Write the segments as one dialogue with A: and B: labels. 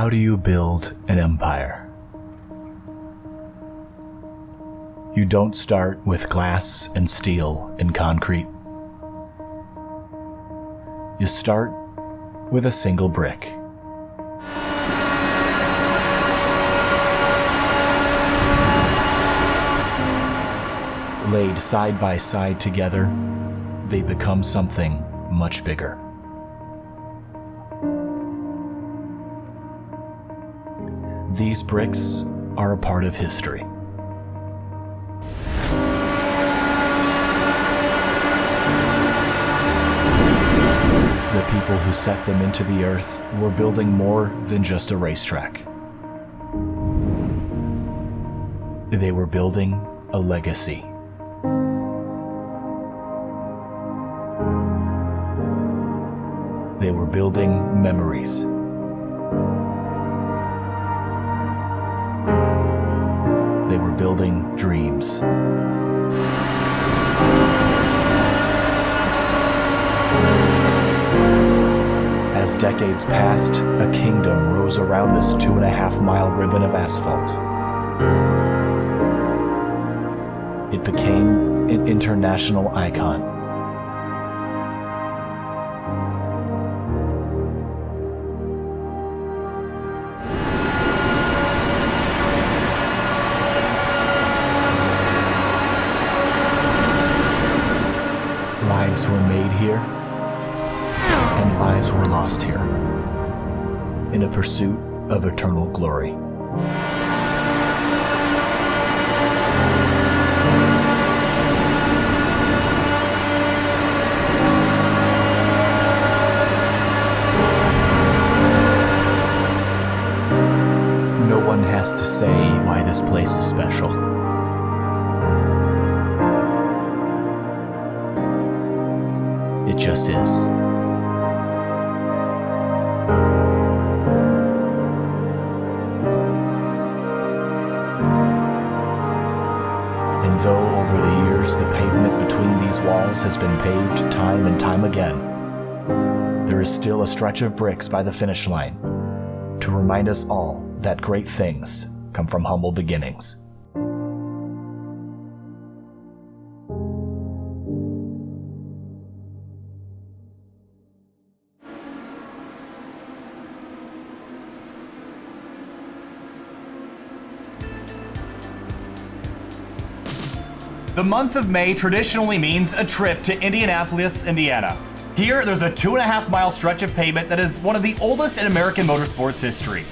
A: How do you build an empire? You don't start with glass and steel and concrete. You start with a single brick. Laid side by side together, they become something much bigger. These bricks are a part of history. The people who set them into the earth were building more than just a racetrack. They were building a legacy. They were building memories. They were building dreams. As decades passed, a kingdom rose around this 2.5-mile ribbon of asphalt. It became an international icon. Lives were made here, and lives were lost here, in a pursuit of eternal glory. No one has to say why this place is special. It just is. And though over the years the pavement between these walls has been paved time and time again, there is still a stretch of bricks by the finish line to remind us all that great things come from humble beginnings.
B: The month of May traditionally means a trip to Indianapolis, Indiana. Here, there's a 2.5-mile stretch of pavement that is one of the oldest in American motorsports history.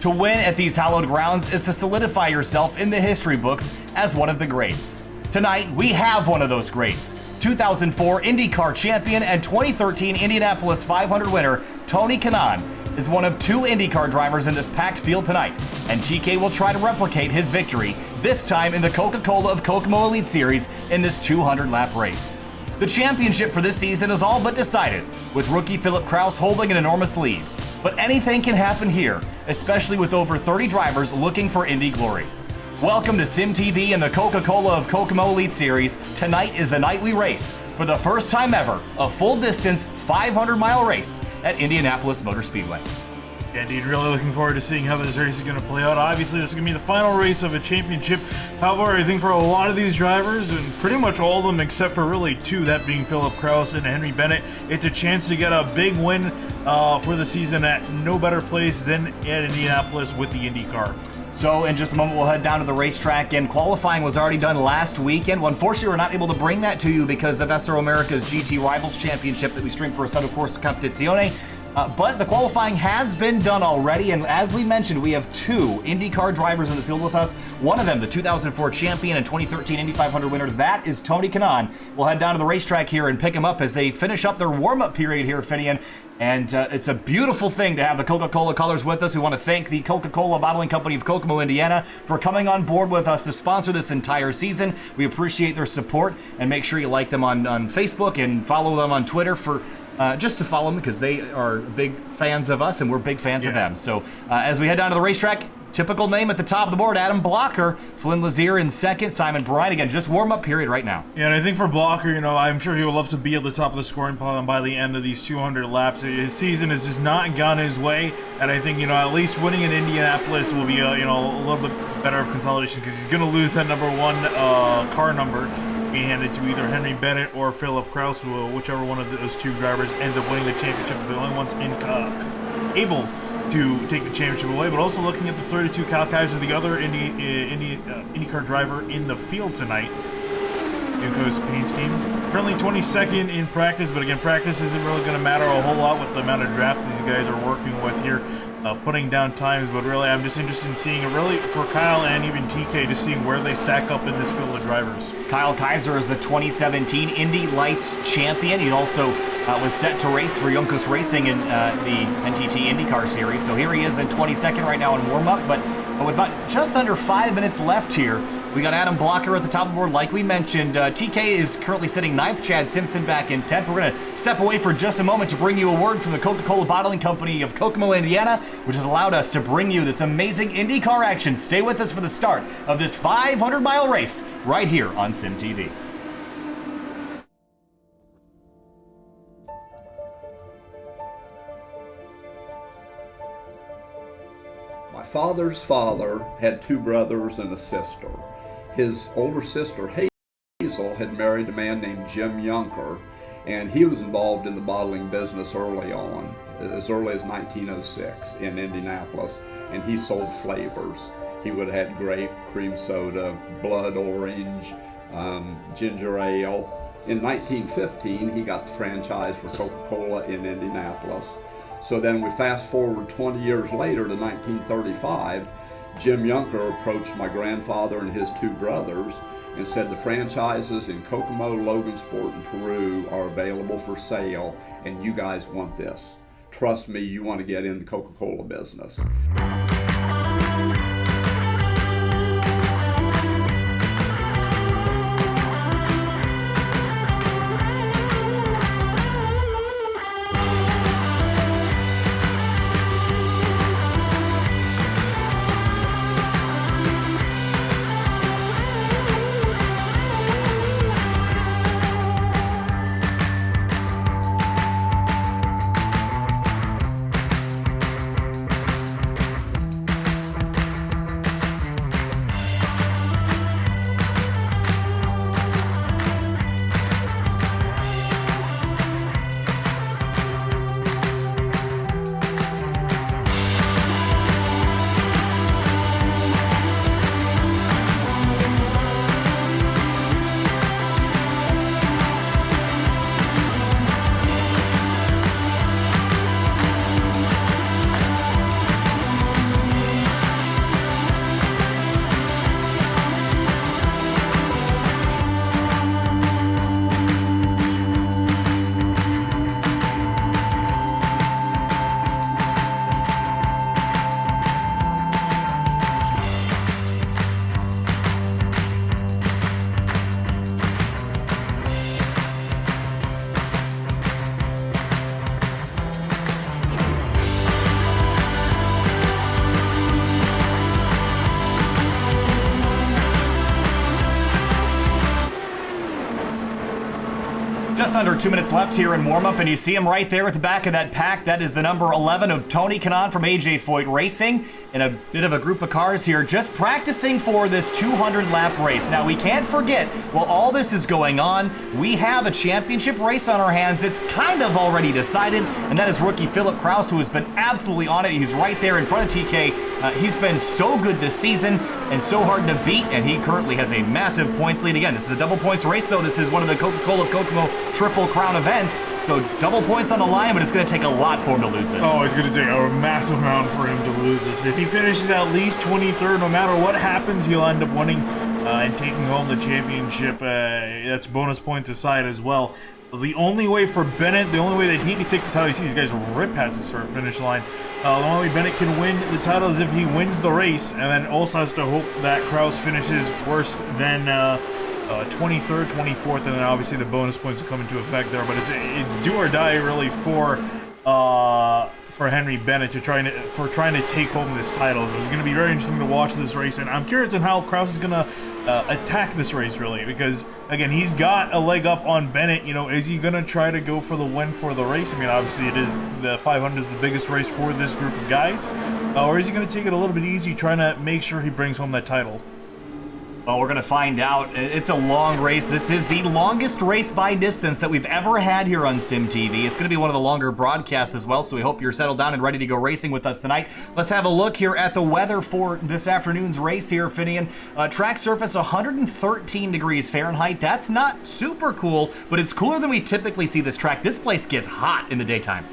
B: To win at these hallowed grounds is to solidify yourself in the history books as one of the greats. Tonight, we have one of those greats. 2004 IndyCar champion and 2013 Indianapolis 500 winner, Tony Kanaan, is one of 2 IndyCar drivers in this packed field tonight, and TK will try to replicate his victory, this time in the Coca-Cola of Kokomo Elite Series in this 200-lap race. The championship for this season is all but decided, with rookie Philip Kraus holding an enormous lead. But anything can happen here, especially with over 30 drivers looking for Indy glory. Welcome to SimTV and the Coca-Cola of Kokomo Elite Series. Tonight is the night we race, for the first time ever, a full-distance 500-mile race at Indianapolis Motor Speedway.
C: Yeah, indeed, really looking forward to seeing how this race is going to play out. Obviously, this is going to be the final race of a championship. However, I think for a lot of these drivers, and pretty much all of them except for really 2, that being Philip Kraus and Henry Bennett, it's a chance to get a big win for the season at no better place than at Indianapolis with the IndyCar.
B: So in just a moment, we'll head down to the racetrack, and qualifying was already done last weekend. Well, unfortunately, we're not able to bring that to you because of SRO America's GT Rivals Championship that we stream for Assetto Corsa Competizione. But the qualifying has been done already, and as we mentioned, we have 2 IndyCar drivers in the field with us. One of them, the 2004 champion and 2013 Indy 500 winner, that is Tony Kanaan. We'll head down to the racetrack here and pick him up as they finish up their warm-up period here, Finian. And it's a beautiful thing to have the Coca-Cola colors with us. We want to thank the Coca-Cola Bottling Company of Kokomo, Indiana, for coming on board with us to sponsor this entire season. We appreciate their support, and make sure you like them on Facebook and follow them on Twitter for just to follow them, because they are big fans of us and we're big fans of them. So as we head down to the racetrack, Typical name at the top of the board, Adam Blocker. Flynn Lazier in second, Simon Bryant. Again, just warm-up period right now.
C: Yeah, and I think for Blocker, you know, I'm sure he would love to be at the top of the scoring pile by the end of these 200 laps. His season has just not gone his way, and I think, you know, at least winning in Indianapolis will be, you know, a little bit better of consolidation, because he's going to lose that number one car number being handed to either Henry Bennett or Philip Kraus, whichever one of those two drivers ends up winning the championship. They're the only ones able to take the championship away. But also looking at the 32, Kyle Kaiser, the other IndyCar driver in the field tonight. Inco's paint scheme. Currently 22nd in practice, but again, practice isn't really going to matter a whole lot with the amount of draft these guys are working with here, putting down times. But really, I'm just interested in seeing it really for Kyle and even TK, to seeing where they stack up in this field of drivers.
B: Kyle Kaiser is the 2017 Indy Lights champion. He also was set to race for Juncos Racing in the NTT IndyCar Series. So here he is in 22nd right now in warm-up, but with about just under 5 minutes left here, we got Adam Blocker at the top of the board, like we mentioned. TK is currently sitting 9th, Chad Simpson back in 10th. We're going to step away for just a moment to bring you a word from the Coca-Cola bottling company of Kokomo, Indiana, which has allowed us to bring you this amazing IndyCar action. Stay with us for the start of this 500-mile race right here on Sim TV.
D: My father's father had two brothers and a sister. His older sister, Hazel, had married a man named Jim Junker, and he was involved in the bottling business early on, as early as 1906 in Indianapolis, and he sold flavors. He would have had grape, cream soda, blood orange, ginger ale. In 1915, he got the franchise for Coca-Cola in Indianapolis. So then we fast forward 20 years later to 1935, Jim Junker approached my grandfather and his two brothers and said the franchises in Kokomo, Logansport, and Peru are available for sale, and you guys want this. Trust me, you want to get in the Coca-Cola business.
B: Just under 2 minutes left here in warm-up, and you see him right there at the back of that pack. That is the number 11 of Tony Kanaan from AJ Foyt Racing in a bit of a group of cars here, just practicing for this 200-lap race. Now, we can't forget, while all this is going on, we have a championship race on our hands. It's kind of already decided, and that is rookie Philip Kraus, who has been absolutely on it. He's right there in front of TK. He's been so good this season and so hard to beat, and he currently has a massive points lead. Again, this is a double points race, though. This is one of the Coca-Cola of Kokomo Triple Crown events, so double points on the line, but it's going to take a lot for him to lose this.
C: Oh, it's going to take a massive amount for him to lose this. If he finishes at least 23rd, no matter what happens, he'll end up winning and taking home the championship. That's bonus points aside as well. The only way for Bennett, the only way that he can take the title, you see these guys rip past the start finish line. The only way Bennett can win the title is if he wins the race, and then also has to hope that Kraus finishes worse than 23rd, 24th, and then obviously the bonus points will come into effect there. But it's do or die really for for Henry Bennett trying to take home this title. So it's going to be very interesting to watch this race, and I'm curious on how Kraus is going to attack this race, really, because again, he's got a leg up on Bennett. You know, is he going to try to go for the win for the race? I mean, obviously it is the 500 is the biggest race for this group of guys, or is he going to take it a little bit easy, trying to make sure he brings home that title?
B: Well, we're going to find out. It's a long race. This is the longest race by distance that we've ever had here on Sim TV. It's going to be one of the longer broadcasts as well, so we hope you're settled down and ready to go racing with us tonight. Let's have a look here at the weather for this afternoon's race here, Finian. Track surface 113 degrees Fahrenheit. That's not super cool, but it's cooler than we typically see this track. This place gets hot in the daytime.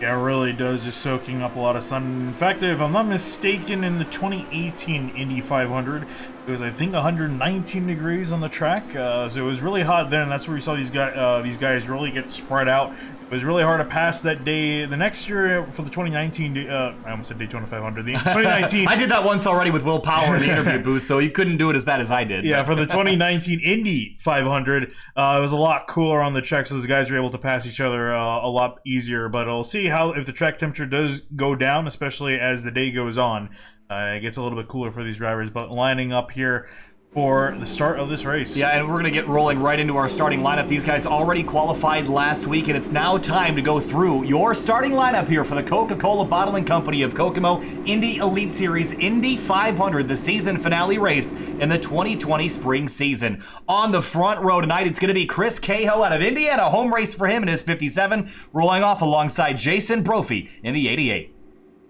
C: Yeah, it really does, just soaking up a lot of sun. In fact, if I'm not mistaken, in the 2018 Indy 500, it was, I think, 119 degrees on the track. So it was really hot then, and that's where we saw these guys really get spread out. It was really hard to pass that day. The next year for the 2019, I almost said Daytona 500. The 2019.
B: I did that once already with Will Power in the interview booth, so you couldn't do it as bad as I did.
C: Yeah, for the 2019 Indy 500, it was a lot cooler on the track, so the guys were able to pass each other a lot easier. But we'll see how if the track temperature does go down, especially as the day goes on. It gets a little bit cooler for these drivers, but lining up here for the start of this race.
B: Yeah, and we're going to get rolling right into our starting lineup. These guys already qualified last week, and it's now time to go through your starting lineup here for the Coca-Cola Bottling Company of Kokomo Indy Elite Series Indy 500, the season finale race in the 2020 spring season. On the front row tonight, it's going to be Chris Cahill out of Indiana, home race for him in his 57, rolling off alongside Jason Brophy in the 88.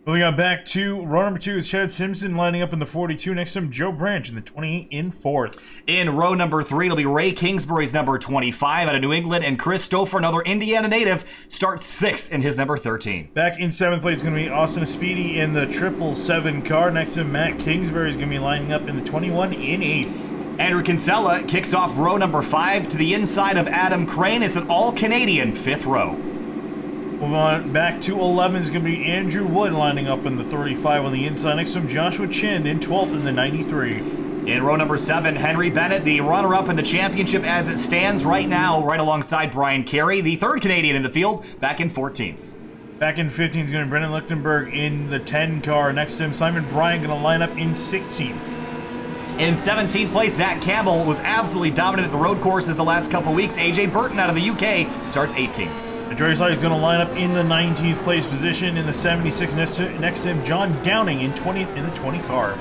C: Moving on back to row number 2 is Chad Simpson lining up in the 42. Next to him, Joe Branch in the 28 in 4th.
B: In row number 3, it'll be Ray Kingsbury's number 25 out of New England, and Chris Stouffer, another Indiana native, starts 6th in his number 13.
C: Back in 7th place is going to be Austin Speedy in the 777 car. Next to him, Matt Kingsbury is going to be lining up in the 21 in 8th.
B: Andrew Kinsella kicks off row number 5 to the inside of Adam Crane. It's an all-Canadian 5th row.
C: Moving on back to 11 is going to be Andrew Wood lining up in the 35 on the inside. Next to him, Joshua Chin in 12th in the 93.
B: In row number 7, Henry Bennett, the runner-up in the championship as it stands right now, right alongside Brian Carey, the 3rd Canadian in the field, back in 14th.
C: Back in 15th is going to be Brendan Lichtenberg in the 10 car. Next to him, Simon Bryan going to line up in 16th.
B: In 17th place, Zach Campbell was absolutely dominant at the road courses the last couple weeks. AJ Burton out of the UK starts 18th.
C: Jerry Slide is going to line up in the 19th place position. In the 76 next to him, John Downing in 20th in the 20 car.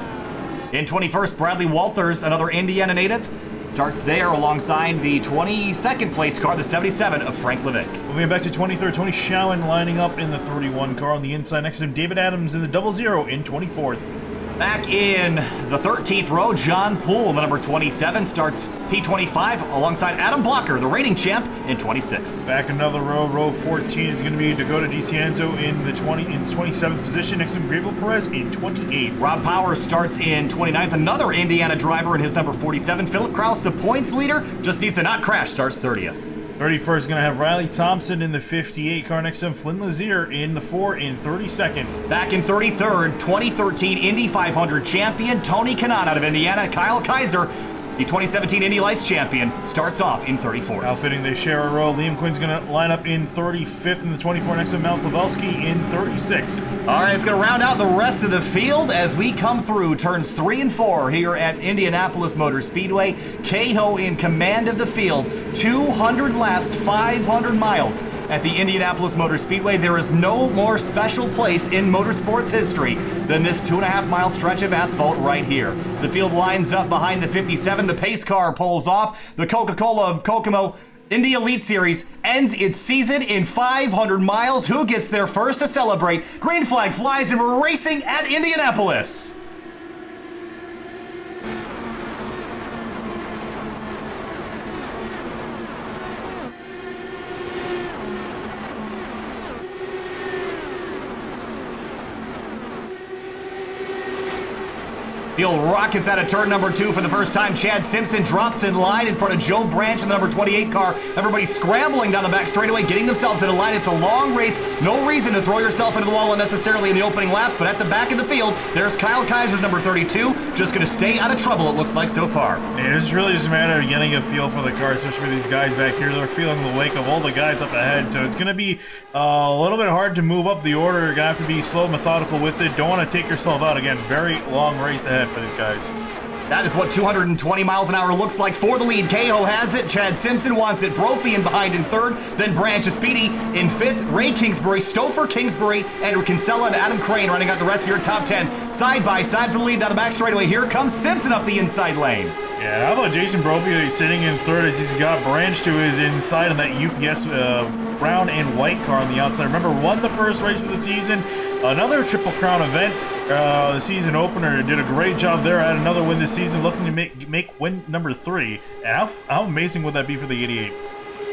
B: In 21st, Bradley Walters, another Indiana native, starts there alongside the 22nd place car, the 77 of Frank Levick.
C: Moving back to 23rd, Tony Schowen lining up in the 31 car on the inside. Next to him, David Adams in the 00 in 24th.
B: Back in the 13th row, John Poole, the number 27, starts P25 alongside Adam Blocker, the reigning champ, in 26th.
C: Back another row, row 14 is going to be Dakota DiCienzo in the 27th position. Next to him, Gabriel Perez in 28th.
B: Rob Powers starts in 29th, another Indiana driver in his number 47. Philip Kraus, the points leader, just needs to not crash, starts 30th.
C: 31st is going to have Riley Thompson in the 58 car. Next to him, Flynn Lazier in the 4 in 32nd.
B: Back in 33rd, 2013 Indy 500 champion Tony Kanaan out of Indiana. Kyle Kaiser, the 2017 Indy Lights champion, starts off in 34th.
C: Outfitting, they share a row. Liam Quinn's going to line up in 35th in the 24. Next to Mel Pavelski in 36th.
B: All right, it's going to round out the rest of the field as we come through turns 3 and 4 here at Indianapolis Motor Speedway. Cahill in command of the field. 200 laps, 500 miles at the Indianapolis Motor Speedway. There is no more special place in motorsports history than this 2.5-mile stretch of asphalt right here. The field lines up behind the 57. The pace car pulls off. The Coca-Cola of Kokomo Indy Elite Series ends its season in 500 miles. Who gets there first to celebrate? Green flag flies and we're racing at Indianapolis. He'll rockets out of turn number 2 for the first time. Chad Simpson drops in line in front of Joe Branch in the number 28 car. Everybody scrambling down the back straightaway, getting themselves in a line. It's a long race. No reason to throw yourself into the wall unnecessarily in the opening laps, but at the back of the field, there's Kyle Kaiser's number 32, just going to stay out of trouble, it looks like, so far.
C: Yeah, this is really just a matter of getting a feel for the car, especially for these guys back here. They're feeling the wake of all the guys up ahead, so it's going to be a little bit hard to move up the order. You're going to have to be slow, methodical with it. Don't want to take yourself out. Again, very long race ahead for these guys.
B: That is what 220 miles an hour looks like for the lead. Cahill has it. Chad Simpson wants it. Brophy in behind in 3rd. Then Branch is speedy in 5th. Ray Kingsbury, Stouffer, Kingsbury, Andrew Kinsella, and Adam Crane running out the rest of your top 10. Side by side for the lead down the back straightaway. Here comes Simpson up the inside lane.
C: Yeah, how about Jason Brophy sitting in 3rd as he's got Branch to his inside on that UPS brown and white car on the outside. Remember, won the first race of the season. Another Triple Crown event. The season opener did a great job there. Had another win this season, looking to make win number 3. And how amazing would that be for the 88?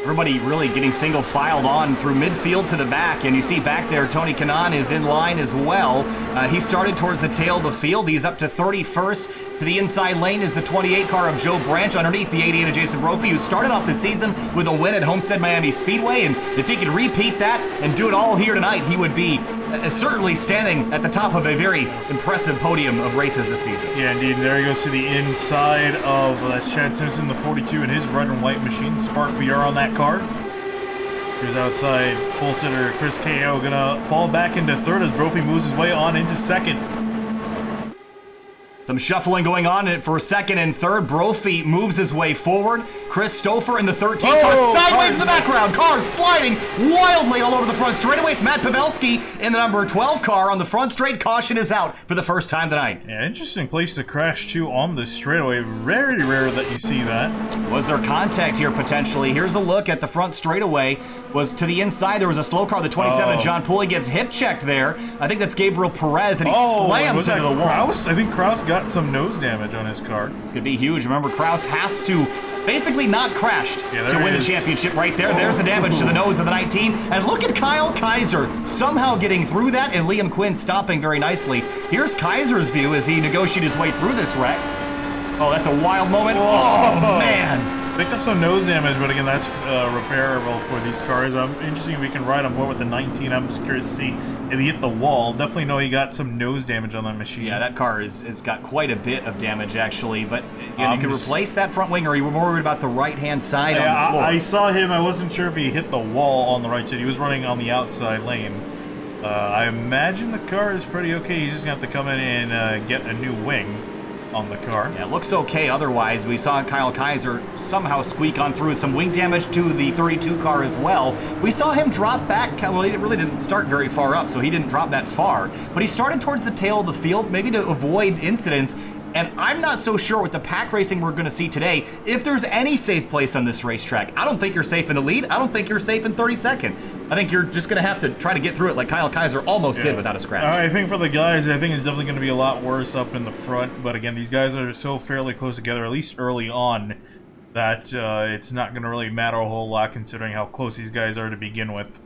B: Everybody really getting single filed on through midfield to the back, and you see back there Tony Kanaan is in line as well. He started towards the tail of the field. He's up to 31st. To the inside lane is the 28 car of Joe Branch, underneath the 88 of Jason Brophy, who started off the season with a win at Homestead Miami Speedway, and if he could repeat that and do it all here tonight, he would be certainly standing at the top of a very impressive podium of races this season.
C: Yeah, indeed. And there he goes to the inside of that's Chad Simpson, the 42, in his red and white machine. Spark VR on that car. Here's outside pole sitter Chris Ko gonna fall back into 3rd as Brophy moves his way on into 2nd.
B: Some shuffling going on for 2nd and 3rd. Brophy moves his way forward. Chris Stouffer in the 13 car sideways in the background. Car sliding wildly all over the front straightaway. It's Matt Pavelski in the number 12 car on the front straight. Caution is out for the first time tonight.
C: Yeah, interesting place to crash to on the straightaway. Very rare that you see that.
B: Was there contact here potentially? Here's a look at the front straightaway. Was to the inside. There was a slow car, the 27 of John Pooley gets hip checked there. I think that's Gabriel Perez, and he slams into the wall.
C: Kraus? I think Kraus got some nose damage on his car.
B: This could be huge. Remember, Kraus has to basically not crashed to win the championship right there. There's the damage to the nose of the 19. And look at Kyle Kaiser somehow getting through that, and Liam Quinn stopping very nicely. Here's Kaiser's view as he negotiated his way through this wreck. Oh, that's a wild moment. Oh, man.
C: Picked up some nose damage, but again, that's repairable for these cars. Interesting if we can ride on board with the 19. I'm just curious to see if he hit the wall. Definitely know he got some nose damage on that machine.
B: Yeah, that car has got quite a bit of damage, actually. But you can replace that front wing, or are you more worried about the right-hand side on the floor?
C: I saw him. I wasn't sure if he hit the wall on the right side. He was running on the outside lane. I imagine the car is pretty okay. He's just going to have to come in and get a new wing on the car.
B: Yeah, it looks okay otherwise. We saw Kyle Kaiser somehow squeak on through. Some wing damage to the 32 car as well. We saw him drop back. Well, he really didn't start very far up, so he didn't drop that far. But he started towards the tail of the field, maybe to avoid incidents. And I'm not so sure with the pack racing we're going to see today if there's any safe place on this racetrack. I don't think you're safe in the lead. I don't think you're safe in 32nd. I think you're just going to have to try to get through it like Kyle Kaiser almost did without a scratch.
C: I think for the guys, I think it's definitely going to be a lot worse up in the front. But again, these guys are so fairly close together, at least early on, that it's not going to really matter a whole lot considering how close these guys are to begin with.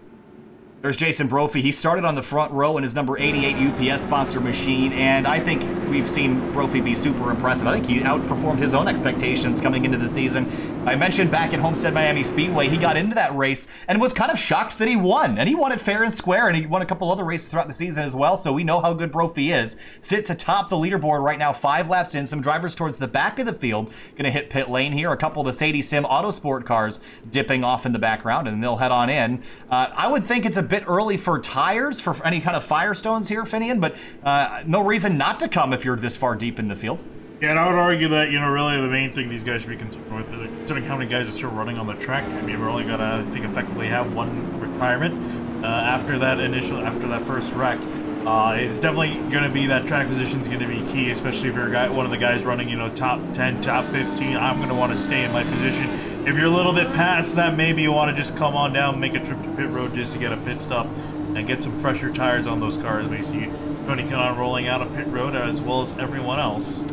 B: There's Jason Brophy. He started on the front row in his number 88 UPS sponsor machine, and I think we've seen Brophy be super impressive. I think he outperformed his own expectations coming into the season. I mentioned back at Homestead Miami Speedway, he got into that race and was kind of shocked that he won. And he won it fair and square, and he won a couple other races throughout the season as well, so we know how good Brophy is. Sits atop the leaderboard right now, 5 laps in. Some drivers towards the back of the field going to hit pit lane here. A couple of the Sadie Sim Autosport cars dipping off in the background, and they'll head on in. I would think it's a bit early for tires, for any kind of Firestones here, Finian, but no reason not to come if you're this far deep in the field.
C: Yeah, and I would argue that, really the main thing these guys should be concerned with, considering how many guys are still running on the track. I mean, we're only going to, I think, effectively have one retirement after that first wreck. It's definitely going to be that track position is going to be key, especially if you're one of the guys running, top 10, top 15. I'm going to want to stay in my position. If you're a little bit past that, maybe you want to just come on down, make a trip to pit road just to get a pit stop and get some fresher tires on those cars. We see Tony Kanaan rolling out of pit road as well as everyone else.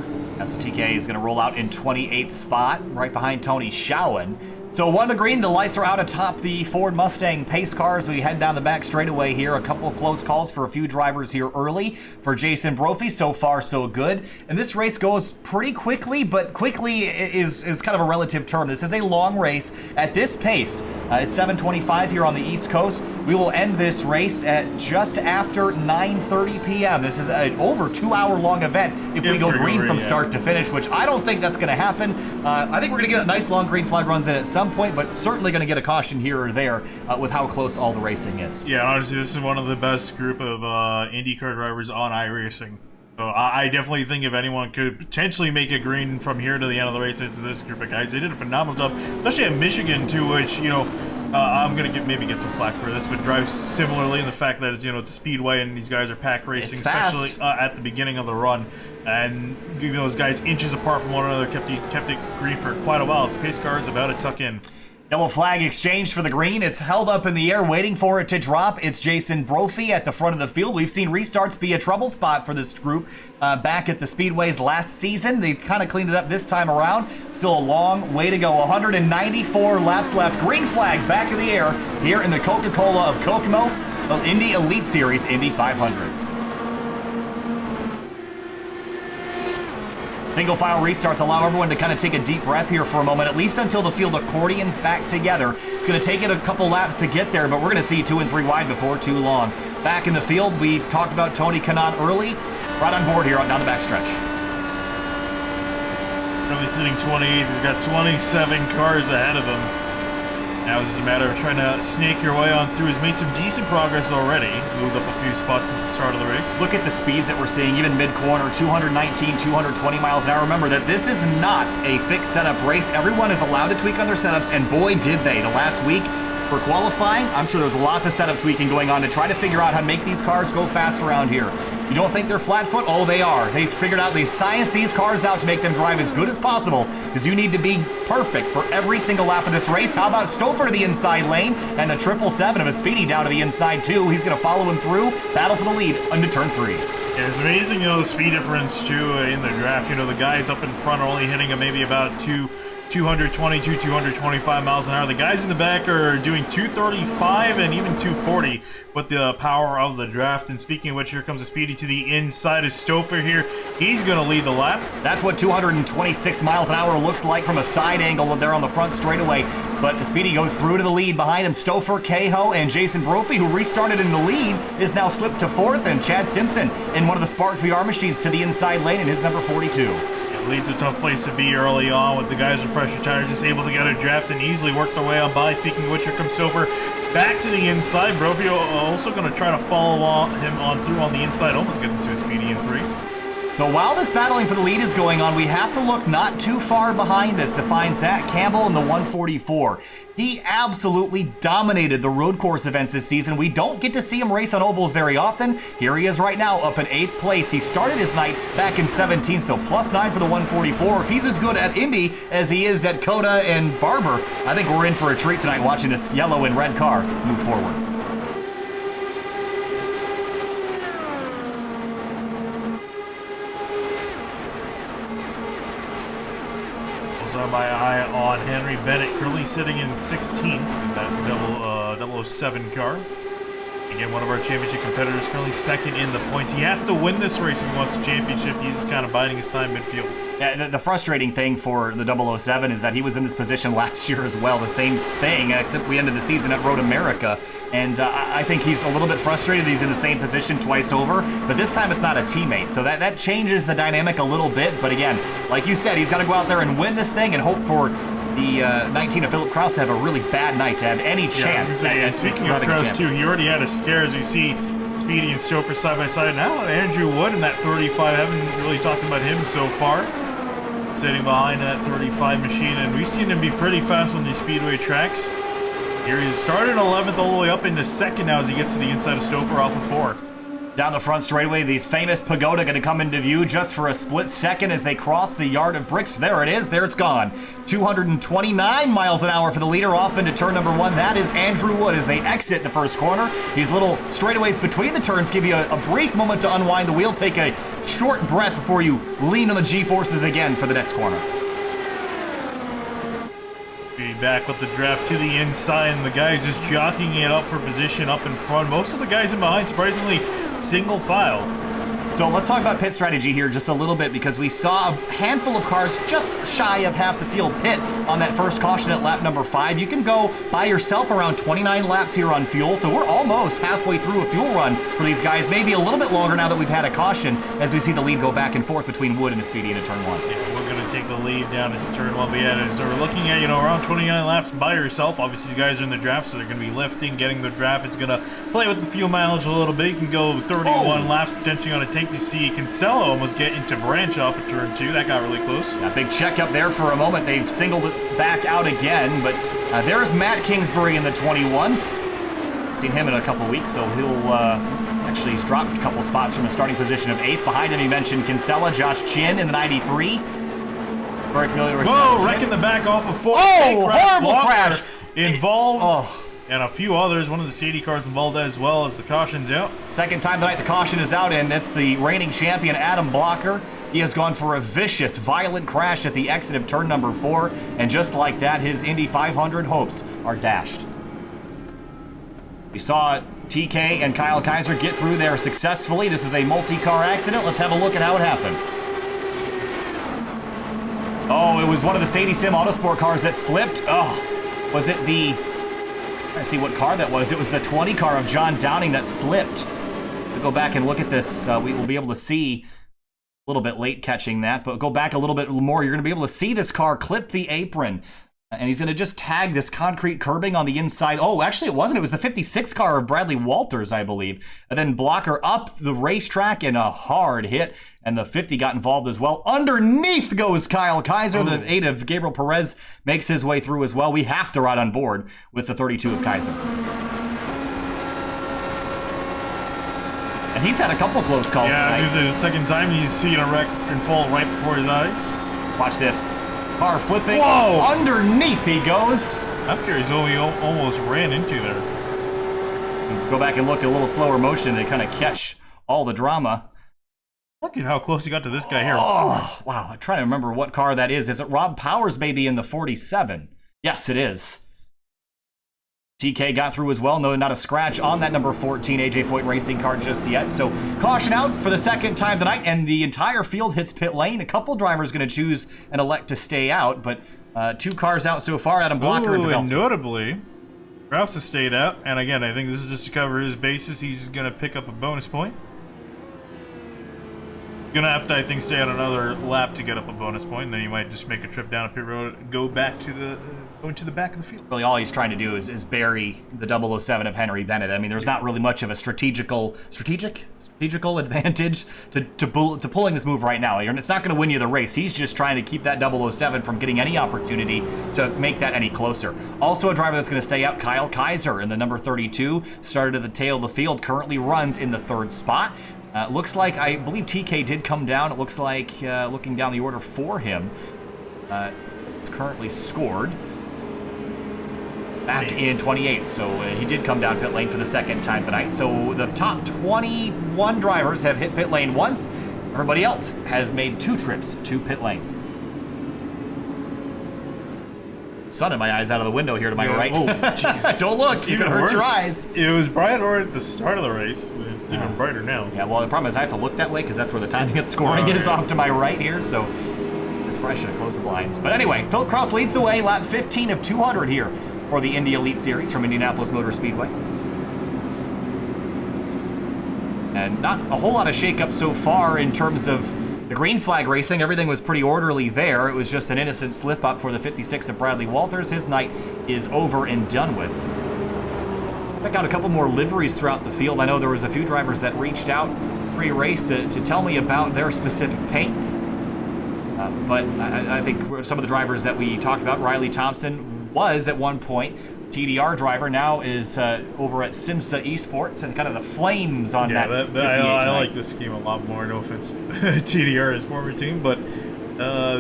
B: So TK is going to roll out in 28th spot, right behind Tony Schowen. So one to green, the lights are out atop the Ford Mustang pace cars. We head down the back straightaway here. A couple of close calls for a few drivers here early. For Jason Brophy, so far so good. And this race goes pretty quickly, but quickly is kind of a relative term. This is a long race at this pace. It's 7:25 here on the East Coast. We will end this race at just after 9:30 p.m. This is an over 2-hour long event if we go green from start to finish, which I don't think that's going to happen. I think we're going to get a nice long green flag runs in at some point, but certainly going to get a caution here or there with how close all the racing is.
C: Yeah, honestly, this is one of the best group of IndyCar drivers on iRacing. So I definitely think if anyone could potentially make a green from here to the end of the race, it's this group of guys. They did a phenomenal job, especially at Michigan too, which, you know, I'm gonna maybe get some flack for this, but drives similarly in the fact that it's, you know, it's a speedway and these guys are pack racing, especially at the beginning of the run, and giving those guys inches apart from one another kept it green for quite a while. It's pace car, it's about to tuck in.
B: Yellow flag exchanged for the green. It's held up in the air, waiting for it to drop. It's Jason Brophy at the front of the field. We've seen restarts be a trouble spot for this group back at the Speedways last season. They've kind of cleaned it up this time around. Still a long way to go. 194 laps left. Green flag back in the air here in the Coca-Cola of Kokomo, Indy Elite Series, Indy 500. Single file restarts allow everyone to kind of take a deep breath here for a moment, at least until the field accordions back together. It's going to take it a couple laps to get there, but we're going to see 2 and 3 wide before too long. Back in the field, we talked about Tony Kanaan early. Right on board here down the backstretch.
C: Currently sitting 28th. He's got 27 cars ahead of him. Now it's just a matter of trying to snake your way on through. He's made some decent progress already. Moved up a few spots at the start of the race.
B: Look at the speeds that we're seeing, even mid-corner, 219, 220 miles an hour. Remember that this is not a fixed setup race. Everyone is allowed to tweak on their setups, and boy, did they. The last week for qualifying, I'm sure there's lots of setup tweaking going on to try to figure out how to make these cars go fast around here. You don't think they're flat foot? Oh, they are. They've figured out, they scienced these cars out to make them drive as good as possible, because you need to be perfect for every single lap of this race. How about Stouffer to the inside lane, and the 777 of a Speedy down to the inside too. He's going to follow him through, battle for the lead into turn 3.
C: Yeah, it's amazing, you know, the speed difference too in the draft. You know, the guys up in front are only hitting maybe about 222, 225 miles an hour. The guys in the back are doing 235 and even 240 with the power of the draft. And speaking of which, here comes a Speedy to the inside of Stouffer here. He's going to lead the lap.
B: That's what 226 miles an hour looks like from a side angle there on the front straightaway. But Speedy goes through to the lead. Behind him, Stouffer, Cahill, and Jason Brophy, who restarted in the lead, is now slipped to 4th. And Chad Simpson in one of the Spark VR machines to the inside lane in his number 42.
C: Lead's a tough place to be early on with the guys with fresher tires, just able to get a draft and easily work their way on by. Speaking of which, here comes Stouffer back to the inside. Brophy also going to try to follow him on through on the inside, almost getting to a Speedy in 3.
B: So while this battling for the lead is going on, we have to look not too far behind this to find Zach Campbell in the 144. He absolutely dominated the road course events this season. We don't get to see him race on ovals very often. Here he is right now up in 8th place. He started his night back in 17, so +9 for the 144. If he's as good at Indy as he is at Coda and Barber, I think we're in for a treat tonight watching this yellow and red car move forward.
C: My eye on Henry Bennett, currently sitting in 16th in that 007 car. Again, one of our championship competitors, currently 2nd in the points. He has to win this race if he wants the championship. He's just kind of biding his time midfield.
B: Yeah, the frustrating thing for the 007 is that he was in this position last year as well. The same thing, except we ended the season at Road America. And I think he's a little bit frustrated that he's in the same position twice over. But this time it's not a teammate. So that changes the dynamic a little bit. But again, like you said, he's got to go out there and win this thing and hope for the 19 of Philip Krause to have a really bad night to have any chance.
C: And speaking of Krause too, he already had a scare as we see Speedy and Stouffer side by side. Now Andrew Wood in that 35, haven't really talked about him so far. Sitting behind that 35 machine, and we've seen him be pretty fast on these speedway tracks. Here he's started 11th all the way up into 2nd now as he gets to the inside of Stouffer off of 4.
B: Down the front straightaway, the famous pagoda going to come into view just for a split second as they cross the yard of bricks. There it is. There it's gone. 229 miles an hour for the leader off into turn number 1. That is Andrew Wood as they exit the first corner. These little straightaways between the turns give you a brief moment to unwind the wheel, take a short breath before you lean on the G-forces again for the next corner.
C: Be back with the draft to the inside, and the guys just jockeying it up for position up in front. Most of the guys in behind, surprisingly, single file.
B: So let's talk about pit strategy here just a little bit, because we saw a handful of cars just shy of half the field pit on that first caution at lap number 5. You can go by yourself around 29 laps here on fuel, so we're almost halfway through a fuel run for these guys. Maybe a little bit longer now that we've had a caution, as we see the lead go back and forth between Wood and Speedy into turn 1.
C: Yeah, we're going to take the lead down into turn 1. But yeah, so we're looking at, around 29 laps by yourself. Obviously, these guys are in the draft, so they're going to be lifting, getting the draft. It's going to play with the fuel mileage a little bit. You can go 31 laps potentially on a tank. You see Kinsella almost get into branch off at turn 2. That got really close.
B: A big check up there for a moment. They've singled it back out again, but there's Matt Kingsbury in the 21. Seen him in a couple weeks, so he'll actually he's dropped a couple spots from the starting position of 8th. Behind him, he mentioned Kinsella, Josh Chin in the 93. Very familiar with
C: Whoa, wrecking the back off of 4.
B: Oh, horrible crash.
C: Involved. And a few others, one of the safety cars involved as well, as the caution's out.
B: Second time tonight the caution is out, and it's the reigning champion, Adam Blocker. He has gone for a vicious, violent crash at the exit of turn number 4, and just like that, his Indy 500 hopes are dashed. We saw TK and Kyle Kaiser get through there successfully. This is a multi-car accident. Let's have a look at how it happened. Oh, it was one of the Sadie Sim Autosport cars that slipped. Oh, was it the... I see what car that was. It was the 20 car of John Downing that slipped. We'll go back and look at this. We will be able to see a little bit late catching that, but go back a little bit more. You're going to be able to see this car clip the apron. And he's going to just tag this concrete curbing on the inside. Oh, actually, it wasn't. It was the 56 car of Bradley Walters, I believe. And then Blocker up the racetrack in a hard hit. And the 50 got involved as well. Underneath goes Kyle Kaiser. The 8 of Gabriel Perez makes his way through as well. We have to ride on board with the 32 of Kaiser. And he's had a couple close calls tonight.
C: This is the second time he's seen a wreck and fall right before his eyes.
B: Watch this. Car flipping.
C: Whoa!
B: Underneath he goes.
C: I'm curious who he almost ran into there.
B: Go back and look at a little slower motion to kind of catch all the drama.
C: Look at how close he got to this guy here.
B: Oh, wow. I'm trying to remember what car that is. Is it Rob Powers maybe in the 47? Yes, it is. TK got through as well. No, not a scratch on that number 14 AJ Foyt racing car just yet. So caution out for the second time tonight, and the entire field hits pit lane. A couple drivers going to choose and elect to stay out, but 2 cars out so far. Adam Blocker and Pavelski.
C: And notably, Rouse has stayed out. And again, I think this is just to cover his bases. He's going to pick up a bonus point. Gonna have to, I think, stay out another lap to get up a bonus point, and then you might just make a trip down a pit road and go back to the go into the back of the field.
B: Really, all he's trying to do is bury the 007 of Henry Bennett. I mean, there's not really much of a strategical advantage to pulling this move right now. It's not going to win you the race. He's just trying to keep that 007 from getting any opportunity to make that any closer. Also, a driver that's going to stay out, Kyle Kaiser in the number 32, started at the tail of the field, currently runs in the 3rd spot. Looks like, I believe TK did come down. It looks like, looking down the order for him, it's currently scored back in 28th. So he did come down pit lane for the second time tonight. So the top 21 drivers have hit pit lane once. Everybody else has made 2 trips to pit lane. Sun in my eyes out of the window here to my right.
C: Oh, Jesus.
B: Don't look, you can hurt your eyes.
C: It was bright at the start of the race. It's even brighter now.
B: Yeah, well, the problem is I have to look that way because that's where the timing and scoring is off to my right here, so this probably should have closed the blinds. But anyway, Philip Kraus leads the way, lap 15 of 200 here for the Indy Elite Series from Indianapolis Motor Speedway. And not a whole lot of shakeup so far in terms of the green flag racing. Everything was pretty orderly there. It was just an innocent slip up for the 56 of Bradley Walters. His night is over and done with. Check out a couple more liveries throughout the field. I know there was a few drivers that reached out pre-race to tell me about their specific paint. But I think some of the drivers that we talked about, Riley Thompson was at one point TDR driver, now is over at Simsa Esports, and kind of the flames on that 58
C: I like this scheme a lot more. No offense, TDR, his former team, but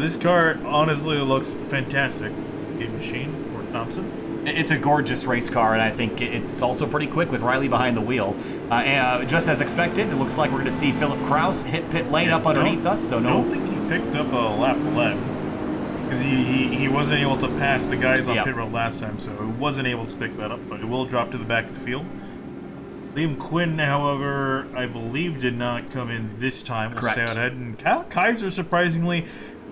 C: this car honestly looks fantastic. A machine for Thompson.
B: It's a gorgeous race car, and I think it's also pretty quick with Riley behind the wheel. Just as expected, it looks like we're going to see Philip Kraus hit pit lane up underneath us. So no,
C: I don't think he picked up a lap 11. Because he wasn't able to pass the guys on
B: Yep.
C: pit road last time, so he wasn't able to pick that up, but it will drop to the back of the field. Liam Quinn, however, I believe did not come in this time. We'll
B: Correct.
C: stay out ahead. And Kyle Kaiser, surprisingly,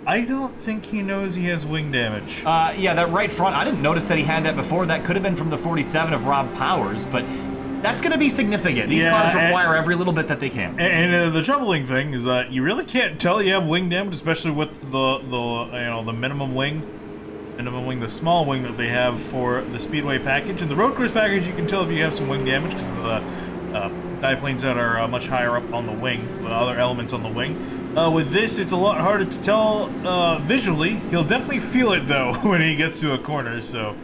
C: I don't think he knows he has wing damage.
B: Yeah, that right front, I didn't notice that he had that before. That could have been from the 47 of Rob Powers, but that's going to be significant. These cars require every little bit that they can.
C: And the troubling thing is that you really can't tell you have wing damage, especially with the minimum wing, the small wing that they have for the Speedway package. And the road course package, you can tell if you have some wing damage because of the diplanes that are much higher up on the wing, the other elements on the wing. With this, it's a lot harder to tell visually. He'll definitely feel it though when he gets to a corner, so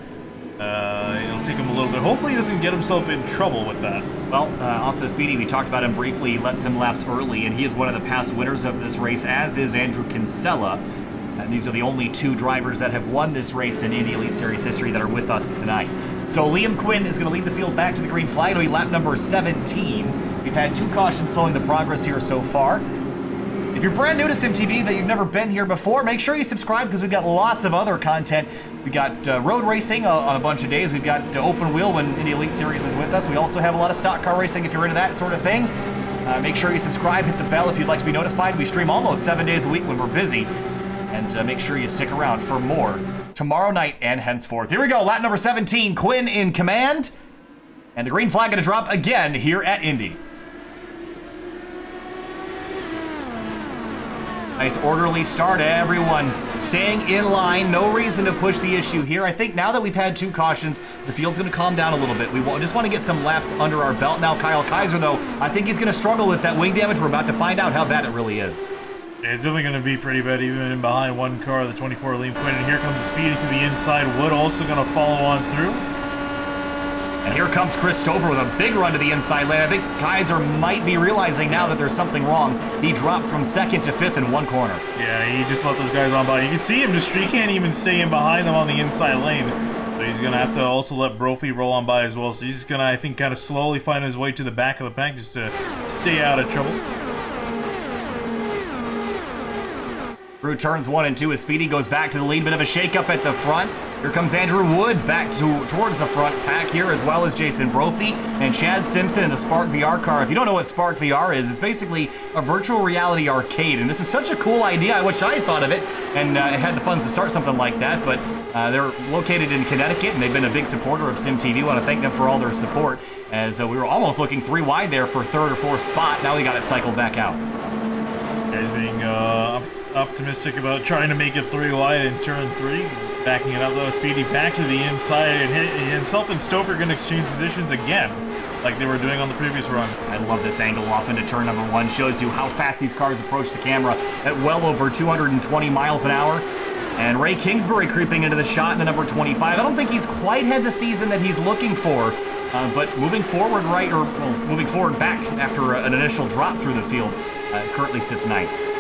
C: it'll take him a little bit. Hopefully he doesn't get himself in trouble with that.
B: Well, Austin Speedy, we talked about him briefly. He led some laps early, and he is one of the past winners of this race, as is Andrew Kinsella. And these are the only two drivers that have won this race in Indy Elite Series history that are with us tonight. So Liam Quinn is going to lead the field back to the green flag. It'll be lap number 17. We've had 2 cautions slowing the progress here so far. If you're brand new to SimTV, that you've never been here before, make sure you subscribe because we've got lots of other content. We got road racing on a bunch of days. We've got open wheel when Indy Elite Series is with us. We also have a lot of stock car racing if you're into that sort of thing. Make sure you subscribe, hit the bell if you'd like to be notified. We stream almost 7 days a week when we're busy. And make sure you stick around for more tomorrow night and henceforth. Here we go, lap number 17, Quinn in command. And the green flag going to drop again here at Indy. Nice orderly start, everyone staying in line. No reason to push the issue here. I think now that we've had 2 cautions, the field's going to calm down a little bit. We just want to get some laps under our belt now. Kyle Kaiser, though, I think he's going to struggle with that wing damage. We're about to find out how bad it really is.
C: It's definitely going to be pretty bad, even in behind one car, the 24 Liam Quinn. And here comes the Speedy to the inside. Wood also going to follow on through.
B: And here comes Chris Stover with a big run to the inside lane. I think Kaiser might be realizing now that there's something wrong. He dropped from 2nd to 5th in one corner.
C: Yeah, he just let those guys on by. You can see him he can't even stay in behind them on the inside lane. So he's going to have to also let Brophy roll on by as well. So he's just going to, I think, kind of slowly find his way to the back of the pack just to stay out of trouble.
B: Through turns 1 and 2 as Speedy goes back to the lead. Bit of a shakeup at the front. Here comes Andrew Wood back towards the front pack here, as well as Jason Brophy and Chad Simpson in the Spark VR car. If you don't know what Spark VR is, it's basically a virtual reality arcade, and this is such a cool idea. I wish I had thought of it and had the funds to start something like that, but they're located in Connecticut, and they've been a big supporter of SimTV. We want to thank them for all their support, as we were almost looking 3 wide there for 3rd or 4th spot. Now we got it cycled back out.
C: Guys being optimistic about trying to make it 3 wide in turn 3. Backing it up though, Speedy back to the inside, and himself and Stover going to exchange positions again, like they were doing on the previous run.
B: I love this angle off into turn number 1. Shows you how fast these cars approach the camera at well over 220 miles an hour. And Ray Kingsbury creeping into the shot in the number 25. I don't think he's quite had the season that he's looking for, but moving forward moving forward back after an initial drop through the field, currently sits 9th.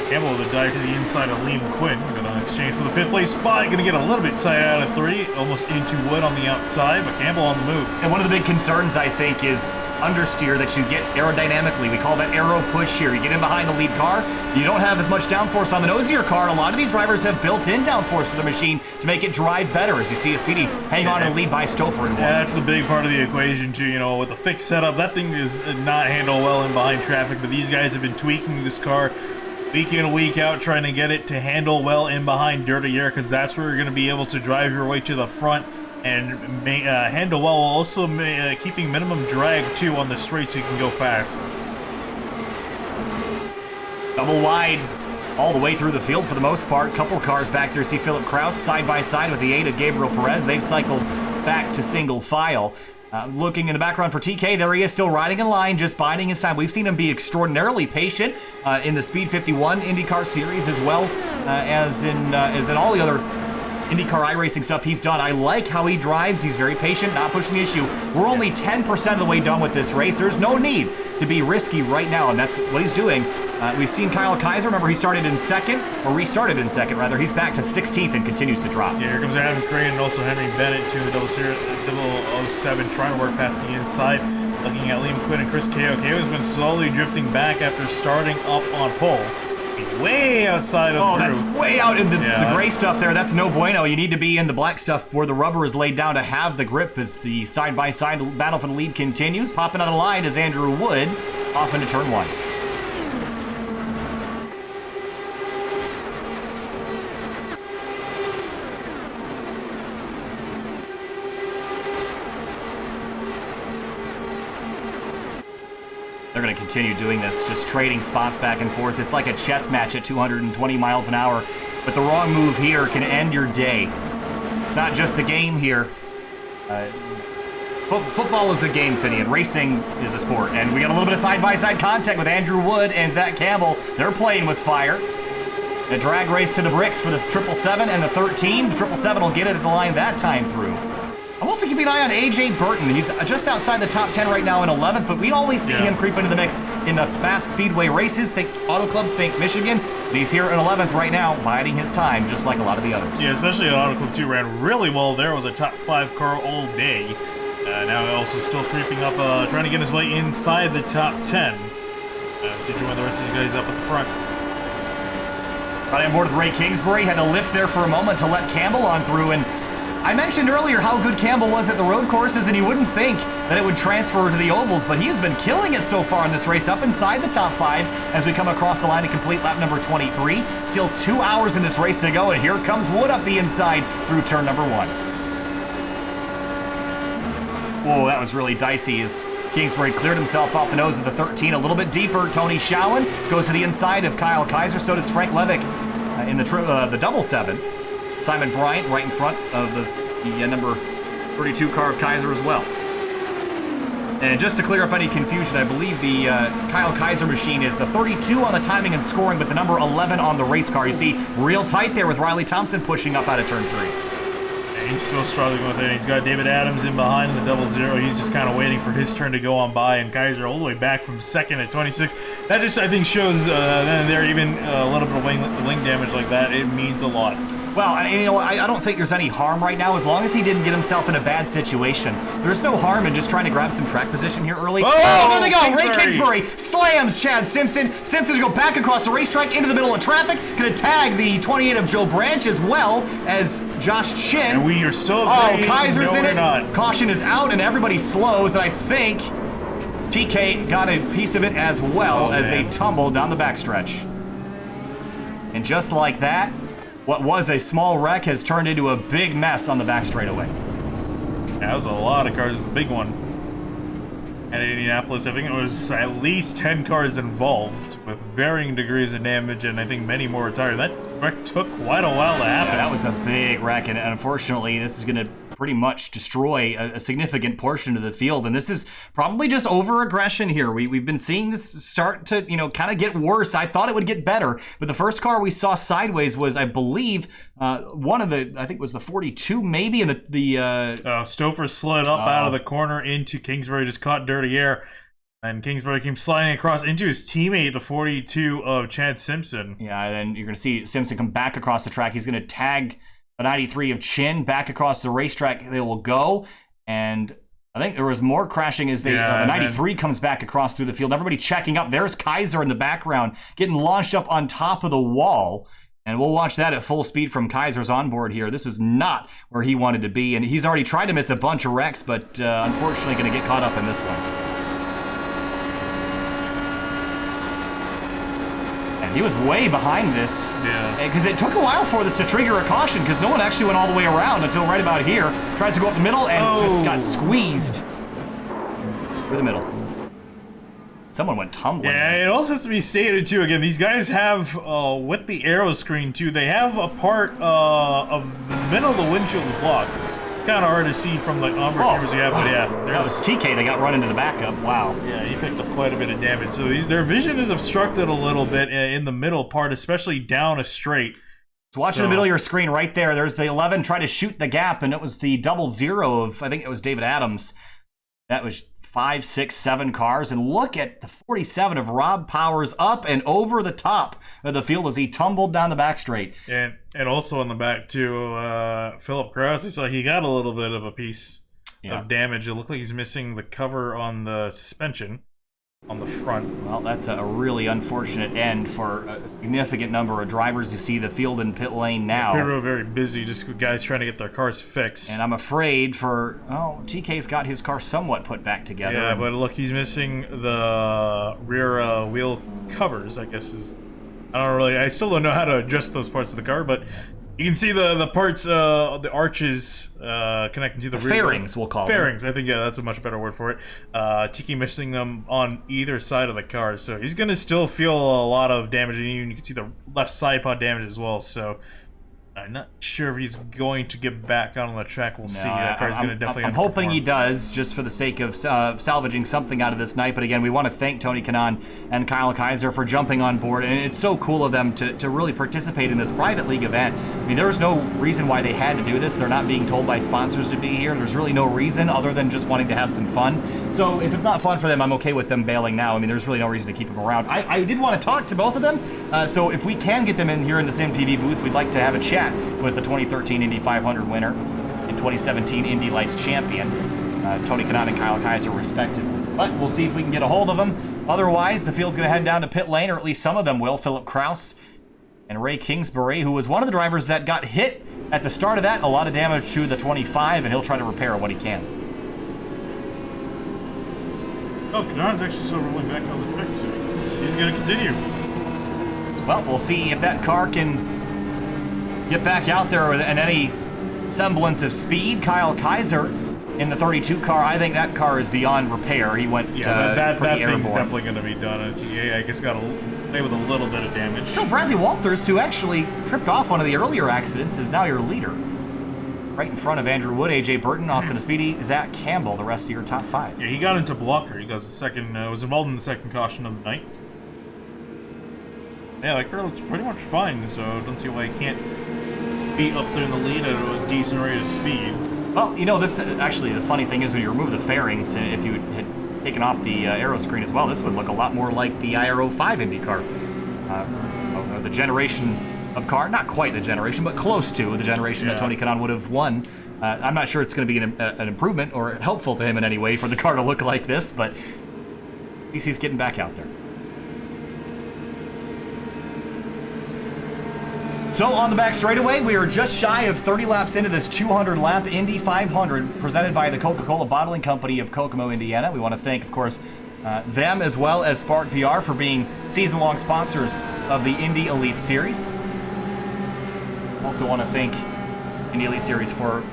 C: Campbell with a dive to the inside of Liam Quinn. Gonna exchange for the 5th place spot. Gonna get a little bit tight out of 3. Almost into Wood on the outside, but Campbell on the move.
B: And one of the big concerns, I think, is understeer that you get aerodynamically. We call that aero push here. You get in behind the lead car, you don't have as much downforce on the nose of your car. A lot of these drivers have built-in downforce to the machine to make it drive better, as you see a Speedy hang on and lead by Stouffer in 1.
C: Yeah, that's the big part of the equation too. You know, with the fixed setup, that thing does not handle well in behind traffic, but these guys have been tweaking this car week in, week out, trying to get it to handle well in behind dirty air, because that's where you're going to be able to drive your way to the front and handle well, while also keeping minimum drag too on the straight so you can go fast.
B: Double wide all the way through the field for the most part. Couple cars back there. See Philip Kraus side by side with the 8 of Gabriel Perez. They've cycled back to single file. Looking in the background for TK, there he is, still riding in line, just biding his time. We've seen him be extraordinarily patient in the Speed 51 IndyCar series, as well as in all the other IndyCar iRacing stuff he's done. I like how he drives. He's very patient, not pushing the issue. We're only 10% of the way done with this race. There's no need to be risky right now, and that's what he's doing. We've seen Kyle Kaiser. Remember, he started in 2nd, or restarted in 2nd, rather. He's back to 16th and continues to drop.
C: Yeah, here comes Adam Crane and also Henry Bennett, too, the 007, trying to work past the inside. Looking at Liam Quinn and Chris Ko. Ko's been slowly drifting back after starting up on pole. Way outside of the
B: Oh, that's
C: groove.
B: way out in the gray
C: that's-
B: stuff there. That's no bueno. You need to be in the black stuff where the rubber is laid down to have the grip as the side-by-side battle for the lead continues. Popping out of line is Andrew Wood off into turn 1. They're going to continue doing this, just trading spots back and forth. It's like a chess match at 220 miles an hour. But the wrong move here can end your day. It's not just a game here. Football is a game, Finian. Racing is a sport. And we got a little bit of side-by-side contact with Andrew Wood and Zach Campbell. They're playing with fire. A drag race to the bricks for this 777 and the 13. The 777 will get it at the line that time through. I'm also keeping an eye on AJ Burton. He's just outside the top 10 right now in 11th, but we always see him creep into the mix in the fast speedway races. Think Auto Club, think Michigan. And he's here in 11th right now, biding his time, just like a lot of the others.
C: Yeah, especially at Auto Club 2 ran really well there. Was a top 5 car all day. Now also still creeping up, trying to get his way inside the top 10 to join the rest of these guys up at the front.
B: Right on board with Ray Kingsbury, had to lift there for a moment to let Campbell on through, and I mentioned earlier how good Campbell was at the road courses, and you wouldn't think that it would transfer to the ovals, but he has been killing it so far in this race, up inside the top 5 as we come across the line to complete lap number 23. Still 2 hours in this race to go, and here comes Wood up the inside through turn number 1. Whoa, that was really dicey as Kingsbury cleared himself off the nose of the 13 a little bit deeper. Tony Showen goes to the inside of Kyle Kaiser, so does Frank Levick in the double 7. Simon Bryant right in front of the number 32 car of Kaiser as well. And just to clear up any confusion, I believe the Kyle Kaiser machine is the 32 on the timing and scoring, but the number 11 on the race car. You see real tight there with Riley Thompson pushing up out of turn 3.
C: And he's still struggling with it. He's got David Adams in behind in the double 0. He's just kind of waiting for his turn to go on by, and Kaiser all the way back from second at 26. That just, I think, shows then and there, even a little bit of wing damage like that, it means a lot.
B: Well, and you know, I don't think there's any harm right now as long as he didn't get himself in a bad situation. There's no harm in just trying to grab some track position here early.
C: Oh,
B: there they go!
C: Kingsbury.
B: Ray Kingsbury slams Chad Simpson. Simpson's go back across the racetrack into the middle of traffic. Gonna tag the 28 of Joe Branch as well as Josh Chin.
C: And we are still
B: Kaiser's
C: no,
B: in it.
C: Not.
B: Caution is out and everybody slows, and I think TK got a piece of it as well as they tumble down the backstretch. And just like that, what was a small wreck has turned into a big mess on the back straightaway.
C: That was a lot of cars. It was a big one. And in Indianapolis, I think it was at least 10 cars involved with varying degrees of damage, and I think many more retired. That wreck took quite a while to happen.
B: Yeah, that was a big wreck, and unfortunately, this is going to pretty much destroy a significant portion of the field, and this is probably just over-aggression here. We've been seeing this start to, kind of get worse. I thought it would get better, but the first car we saw sideways was, I believe, one of the, I think it was the 42 maybe, and
C: Stouffer slid up out of the corner into Kingsbury, just caught dirty air, and Kingsbury came sliding across into his teammate, the 42 of Chad Simpson.
B: Yeah, and then you're going to see Simpson come back across the track. He's going to tag the 93 of Chin back across the racetrack. They will go, and I think there was more crashing as the 93 comes back across through the field. Everybody checking up. There's Kaiser in the background getting launched up on top of the wall, and we'll watch that at full speed from Kaiser's onboard here. This was not where he wanted to be, and he's already tried to miss a bunch of wrecks, but unfortunately going to get caught up in this one. He was way behind this.
C: Yeah.
B: Because it took a while for this to trigger a caution because no one actually went all the way around until right about here. Tries to go up the middle and just got squeezed through the middle. Someone went tumbling.
C: Yeah, it also has to be stated too, again, these guys have, with the aero screen too, they have a part of the middle of the windshield's blocked. Kind of hard to see from the onboard cameras you have, but yeah.
B: That was TK that got run into the backup. Wow.
C: Yeah, he picked up quite a bit of damage. So their vision is obstructed a little bit in the middle part, especially down a straight.
B: So watch in the middle of your screen right there. There's the 11 trying to shoot the gap, and it was the 00 of, I think it was David Adams. That was 5, 6, 7 cars. And look at the 47 of Rob Powers up and over the top of the field as he tumbled down the back straight.
C: And also on the back too, Philip Krause, so he got a little bit of a piece of damage. It looked like he's missing the cover on the suspension. on the front.
B: Well, that's a really unfortunate end for a significant number of drivers. You see the field in pit lane now.
C: They're very busy, just with guys trying to get their cars fixed.
B: And I'm afraid for, TK's got his car somewhat put back together.
C: Yeah, but look, he's missing the rear wheel covers, I guess is... I still don't know how to adjust those parts of the car, but you can see the parts, the arches connecting to the rear
B: fairings, we'll call them.
C: Fairings, I think, yeah, that's a much better word for it. TK missing them on either side of the car, so he's going to still feel a lot of damage, and even you can see the left side pod damage as well, so I'm not sure if he's going to get back out on the track. We'll see. That car's going to definitely
B: I'm hoping he does, just for the sake of salvaging something out of this night. But again, we want to thank Tony Kanaan and Kyle Kaiser for jumping on board. And it's so cool of them to really participate in this private league event. I mean, there was no reason why they had to do this. They're not being told by sponsors to be here. There's really no reason other than just wanting to have some fun. So if it's not fun for them, I'm okay with them bailing now. I mean, there's really no reason to keep them around. I did want to talk to both of them. So if we can get them in here in the same TV booth, we'd like to have a chat with the 2013 Indy 500 winner and 2017 Indy Lights champion, Tony Kanaan and Kyle Kaiser, respectively. But we'll see if we can get a hold of them. Otherwise, the field's going to head down to pit lane, or at least some of them will. Philip Kraus and Ray Kingsbury, who was one of the drivers that got hit at the start of that. A lot of damage to the 25, and he'll try to repair what he can.
C: Oh, Kanaan's actually still rolling back on the track, so he's going to continue.
B: Well, we'll see if that car can get back out there with any semblance of speed. Kyle Kaiser in the 32 car, I think that car is beyond repair. He went
C: that
B: pretty
C: thing's
B: airborne.
C: definitely going to be done. I guess got away with a little bit of damage.
B: So Bradley Walters, who actually tripped off one of the earlier accidents, is now your leader. Right in front of Andrew Wood, AJ Burton, Austin Speedy, Zach Campbell, the rest of your top five.
C: Yeah, he got into blocker. He goes the second, was involved in the second caution of the night. Yeah, that car looks pretty much fine, so I don't see why he can't be up there in the lead at a decent rate of speed.
B: Well, you know, this actually, the funny thing is when you remove the fairings, and if you had taken off the aero screen as well, this would look a lot more like the IRO5 Indy car. Or the generation of car, not quite the generation, but close to the generation that Tony Kanaan would have won. I'm not sure it's going to be an improvement or helpful to him in any way for the car to look like this, but at least he's getting back out there. So on the back straightaway, we are just shy of 30 laps into this 200-lap Indy 500 presented by the Coca-Cola Bottling Company of Kokomo, Indiana. We want to thank, of course, them as well as Spark VR for being season-long sponsors of the Indy Elite Series. Also want to thank Indy Elite Series for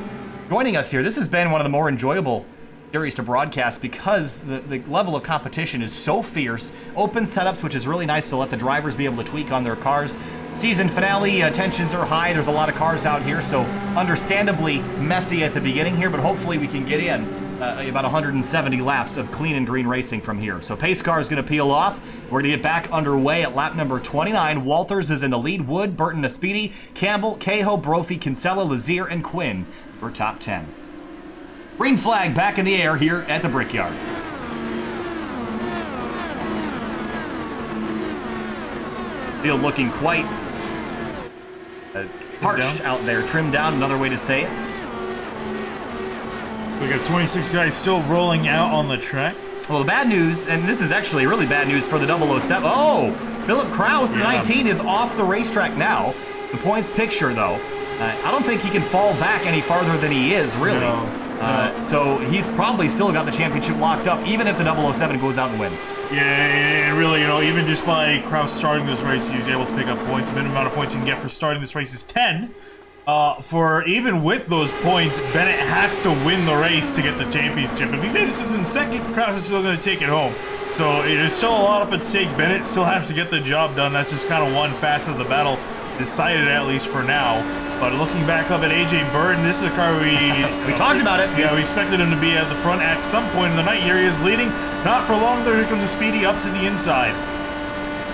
B: joining us here. This has been one of the more enjoyable series to broadcast because the level of competition is so fierce. Open setups, which is really nice to let the drivers be able to tweak on their cars. Season finale, tensions are high. There's a lot of cars out here, so understandably messy at the beginning here, but hopefully we can get in about 170 laps of clean and green racing from here. So pace car is going to peel off. We're going to get back underway at lap number 29. Walters is in the lead. Wood, Burton, Speedy, Campbell, Cahill, Brophy, Kinsella, Lazier, and Quinn for top 10. Green flag back in the air here at the Brickyard. Field looking quite parched out there. Trimmed down, another way to say it.
C: We got 26 guys still rolling out on the track.
B: Well, the bad news, and this is actually really bad news for the 007. Oh, Philip Kraus, the 19, is off the racetrack now. The points picture, though, I don't think he can fall back any farther than he is, really.
C: No.
B: So he's probably still got the championship locked up, even if the 007 goes out and wins.
C: Yeah, really, even just by Kraus starting this race, he was able to pick up points. The minimum amount of points you can get for starting this race is 10. For even with those points, Bennett has to win the race to get the championship. If he finishes in second, Kraus is still going to take it home. So there's still a lot up at stake. Bennett still has to get the job done. That's just kind of one facet of the battle, decided at least for now. But looking back up at AJ Burton, this is a car we
B: talked about it.
C: Yeah, we expected him to be at the front at some point in the night. Here he is leading. Not for long. There comes a Speedy up to the inside.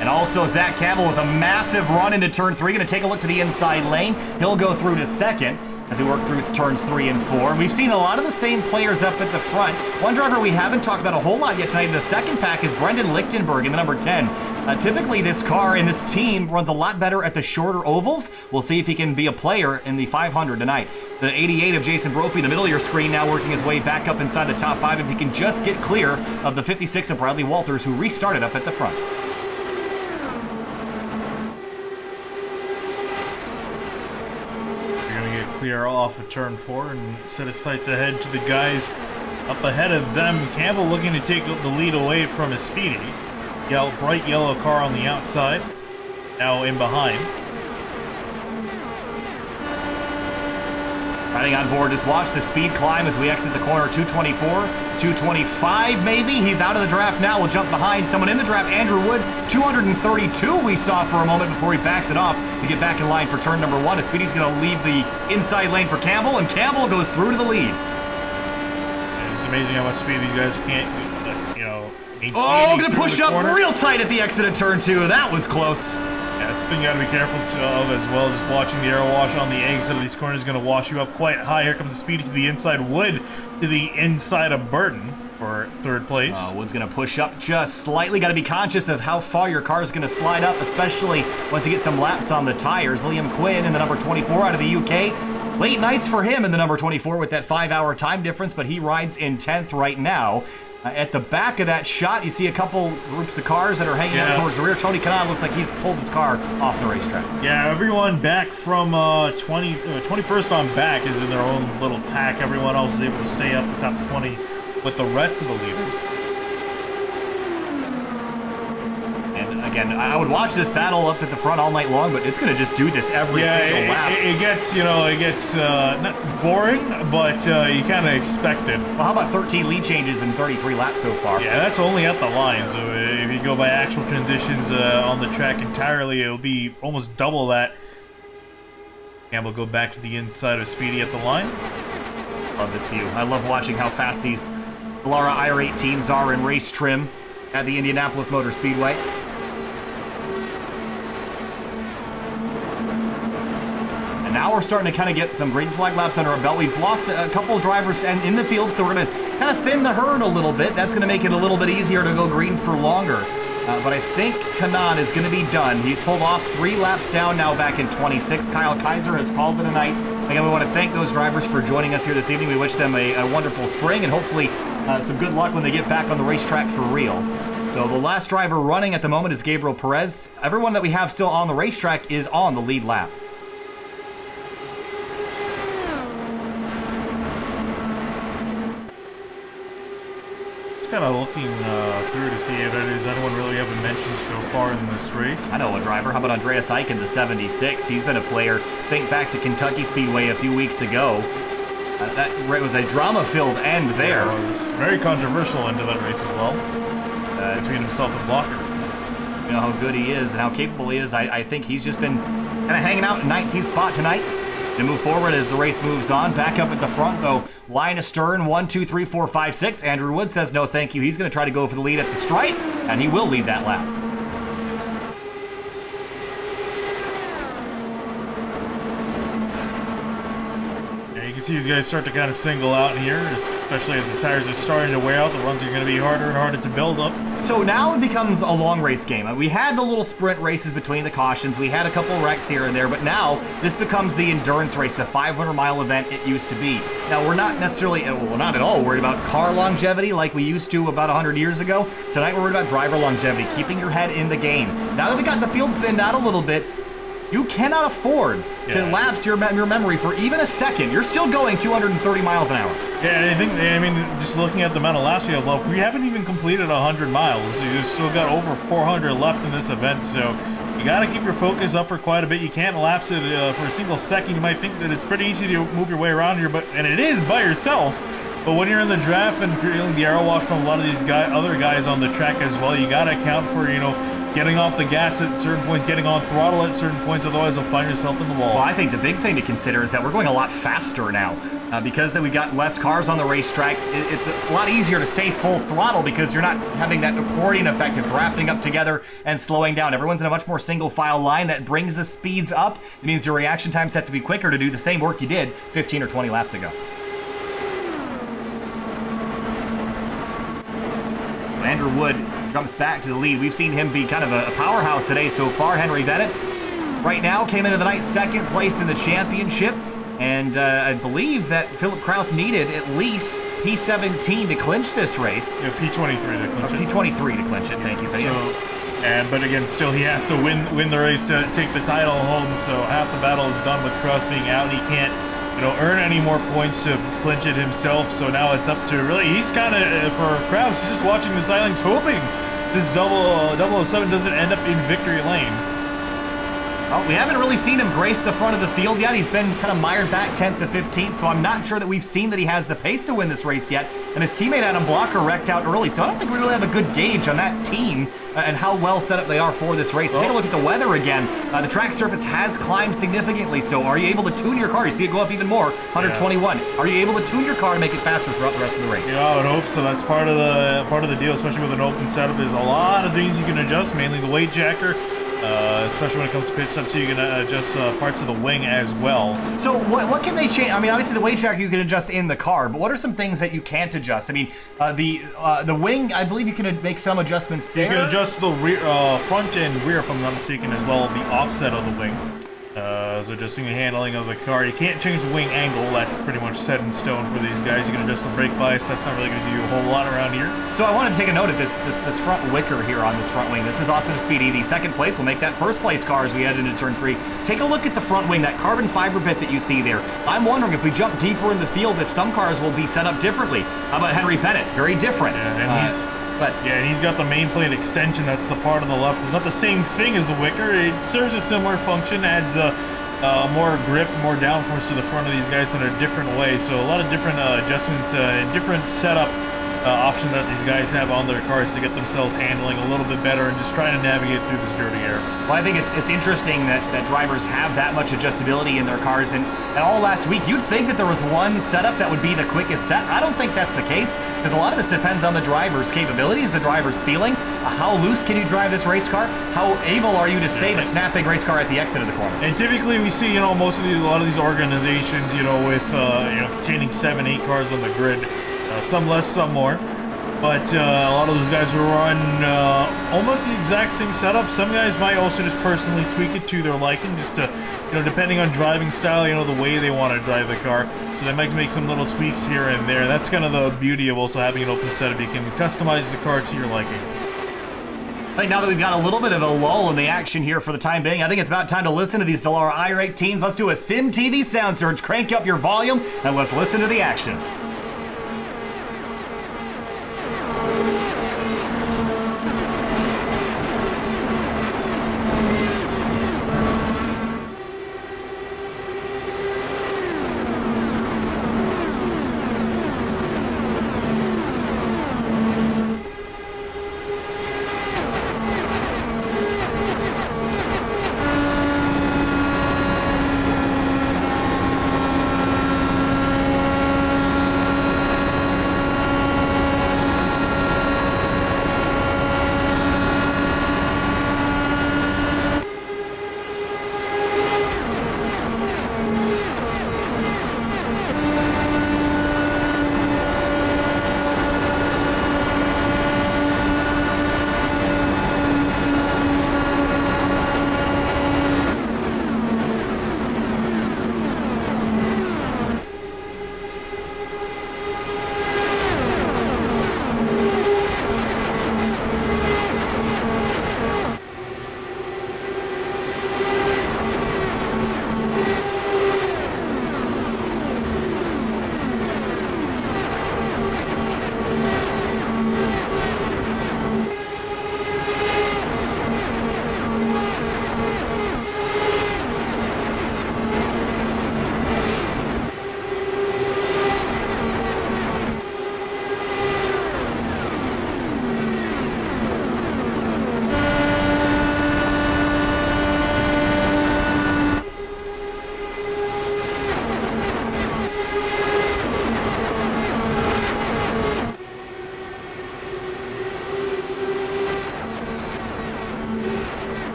B: And also Zach Campbell with a massive run into turn 3. Going to take a look to the inside lane. He'll go through to second. as we work through turns 3 and 4. And we've seen a lot of the same players up at the front. One driver we haven't talked about a whole lot yet tonight in the second pack is Brendan Lichtenberg in the number 10. Typically, this car and this team runs a lot better at the shorter ovals. We'll see if he can be a player in the 500 tonight. The 88 of Jason Brophy in the middle of your screen now working his way back up inside the top 5 if he can just get clear of the 56 of Bradley Walters, who restarted up at the front.
C: Clear off of turn 4 and set his sights ahead to the guys up ahead of them. Campbell looking to take the lead away from his Speedy. Bright yellow car on the outside, now in behind.
B: Riding on board, just watch the speed climb as we exit the corner. 224, 225 maybe. He's out of the draft now. We'll jump behind someone in the draft, Andrew Wood. 232 we saw for a moment before he backs it off to get back in line for turn number 1. As Speedy's going to leave the inside lane for Campbell, and Campbell goes through to the lead.
C: It's amazing how much speed these guys can't, maintain.
B: Oh, going to push up real tight at the exit of turn 2. That was close.
C: Yeah, that's the thing you got to be careful of as well. Just watching the air wash on the exit of these corners is going to wash you up quite high. Here comes the Speedy to the inside. Wood to the inside of Burton for third place.
B: Wood's going to push up just slightly. Got to be conscious of how far your car is going to slide up, especially once you get some laps on the tires. Liam Quinn in the number 24 out of the UK. Late nights for him in the number 24 with that 5-hour time difference, but he rides in 10th right now. At the back of that shot, you see a couple groups of cars that are hanging out towards the rear. Tony Kanaan looks like he's pulled his car off the racetrack.
C: Yeah, everyone back from 21st on back is in their own little pack. Everyone else is able to stay up the top 20 with the rest of the leaders.
B: And again, I would watch this battle up at the front all night long, but it's going to just do this every single lap.
C: It gets not boring, but you kind of expect it.
B: Well, how about 13 lead changes in 33 laps so far?
C: Yeah, that's only at the line. So if you go by actual conditions on the track entirely, it'll be almost double that. Campbell go back to the inside of Speedy at the line.
B: Love this view. I love watching how fast these Dallara IR18s are in race trim at the Indianapolis Motor Speedway. And now we're starting to kind of get some green flag laps under our belt. We've lost a couple of drivers in the field, so we're going to kind of thin the herd a little bit. That's going to make it a little bit easier to go green for longer. But I think Kanaan is going to be done. He's pulled off 3 laps down now back in 26. Kyle Kaiser has called it a night. Again, we want to thank those drivers for joining us here this evening. We wish them a wonderful spring and hopefully some good luck when they get back on the racetrack for real. So the last driver running at the moment is Gabriel Perez. Everyone that we have still on the racetrack is on the lead lap.
C: Kind of looking through to see if there's anyone really haven't mentioned so far in this race.
B: I know a driver. How about Andreas Eichen, the 76? He's been a player. Think back to Kentucky Speedway a few weeks ago. That was a drama-filled end there.
C: Yeah, it was very controversial end of that race as well, between himself and Blocker.
B: You know how good he is and how capable he is. I think he's just been kind of hanging out in 19th spot tonight. To move forward as the race moves on. Back up at the front, though. Line astern, 1, 2, 3, 4, 5, 6. Andrew Wood says no thank you. He's going to try to go for the lead at the stripe, and he will lead that lap.
C: You can see these guys start to kind of single out here, especially as the tires are starting to wear out. The runs are going to be harder and harder to build up.
B: So now it becomes a long race game. We had the little sprint races between the cautions. We had a couple wrecks here and there, but now this becomes the endurance race, the 500-mile event it used to be. Now, we're not necessarily, well, not at all worried about car longevity like we used to about 100 years ago. Tonight, we're worried about driver longevity, keeping your head in the game. Now that we got the field thinned out a little bit, you cannot afford to lapse your memory for even a second. You're still going 230 miles an hour.
C: Yeah, I mean, just looking at the amount of laps we have left, we haven't even completed 100 miles. So you've still got over 400 left in this event, so you got to keep your focus up for quite a bit. You can't lapse it for a single second. You might think that it's pretty easy to move your way around here, and it is by yourself. But when you're in the draft and feeling the arrow wash from a lot of these other guys on the track as well, you got to account for, getting off the gas at certain points, getting on throttle at certain points, otherwise you'll find yourself in the wall.
B: Well, I think the big thing to consider is that we're going a lot faster now. Because we've got less cars on the racetrack, it's a lot easier to stay full throttle because you're not having that accordion effect of drafting up together and slowing down. Everyone's in a much more single file line that brings the speeds up. It means your reaction times have to be quicker to do the same work you did 15 or 20 laps ago. Andrew Wood jumps back to the lead. We've seen him be kind of a powerhouse today so far. Henry Bennett right now came into the night second place in the championship. And I believe that Philip Kraus needed at least P17 to clinch this race.
C: Yeah, P23 to clinch it.
B: P23 to clinch it, thank you.
C: But again, still he has to win the race to take the title home. So half the battle is done with Kraus being out. He can't, earn any more points to clinch it himself. So now it's up to he's kind of, for Kraus, he's just watching the sidelines hoping this 007 doesn't end up in victory lane.
B: Well, we haven't really seen him grace the front of the field yet. He's been kind of mired back 10th to 15th, so I'm not sure that we've seen that he has the pace to win this race yet. And his teammate Adam Blocker wrecked out early, so I don't think we really have a good gauge on that team and how well set up they are for this race. Take a look at the weather again. The track surface has climbed significantly, so are you able to tune your car? You see it go up even more, 121. Yeah. Are you able to tune your car to make it faster throughout the rest of the race?
C: Yeah, I would hope so. That's part of the deal, especially with an open setup. There's a lot of things you can adjust, mainly the weight jacker. Especially when it comes to pit stop, so you can adjust parts of the wing as well.
B: So what can they change? I mean, obviously the weight tracker you can adjust in the car, but what are some things that you can't adjust? I mean, the wing, I believe you can make some adjustments there.
C: You can adjust the rear, front and rear, if I'm not mistaken, as well, the offset of the wing. So adjusting the handling of the car. You can't change the wing angle. That's pretty much set in stone for these guys. You can adjust the brake bias. That's not really going to do you a whole lot around here.
B: So I wanted to take a note of this front wicker here on this front wing. This is Austin Speedy. The second place will make that first place car as we head into turn 3. Take a look at the front wing, that carbon fiber bit that you see there. I'm wondering if we jump deeper in the field, if some cars will be set up differently. How about Henry Bennett? Very different.
C: Yeah, and he's got the main plate extension. That's the part on the left. It's not the same thing as the wicker. It serves a similar function, adds more grip, more downforce to the front of these guys in a different way. So a lot of different adjustments and different setup options that these guys have on their cars to get themselves handling a little bit better and just trying to navigate through this dirty air.
B: Well, I think it's interesting that drivers have that much adjustability in their cars, and all last week you'd think that there was one setup that would be the quickest set. I don't think that's the case, because a lot of this depends on the driver's capabilities, the driver's feeling. How loose can you drive this race car? How able are you to save a snapping race car at the exit of the corners?
C: And typically we see, a lot of these organizations, with containing 7-8 cars on the grid. Some less, some more. But a lot of those guys will run almost the exact same setup. Some guys might also just personally tweak it to their liking, just to, depending on driving style, the way they want to drive the car. So they might make some little tweaks here and there. That's kind of the beauty of also having an open setup. You can customize the car to your liking.
B: I think now that we've got a little bit of a lull in the action here for the time being, I think it's about time to listen to these Dallara irate teens. Let's do a Sim TV sound surge. Crank up your volume and let's listen to the action.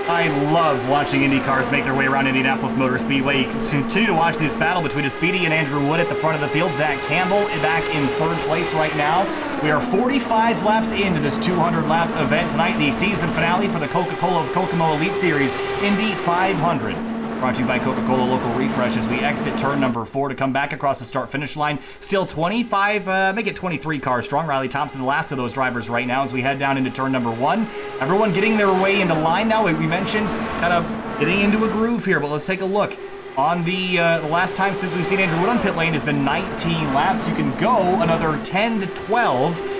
B: I love watching Indy cars make their way around Indianapolis Motor Speedway. You can continue to watch this battle between Speedy and Andrew Wood at the front of the field. Zach Campbell back in third place right now. We are 45 laps into this 200-lap event tonight, the season finale for the Coca-Cola of Kokomo Elite Series Indy 500. Brought to you by Coca-Cola Local Refresh as we exit turn number 4 to come back across the start-finish line. Still 25, make it 23 cars strong. Riley Thompson, the last of those drivers right now as we head down into turn number 1. Everyone getting their way into line now. We mentioned kind of getting into a groove here, but let's take a look. On the last time since we've seen Andrew Wood on pit lane has been 19 laps. You can go another 10 to 12.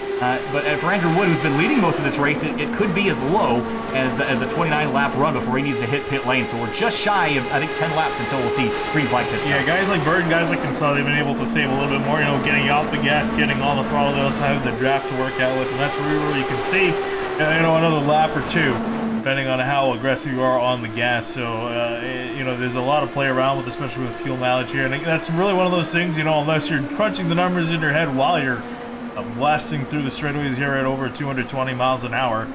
B: But for Andrew Wood, who's been leading most of this race, it could be as low as a 29-lap run before he needs to hit pit lane. So we're just shy of, I think, 10 laps until we'll see green flag pit stops.
C: Yeah, guys like Bird and guys like Kinsella, they've been able to save a little bit more, you know, getting off the gas, getting on the throttle. They also have the draft to work out with, and that's where you can save, you know, another lap or two, depending on how aggressive you are on the gas. So, you know, there's a lot to play around with, especially with fuel mileage here. And that's really one of those things, you know, unless you're crunching the numbers in your head while you're blasting through the straightaways here at over 220 miles an hour.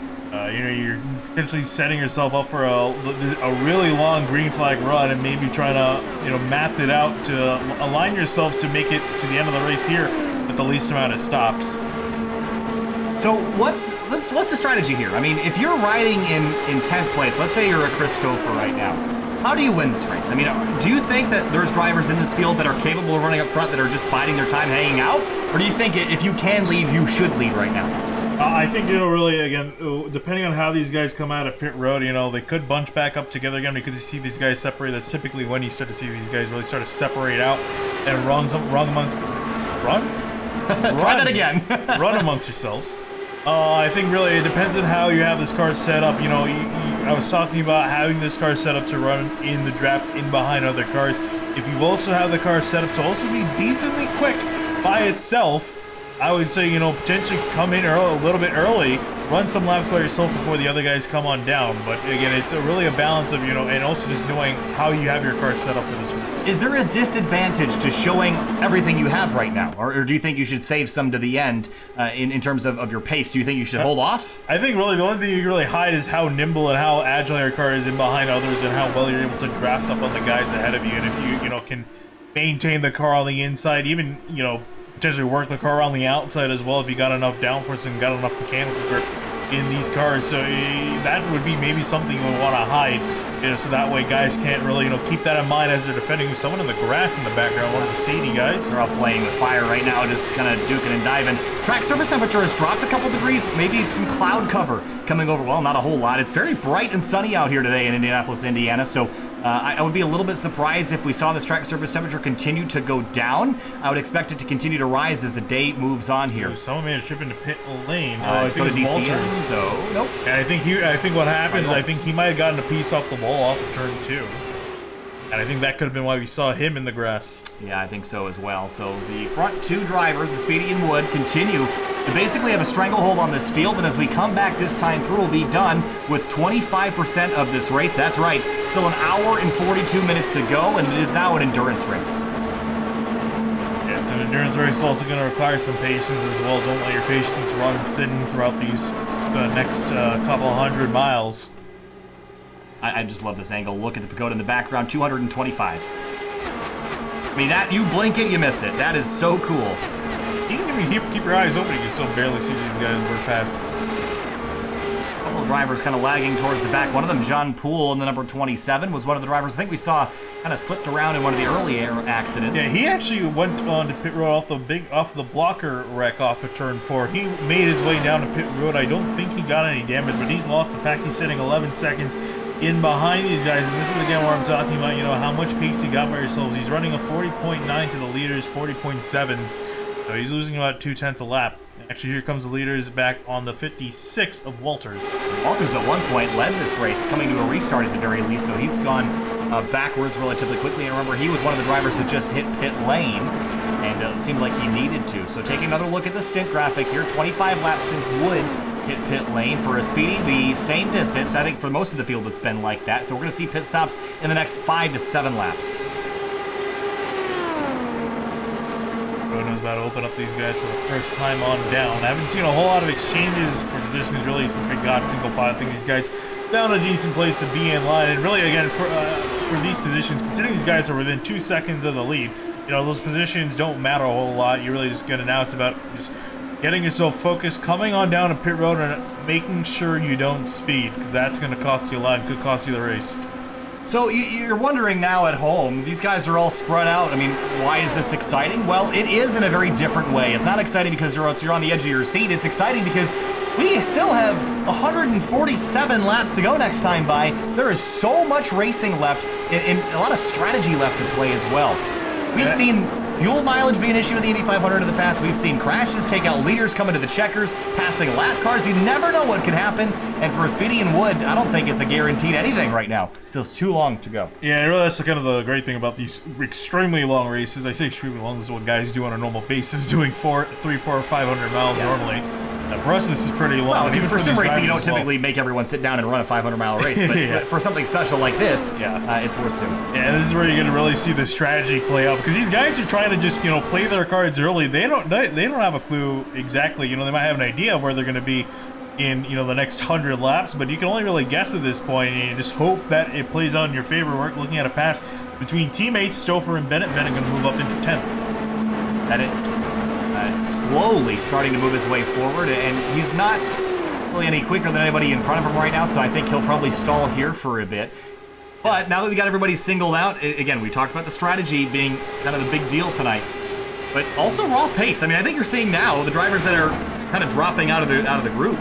C: You know, you're potentially setting yourself up for a really long green flag run and maybe trying to, you know, math it out to align yourself to make it to the end of the race here with the least amount of stops.
B: So what's the strategy here? I mean, if you're riding in 10th place, let's say you're a Christopher right now, how do you win this race? I mean, do you think that there's drivers in this field that are capable of running up front that are just biding their time hanging out? Or do you think if you can lead, you should lead right now?
C: I think, you know, really, again, depending on how these guys come out of pit road, you know, they could bunch back up together again. We could see these guys separate. That's typically when you start to see these guys really start to separate out and run amongst yourselves. I think really it depends on how you have this car set up. You know, I was talking about having this car set up to run in the draft in behind other cars. If you also have the car set up to also be decently quick by itself, I would say, you know, potentially come in a little bit early, run some laps by yourself before the other guys come on down. But again, it's really a balance of, you know, and also just knowing how you have your car set up for this race.
B: Is there a disadvantage to showing everything you have right now? Or do you think you should save some to the end in terms of your pace? Do you think you should hold off?
C: I think really the only thing you can really hide is how nimble and how agile your car is in behind others and how well you're able to draft up on the guys ahead of you. And if you know, can maintain the car on the inside, even, you know, potentially work the car on the outside as well if you got enough downforce and got enough mechanical grip in these cars. So that would be maybe something you would want to hide, you know, so that way guys can't really, you know, keep that in mind as they're defending. Someone in the grass in the background, one of the Sadie guys.
B: They're all playing with fire right now, just kind of duking and diving. Track surface temperature has dropped a couple degrees, maybe some cloud cover coming over. Well, not a whole lot. It's very bright and sunny out here today in Indianapolis, Indiana, so I would be a little bit surprised if we saw this track surface temperature continue to go down. I would expect it to continue to rise as the day moves on here.
C: Someone made a trip into pit lane.
B: I think it was Walters. So nope.
C: And I think what happened is I think he might have gotten a piece off the wall off of turn 2. And I think that could have been why we saw him in the grass.
B: Yeah, I think so as well. So the front two drivers, the Speedy and Wood, continue to basically have a stranglehold on this field. And as we come back this time through, we'll be done with 25% of this race. That's right, still an hour and 42 minutes to go, and it is now an endurance race.
C: Yeah, it's an endurance race. It's also going to require some patience as well. Don't let your patience run thin throughout these next couple hundred miles.
B: I just love this angle. Look at the pagoda in the background, 225. I mean, that you blink it, you miss it. That is so cool.
C: You can even keep your eyes open. You can still barely see these guys work past.
B: A couple of drivers kind of lagging towards the back. One of them, John Poole, in the number 27, was one of the drivers I think we saw kind of slipped around in one of the early accidents.
C: Yeah, he actually went on to pit road off the blocker wreck off of turn 4. He made his way down to pit road. I don't think he got any damage, but he's lost the pack. He's sitting 11 seconds in behind these guys, and this is again where I'm talking about, you know, how much pace he got by yourselves. He's running a 40.9 to the leaders, 40.7s, so he's losing about 2/10 a lap. Actually, here comes the leaders back on the 56 of Walters.
B: Walters at one point led this race, coming to a restart at the very least, so he's gone backwards relatively quickly. And remember, he was one of the drivers that just hit pit lane, and it seemed like he needed to. So taking another look at the stint graphic here, 25 laps since Wood hit pit lane. For a Speedy, the same distance. I think for most of the field it's been like that. So we're going to see pit stops in the next 5 to 7 laps.
C: Knows about to open up these guys for the first time on down. I haven't seen a whole lot of exchanges for positions really since we got single file. I think these guys down a decent place to be in line. And really, again, for these positions, considering these guys are within 2 seconds of the lead, you know, those positions don't matter a whole lot. You really just get it now. It's about just getting yourself focused, coming on down to pit road, and making sure you don't speed, because that's going to cost you a lot and could cost you the race.
B: So you're wondering now at home, these guys are all spread out. I mean, why is this exciting? Well, it is in a very different way. It's not exciting because you're on the edge of your seat. It's exciting because we still have 147 laps to go next time by. There is so much racing left and a lot of strategy left to play as well. We've seen fuel mileage be an issue in the Indy 500 in the past. We've seen crashes take out leaders coming to the checkers, passing lap cars. You never know what could happen. And for Speedy and Wood, I don't think it's a guaranteed anything right now. Still, it's too long to go.
C: Yeah, really, that's kind of the great thing about these extremely long races. I say extremely long. This is what guys do on a normal basis, doing 300, 400, 500 miles normally. For us, this is pretty long.
B: Well, because for sim racing, you don't typically make everyone sit down and run a 500-mile race. But, but for something special like this, it's worth doing.
C: Yeah, this is where you're going to really see the strategy play out. Because these guys are trying to just, you know, play their cards early. They don't have a clue exactly. You know, they might have an idea of where they're going to be in, you know, the next 100 laps. But you can only really guess at this point. And you just hope that it plays out in your favor. We're looking at a pass between teammates, Stouffer and Bennett. Bennett going to move up into 10th.
B: Bennett slowly starting to move his way forward, and he's not really any quicker than anybody in front of him right now, so I think he'll probably stall here for a bit. But now that we got everybody singled out, again, we talked about the strategy being kind of the big deal tonight, but also raw pace. I mean, I think you're seeing now the drivers that are kind of dropping out of the group.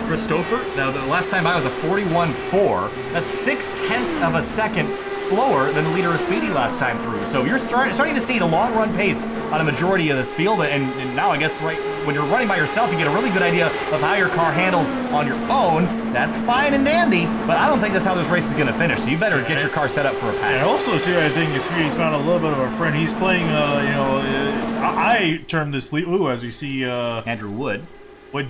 B: Chris Stouffer, now the last time I was a 41.4. That's 0.6 of a second slower than the leader of Speedy last time through. So you're starting to see the long run pace on a majority of this field, and now I guess right when you're running by yourself, you get a really good idea of how your car handles on your own. That's fine and dandy, but I don't think that's how this race is going to finish. So you better get your car set up for a pack.
C: And also too, I think Speedy's found a little bit of a friend. He's playing, I term this lead. Ooh, as we see
B: Andrew Wood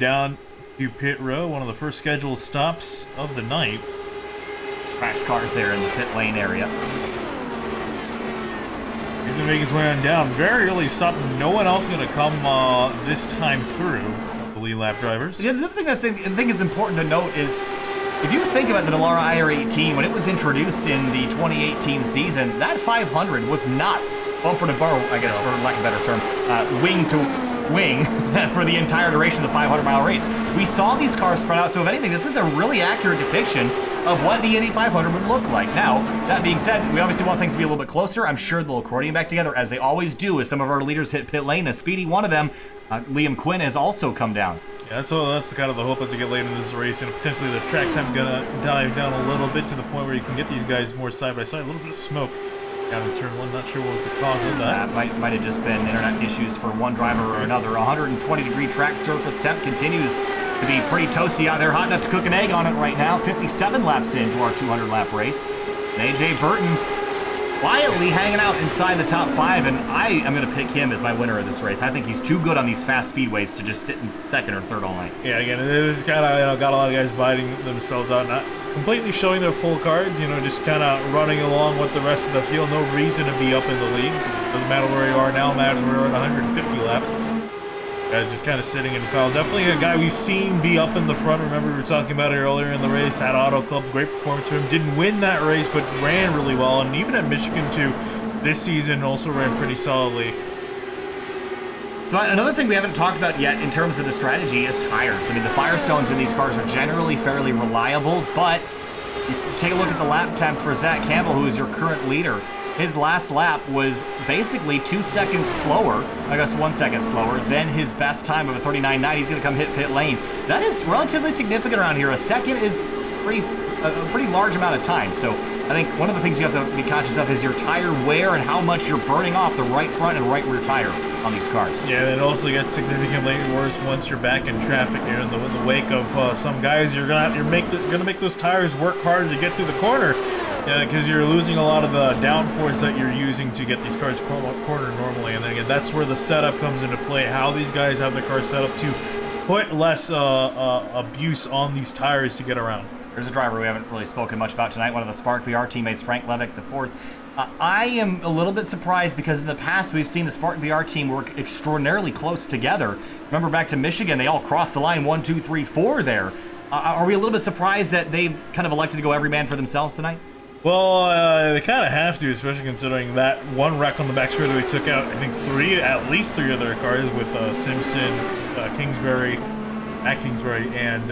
C: down to pit row, one of the first scheduled stops of the night.
B: Crash cars there in the pit lane area.
C: He's going to make his way on down. Very early stop. No one else going to come this time through, the lead lap drivers.
B: The other thing I think is important to note is, if you think about the Dallara IR18, when it was introduced in the 2018 season, that 500 was not bumper to bumper, I guess, for lack of a better term, wing to wing for the entire duration of the 500-mile race. We saw these cars spread out, so if anything, this is a really accurate depiction of what the Indy 500 would look like. Now, that being said, we obviously want things to be a little bit closer. I'm sure they'll accordion back together, as they always do, as some of our leaders hit pit lane. As Speedy, one of them, Liam Quinn, has also come down.
C: Yeah, that's the kind of the hope as we get late in this race, and potentially the track time gonna dive down a little bit to the point where you can get these guys more side by side. A little bit of smoke down in turn one. Not sure what was the cause of that.
B: Might have just been internet issues for one driver or another. 120-degree track surface temp continues to be pretty toasty out there. Hot enough to cook an egg on it right now. 57 laps into our 200-lap race. And AJ Burton quietly hanging out inside the top 5, and I am going to pick him as my winner of this race. I think he's too good on these fast speedways to just sit in second or third all night.
C: Yeah, again, it's kind of got a lot of guys biting themselves out, not completely showing their full cards, just kind of running along with the rest of the field. No reason to be up in the lead, because it doesn't matter where you are now, it matters where you're at 150 laps. Guys just kind of sitting in foul. Definitely a guy we've seen be up in the front. Remember, we were talking about it earlier in the race. Had Auto Club, great performance for him. Didn't win that race, but ran really well. And even at Michigan, too, this season also ran pretty solidly.
B: So another thing we haven't talked about yet in terms of the strategy is tires. I mean, the Firestones in these cars are generally fairly reliable, but if you take a look at the lap times for Zach Campbell, who is your current leader, his last lap was basically 2 seconds slower, I guess 1 second slower, than his best time of a 39.9. He's going to come hit pit lane. That is relatively significant around here. A second is a pretty large amount of time. So I think one of the things you have to be conscious of is your tire wear and how much you're burning off the right front and right rear tire on these cars.
C: Yeah, and it also gets significantly worse once you're back in traffic. In the wake of some guys, you're gonna make those tires work harder to get through the corner. Yeah, because you're losing a lot of the downforce that you're using to get these cars cornered normally. And then again, that's where the setup comes into play. How these guys have the car set up to put less abuse on these tires to get around.
B: There's a driver we haven't really spoken much about tonight, one of the Spark VR teammates, Frank Levick IV. I am a little bit surprised because in the past we've seen the Spark VR team work extraordinarily close together. Remember back to Michigan, they all crossed the line 1, 2, 3, 4 there. Are we a little bit surprised that they've kind of elected to go every man for themselves tonight?
C: Well, they kind of have to, especially considering that one wreck on the back straightaway took out, I think, at least three other cars with Simpson, Kingsbury, and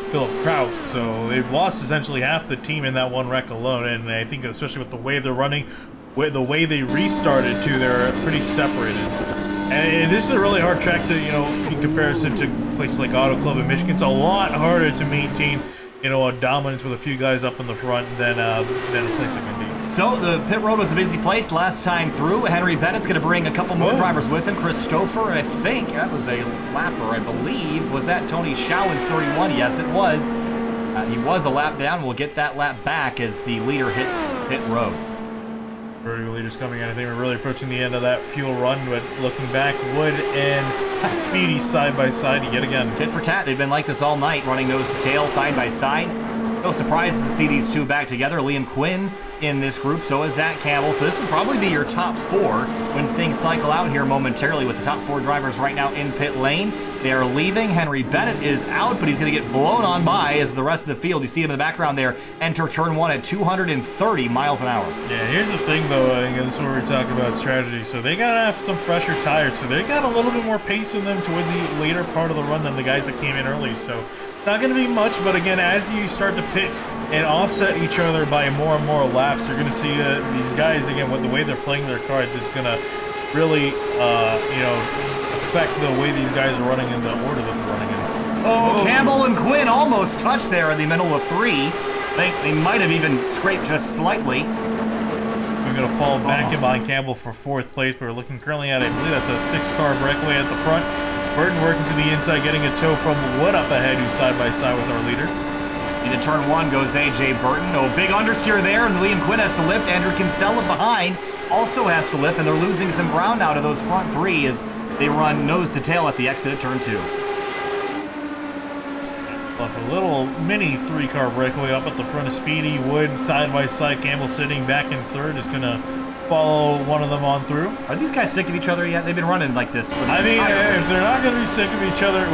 C: Philip Kraus. So they've lost essentially half the team in that one wreck alone, and I think especially with the way they're running, with the way they restarted too, they're pretty separated. And this is a really hard track to, in comparison to places like Auto Club in Michigan. It's a lot harder to maintain, a dominance with a few guys up in the front than a place like Indy.
B: So the pit road was a busy place last time through. Henry Bennett's going to bring a couple more drivers with him. Chris Stouffer, I think that was a lapper, I believe. Was that Tony Schauen's 31? Yes, it was. He was a lap down. We'll get that lap back as the leader hits pit road.
C: Vertical leaders coming in. I think we're really approaching the end of that fuel run, but looking back, Wood and Speedy side by side yet again.
B: Tit for tat. They've been like this all night, running nose to tail, side by side. No surprises to see these two back together. Liam Quinn in this group, so is Zach Campbell. So this would probably be your top four when things cycle out here momentarily with the top four drivers right now in pit lane. They are leaving. Henry Bennett is out, but he's going to get blown on by as the rest of the field, you see him in the background there, enter turn one at 230 miles an hour.
C: Yeah, here's the thing though, this is where we're talking about strategy. So they got to have some fresher tires, so they got a little bit more pace in them towards the later part of the run than the guys that came in early. So not going to be much, but again, as you start to pit and offset each other by more and more laps, you're going to see these guys, again, with the way they're playing their cards, it's going to really, affect the way these guys are running in the order that they're running in.
B: Oh, Campbell and Quinn almost touched there in the middle of three. They might have even scraped just slightly.
C: We're going to fall back in behind Campbell for fourth place, but we're looking currently at, I believe that's a 6-car breakaway at the front. Burton working to the inside, getting a tow from Wood up ahead, who's side by side with our leader.
B: Into turn one goes A.J. Burton. Oh, big understeer there, and Liam Quinn has to lift. Andrew Kinsella behind also has to lift, and they're losing some ground out of those front three as they run nose to tail at the exit at turn two.
C: Left a little mini 3-car breakaway up at the front of Speedy. Wood side by side. Campbell sitting back in third is going to follow one of them on through.
B: Are these guys sick of each other yet? They've been running like this for the
C: entire race. If they're not going to be sick of each other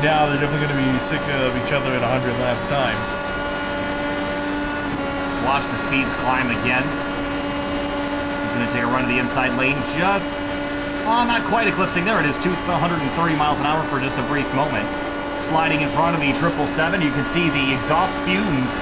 C: now, they're definitely going to be sick of each other in 100 laps time.
B: Watch the speeds climb again. He's going to take a run to the inside lane, just not quite eclipsing. There it is, 230 miles an hour for just a brief moment. Sliding in front of the 777, you can see the exhaust fumes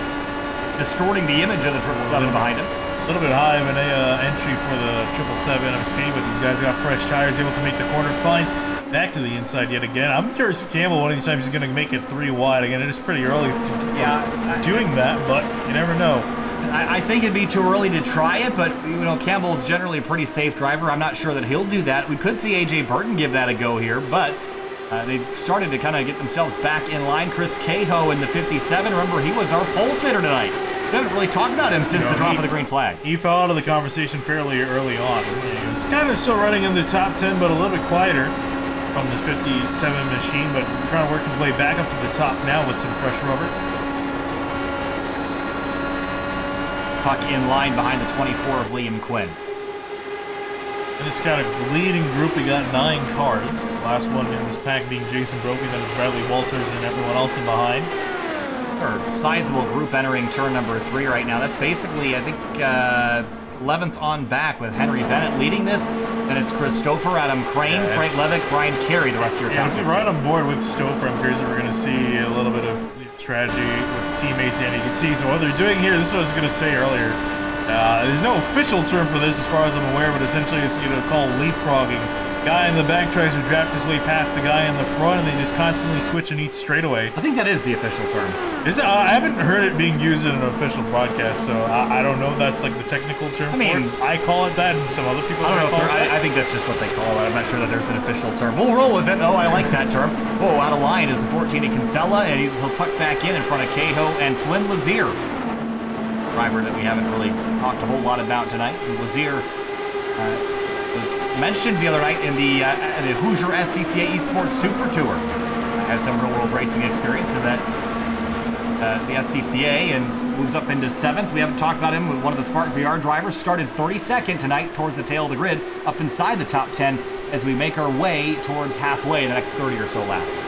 B: distorting the image of the 777 behind him.
C: A little bit high of an entry for the 777. I'm speeding, but these guys got fresh tires, able to make the corner fine. Back to the inside yet again. I'm curious if Campbell one of these times is going to make it 3 wide. Again, it is pretty early doing that, but you never know.
B: I think it'd be too early to try it, but Campbell's generally a pretty safe driver. I'm not sure that he'll do that. We could see A.J. Burton give that a go here, but they've started to kind of get themselves back in line. Chris Cahoe in the 57. Remember, he was our pole sitter tonight. We haven't really talked about him since the drop of the green flag.
C: He fell out of the conversation fairly early on. It's kind of still running in the top 10, but a little bit quieter from the 57 machine, but trying to work his way back up to the top now with some fresh rubber.
B: Tuck in line behind the 24 of Liam Quinn.
C: And this kind of leading group, we got 9 cars. Last one in this pack being Jason Brophy, then it's Bradley Walters and everyone else in behind.
B: A sizable group entering turn number 3 right now. That's basically, I think, 11th on back with Henry Bennett leading this. Then it's Chris Stouffer, Adam Crane, Frank Levick, Brian Carey, the rest of your top 15.
C: If you're right on board with Stouffer, I'm curious if we're going to see a little bit of strategy with teammates, and you can see. So what they're doing here, this is what I was going to say earlier. There's no official term for this as far as I'm aware, but essentially it's called leapfrogging. Guy in the back tries to draft his way past the guy in the front, and they just constantly switch in each straightaway.
B: I think that is the official term.
C: Is it? I haven't heard it being used in an official broadcast, so I don't know if that's like the technical term for it. I call it that, and some other people
B: I don't know. I think that's just what they call it. I'm not sure that there's an official term. We'll roll with it, though. I like that term. Whoa, out of line is the 14 of Kinsella, and he'll tuck back in front of Cahoe and Flynn Lazier. Driver that we haven't really talked a whole lot about tonight. And Lazier was mentioned the other night in the Hoosier SCCA Esports Super Tour. Has some real-world racing experience in that the SCCA and moves up into 7th. We haven't talked about him with one of the Spark VR drivers. Started 32nd tonight towards the tail of the grid, up inside the top 10 as we make our way towards halfway in the next 30 or so laps.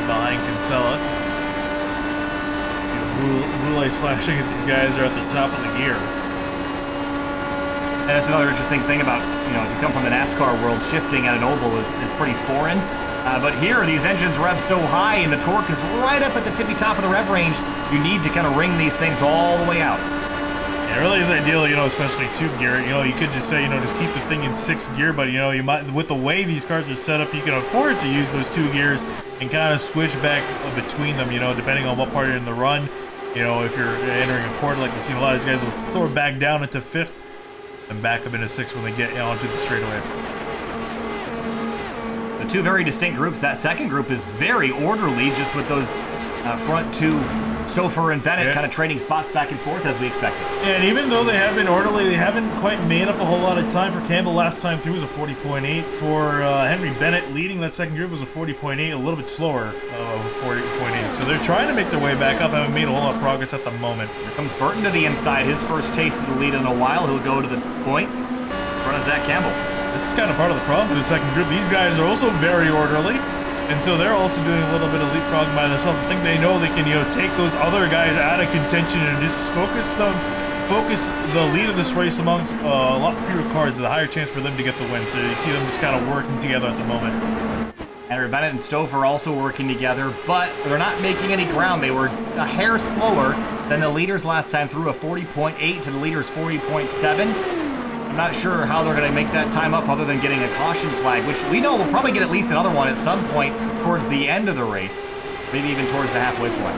C: in behind Kinsella. Blue lights flashing as these guys are at the top of the gear.
B: And that's another interesting thing about, if you come from the NASCAR world, shifting at an oval is pretty foreign. But here, these engines rev so high and the torque is right up at the tippy top of the rev range, you need to kind of wring these things all the way out.
C: It really is ideal, especially 2-gear. You could just say, just keep the thing in 6th gear, but you might, with the way these cars are set up, you can afford to use those 2 gears and kind of switch back between them, depending on what part you're in the run. If you're entering a quarter, like we've seen a lot of these guys will throw it back down into 5th and back up into 6th when they get onto the straightaway.
B: The two very distinct groups. That second group is very orderly, just with those front two, Stouffer and Bennett, kind of trading spots back and forth as we expected.
C: And even though they have been orderly, they haven't quite made up a whole lot of time. For Campbell, last time through was a 40.8. For Henry Bennett, leading that second group was a 40.8, a little bit slower, 40.8. So they're trying to make their way back up. Haven't made a whole lot of progress at the moment.
B: Here comes Burton to the inside. His first taste of the lead in a while. He'll go to the point in front of Zach Campbell.
C: This is kind of part of the problem with the second group. These guys are also very orderly. And so they're also doing a little bit of leapfrogging by themselves. I think they know they can, take those other guys out of contention and just focus the lead of this race amongst a lot fewer cars. There's a higher chance for them to get the win. So you see them just kind of working together at the moment.
B: Henry Bennett and Stouffer also working together, but they're not making any ground. They were a hair slower than the leaders last time through, a 40.8 to the leaders 40.7. I'm not sure how they're going to make that time up other than getting a caution flag, which we know we'll probably get at least another one at some point towards the end of the race, maybe even towards the halfway point.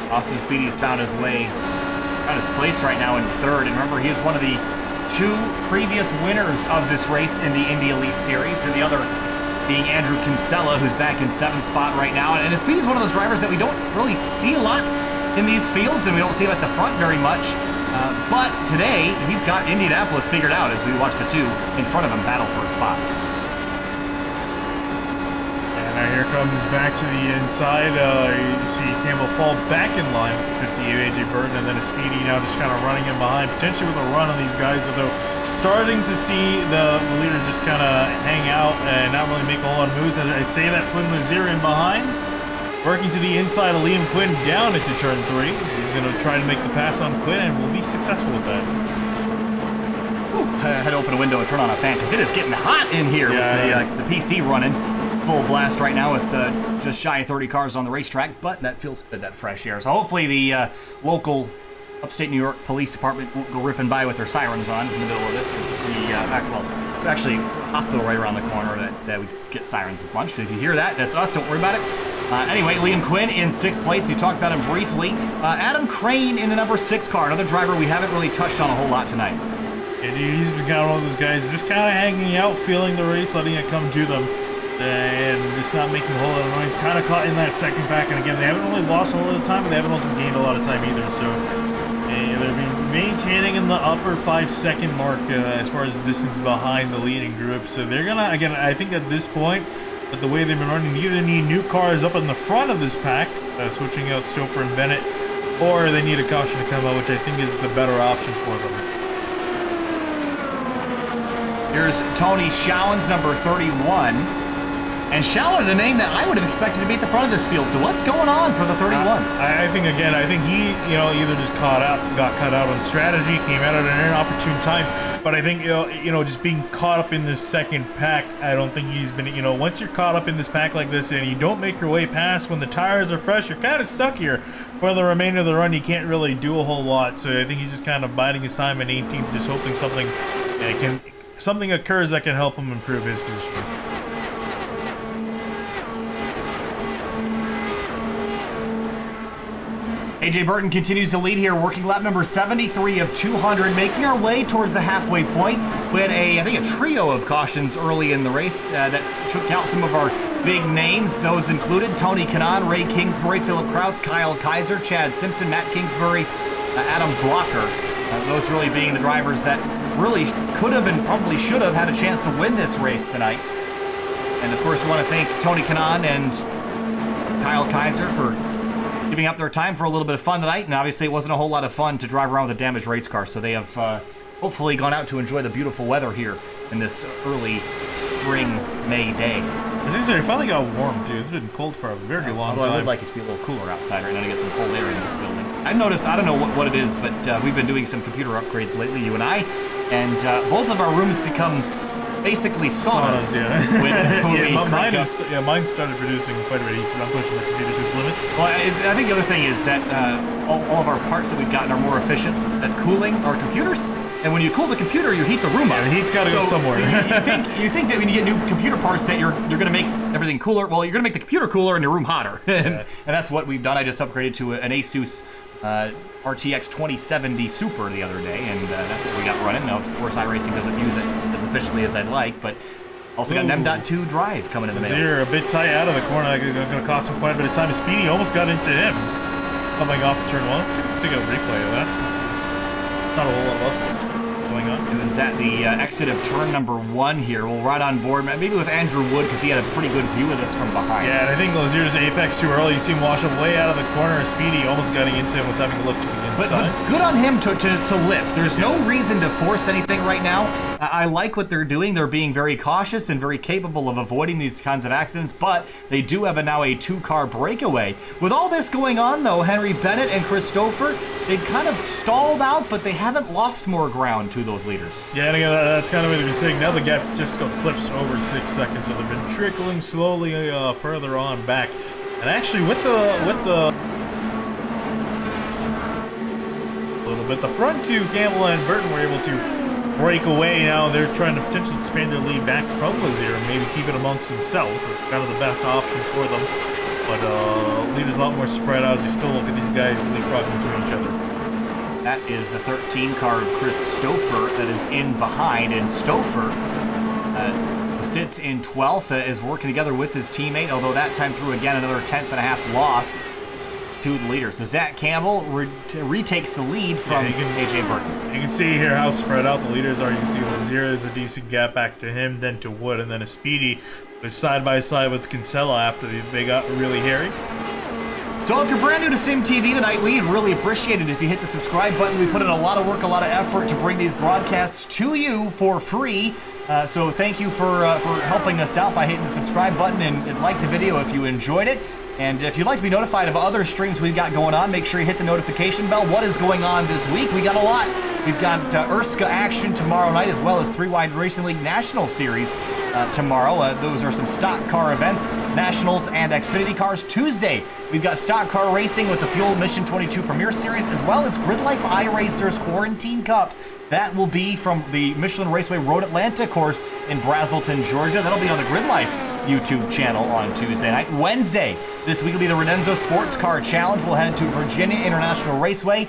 B: Austin Speedy has found his place right now in 3rd, and remember, he is one of the 2 previous winners of this race in the Indy Elite Series, and the other being Andrew Kinsella, who's back in 7th spot right now. And Speedy's one of those drivers that we don't really see a lot in these fields, and we don't see him at the front very much. But today, he's got Indianapolis figured out as we watch the 2 in front of him battle for a spot.
C: And now here comes back to the inside. You see Campbell fall back in line with the 58 AJ Burton, and then a Speedy now just kind of running in behind, potentially with a run on these guys, although starting to see the leaders just kind of hang out and not really make a whole lot of moves. As I say that, Flynn Lazier in behind, working to the inside of Liam Quinn down into turn 3. He's going to try to make the pass on Quinn, and will be successful with that.
B: I had to open a window and turn on a fan because it is getting hot in here with the PC running full blast right now with just shy of 30 cars on the racetrack, but that feels good, that fresh air. So hopefully the local upstate New York Police Department won't go ripping by with their sirens on in the middle of this, because it's actually a hospital right around the corner that we get sirens a bunch. So if you hear that, that's us, don't worry about it. Anyway, Liam Quinn in 6th place. You talked about him briefly. Adam Crane in the number 6 car, another driver we haven't really touched on a whole lot tonight.
C: And he's been kind of one of those guys just kind of hanging out, feeling the race, letting it come to them, and just not making a whole lot of noise. Kind of caught in that second pack, and again, they haven't really lost a whole lot of time, but they haven't also gained a lot of time either. So they're maintaining in the upper 5-second mark as far as the distance behind the leading group. So they're gonna, again, I think at this point, but the way they've been running, they either need new cars up in the front of this pack, switching out Stouffer and Bennett, or they need a caution to come out, which I think is the better option for them.
B: Here's Tony Showens, number 31. And Showen, a name that I would have expected to be at the front of this field. So what's going on for the 31?
C: I think he, either just got caught out on strategy, came out at an inopportune time. But I think, just being caught up in this second pack, I don't think he's been, once you're caught up in this pack like this and you don't make your way past when the tires are fresh, you're kind of stuck here for the remainder of the run. You can't really do a whole lot. So I think he's just kind of biding his time in 18th, just hoping something occurs that can help him improve his position.
B: AJ Burton continues to lead here, working lap number 73 of 200, making our way towards the halfway point. We had a trio of cautions early in the race that took out some of our big names. Those included Tony Kanaan, Ray Kingsbury, Philip Kraus, Kyle Kaiser, Chad Simpson, Matt Kingsbury, Adam Blocker. Those really being the drivers that really could have and probably should have had a chance to win this race tonight. And of course, we want to thank Tony Kanaan and Kyle Kaiser for giving up their time for a little bit of fun tonight. And obviously it wasn't a whole lot of fun to drive around with a damaged race car. So they have hopefully gone out to enjoy the beautiful weather here in this early spring May day.
C: As you say, it finally got warm, dude. It's been cold for a very long time.
B: I would like it to be a little cooler outside right now to get some cold air in this building. I noticed, I don't know what it is, but we've been doing some computer upgrades lately, you and I, and both of our rooms become basically saunas.
C: Mine started producing quite a bit because I'm pushing the computer to its limits.
B: Well, I think the other thing is that all of our parts that we've gotten are more efficient at cooling our computers. And when you cool the computer, you heat the room up.
C: Yeah, the heat's got to go somewhere.
B: you think that when you get new computer parts that you're going to make everything cooler. Well, you're going to make the computer cooler and your room hotter. And that's what we've done. I just upgraded to an Asus RTX 2070 Super the other day, and that's what we got running. Now, of course, iRacing doesn't use it as efficiently as I'd like, but also got an M.2 drive coming in the mail.
C: You're a bit tight out of the corner. Going to cost him quite a bit of time. Speedy almost got into him. Coming off turn one. Let's take a replay of that. It's not a whole lot of us going on.
B: It was at the exit of turn number 1 here. We'll ride on board, maybe with Andrew Wood, because he had a pretty good view of this from behind.
C: Yeah, and I think Lazier's apex too early. You see him wash up way out of the corner. Speedy almost getting into him, was having to look to the inside.
B: But good on him to lift. There's no reason to force anything right now. I like what they're doing. They're being very cautious and very capable of avoiding these kinds of accidents, but they do have now a 2-car breakaway. With all this going on, though, Henry Bennett and Christopher, they've kind of stalled out, but they haven't lost more ground to those leaders.
C: Yeah, and again, that's kind of what they've been saying. Now the gap's just got clipped over 6 seconds, so they've been trickling slowly further on back. And actually, with the the front two, Campbell and Burton, were able to break away. Now they're trying to potentially expand their lead back from Lazier and maybe keep it amongst themselves. So it's kind of the best option for them. But lead is a lot more spread out as you still look at these guys leapfrogging between each other.
B: That is the 13 car of Chris Stouffer that is in behind, and Stouffer who sits in 12th is working together with his teammate, although that time through again another 10th.5 loss to the leader. So Zach Campbell retakes the lead from AJ Burton.
C: You can see here how spread out the leaders are. You can see Lazier, there's a decent gap back to him, then to Wood, and then a Speedy was side by side with Kinsella after they got really hairy.
B: So if you're brand new to Sim TV tonight, we'd really appreciate it if you hit the subscribe button. We put in a lot of work, a lot of effort to bring these broadcasts to you for free. So thank you for helping us out by hitting the subscribe button and like the video if you enjoyed it. And if you'd like to be notified of other streams we've got going on, make sure you hit the notification bell. What is going on this week? We got a lot. We've got Erska action tomorrow night, as well as 3-Wide Racing League National Series tomorrow. Those are some stock car events, Nationals and Xfinity cars. Tuesday, we've got stock car racing with the Fuel Mission 22 Premier Series, as well as Grid Life iRacers Quarantine Cup. That will be from the Michelin Raceway Road Atlanta course in Brazelton, Georgia. That'll be on the Grid Life YouTube channel on Tuesday night. Wednesday, this week will be the Renenzo Sports Car Challenge. We'll head to Virginia International Raceway.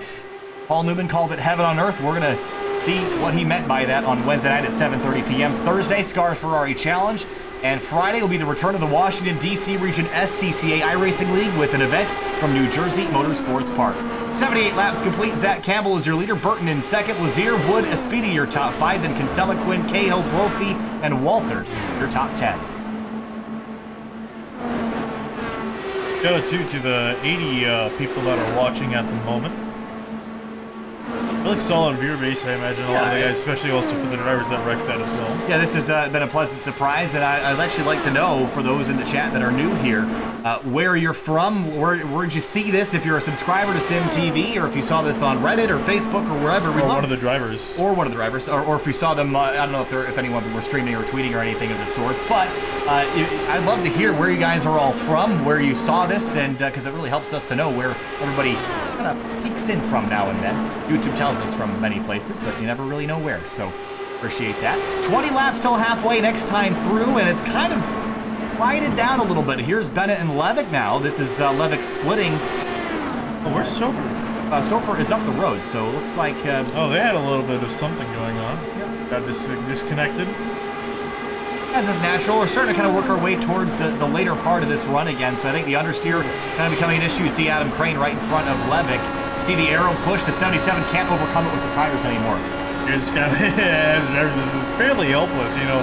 B: Paul Newman called it heaven on earth. We're going to see what he meant by that on Wednesday night at 7:30 p.m. Thursday, Scars Ferrari Challenge. And Friday will be the return of the Washington, D.C. Region SCCA iRacing League with an event from New Jersey Motorsports Park. 78 laps complete. Zach Campbell is your leader. Burton in second. Lazier, Wood, Espidi your top 5. Then Kinsella, Quinn, Cahill, Brophy, and Walters your top 10.
C: Shout out to the 80 people that are watching at the moment. Really solid viewer base, I imagine. A lot of the guys, especially also for the drivers that wrecked that as well.
B: Yeah, this has been a pleasant surprise, and I'd actually like to know, for those in the chat that are new here, where you're from. Where'd you see this? If you're a subscriber to Sim TV, or if you saw this on Reddit or Facebook or wherever.
C: Or one of the drivers.
B: Or one of the drivers, or if you saw them, I don't know if anyone were streaming or tweeting or anything of the sort, but I'd love to hear where you guys are all from, where you saw this, and because it really helps us to know where everybody kind of peeks in from now and then. YouTube tells us from many places, but you never really know where, so appreciate that. 20 laps till halfway next time through, and it's kind of quieted down a little bit. Here's Bennett and Levick now. This is Levick splitting.
C: Oh, where's Stouffer?
B: Stouffer is up the road, so it looks like...
C: oh, they had a little bit of something going on. Yep. Got disconnected.
B: As is natural, we're starting to kind of work our way towards the later part of this run again, so I think the understeer kind of becoming an issue. You see Adam Crane right in front of Levick. You see the arrow push. The 77 can't overcome it with the tires anymore.
C: You're just kind of... this is fairly helpless, you know.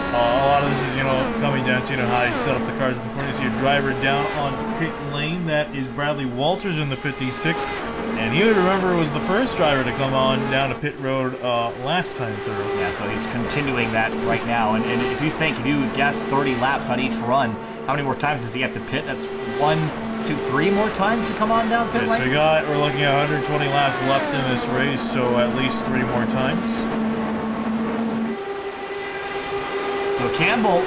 C: A lot of this is, coming down to, how you set up the cars in the corner. You see a driver down on pit lane. That is Bradley Walters in the 56. And he would remember was the first driver to come on down to pit road last time through.
B: Yeah, so he's continuing that right now. And if you guess 30 laps on each run, how many more times does he have to pit? That's 1, 2, 3 more times to come on down pit lane?
C: So we're looking at 120 laps left in this race, so at least 3 more times.
B: So Campbell,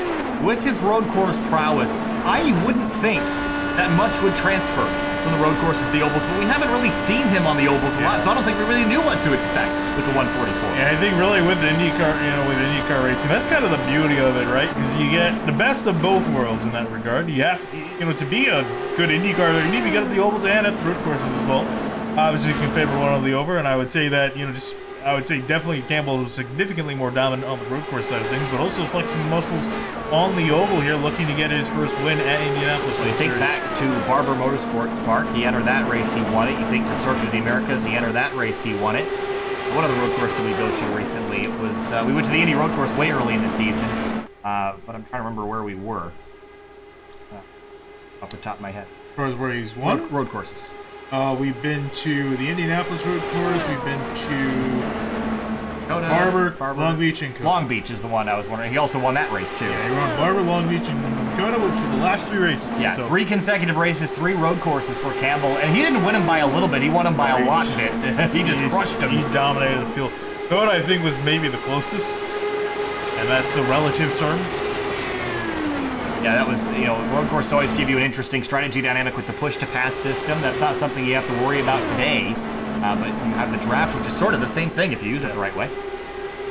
B: with his road course prowess, I wouldn't think that much would transfer from the road courses to the ovals, but we haven't really seen him on the ovals a lot, so I don't think we really knew what to expect with the 144.
C: Yeah, I think really with IndyCar, with IndyCar racing, that's kind of the beauty of it, right? Because you get the best of both worlds in that regard. You have, to be a good IndyCar, you need to be good at the ovals and at the road courses as well. Obviously, you can favor one over the over, and I would say that, I would say definitely Campbell was significantly more dominant on the road course side of things, but also flexing the muscles on the oval here, looking to get his first win at Indianapolis.
B: When you think back to Barber Motorsports Park, he entered that race, he won it. You think to Circuit of the Americas, he entered that race, he won it. One other road course that we go to recently, it was we went to the Indy road course way early in the season, but I'm trying to remember where we were off the top of my head.
C: As far as where he's won?
B: Road courses.
C: We've been to the Indianapolis road course. We've been to Barber, Long Beach, and Kokomo.
B: Long Beach is the one I was wondering. He also won that race, too.
C: Yeah, he won Barber, Long Beach, and Kokomo, which were the last 3 races.
B: Yeah,
C: so.
B: 3 consecutive races, 3 road courses for Campbell, and he didn't win them by a little bit. He won them by a lot bit. He just crushed them.
C: He dominated the field. Kokomo, I think, was maybe the closest, and that's a relative term.
B: Yeah, that was, road courses always give you an interesting strategy dynamic with the push-to-pass system. That's not something you have to worry about today, but you have the draft, which is sort of the same thing if you use it the right way.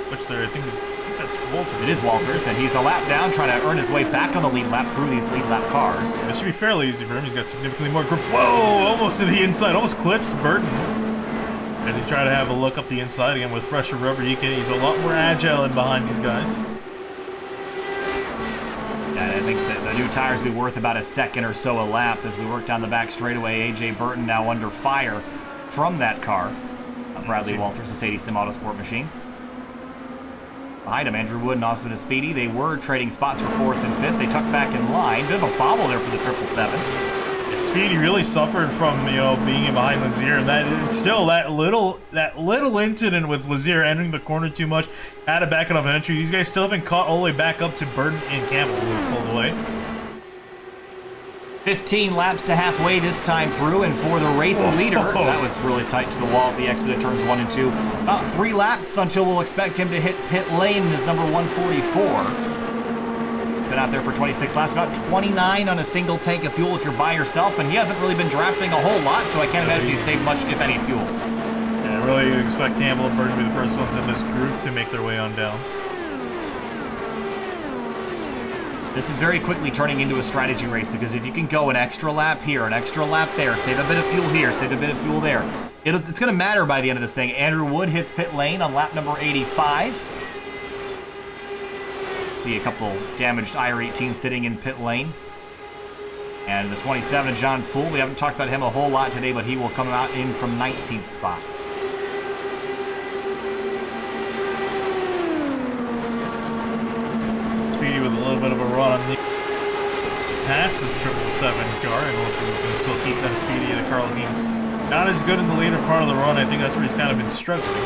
C: Which I think that's Walters.
B: It is Walters, and he's a lap down, trying to earn his way back on the lead lap through these lead lap cars.
C: It should be fairly easy for him. He's got significantly more grip. Whoa! Almost to the inside. Almost clips Burton. As he tried to have a look up the inside again with fresher rubber, he's a lot more agile in behind these guys.
B: And I think that the new tires will be worth about a second or so a lap as we work down the back straightaway. AJ Burton now under fire from that car. Bradley Walters, the Sadie Sim Autosport machine. Behind him, Andrew Wood and Austin Speedy. They were trading spots for 4th and 5th. They tucked back in line. Bit of a bobble there for the 777.
C: Speedy really suffered from being in behind Lazier, and that little incident with Lazier entering the corner too much had to back it off an entry. These guys still haven't caught all the way back up to Burton and Campbell, who have pulled away.
B: 15 laps to halfway this time through, and for the race leader, that was really tight to the wall at the exit of turns 1 and 2. About 3 laps until we'll expect him to hit pit lane in his number 144. Been out there for 26 laps, about 29 on a single tank of fuel if you're by yourself, and he hasn't really been drafting a whole lot, so I can't imagine he's saved much, if any, fuel.
C: Yeah, I really expect Campbell and Burton to be the first ones in this group to make their way on down.
B: This is very quickly turning into a strategy race, because if you can go an extra lap here, an extra lap there, save a bit of fuel here, save a bit of fuel there, it's going to matter by the end of this thing. Andrew Wood hits pit lane on lap number 85. See a couple damaged IR-18 sitting in pit lane. And the 27, John Poole, we haven't talked about him a whole lot today, but he will come out in from 19th spot.
C: Speedy with a little bit of a run on the past the 777 car, and looks like he's going to still keep that Speedy of the car looking not as good in the later part of the run. I think that's where he's kind of been struggling.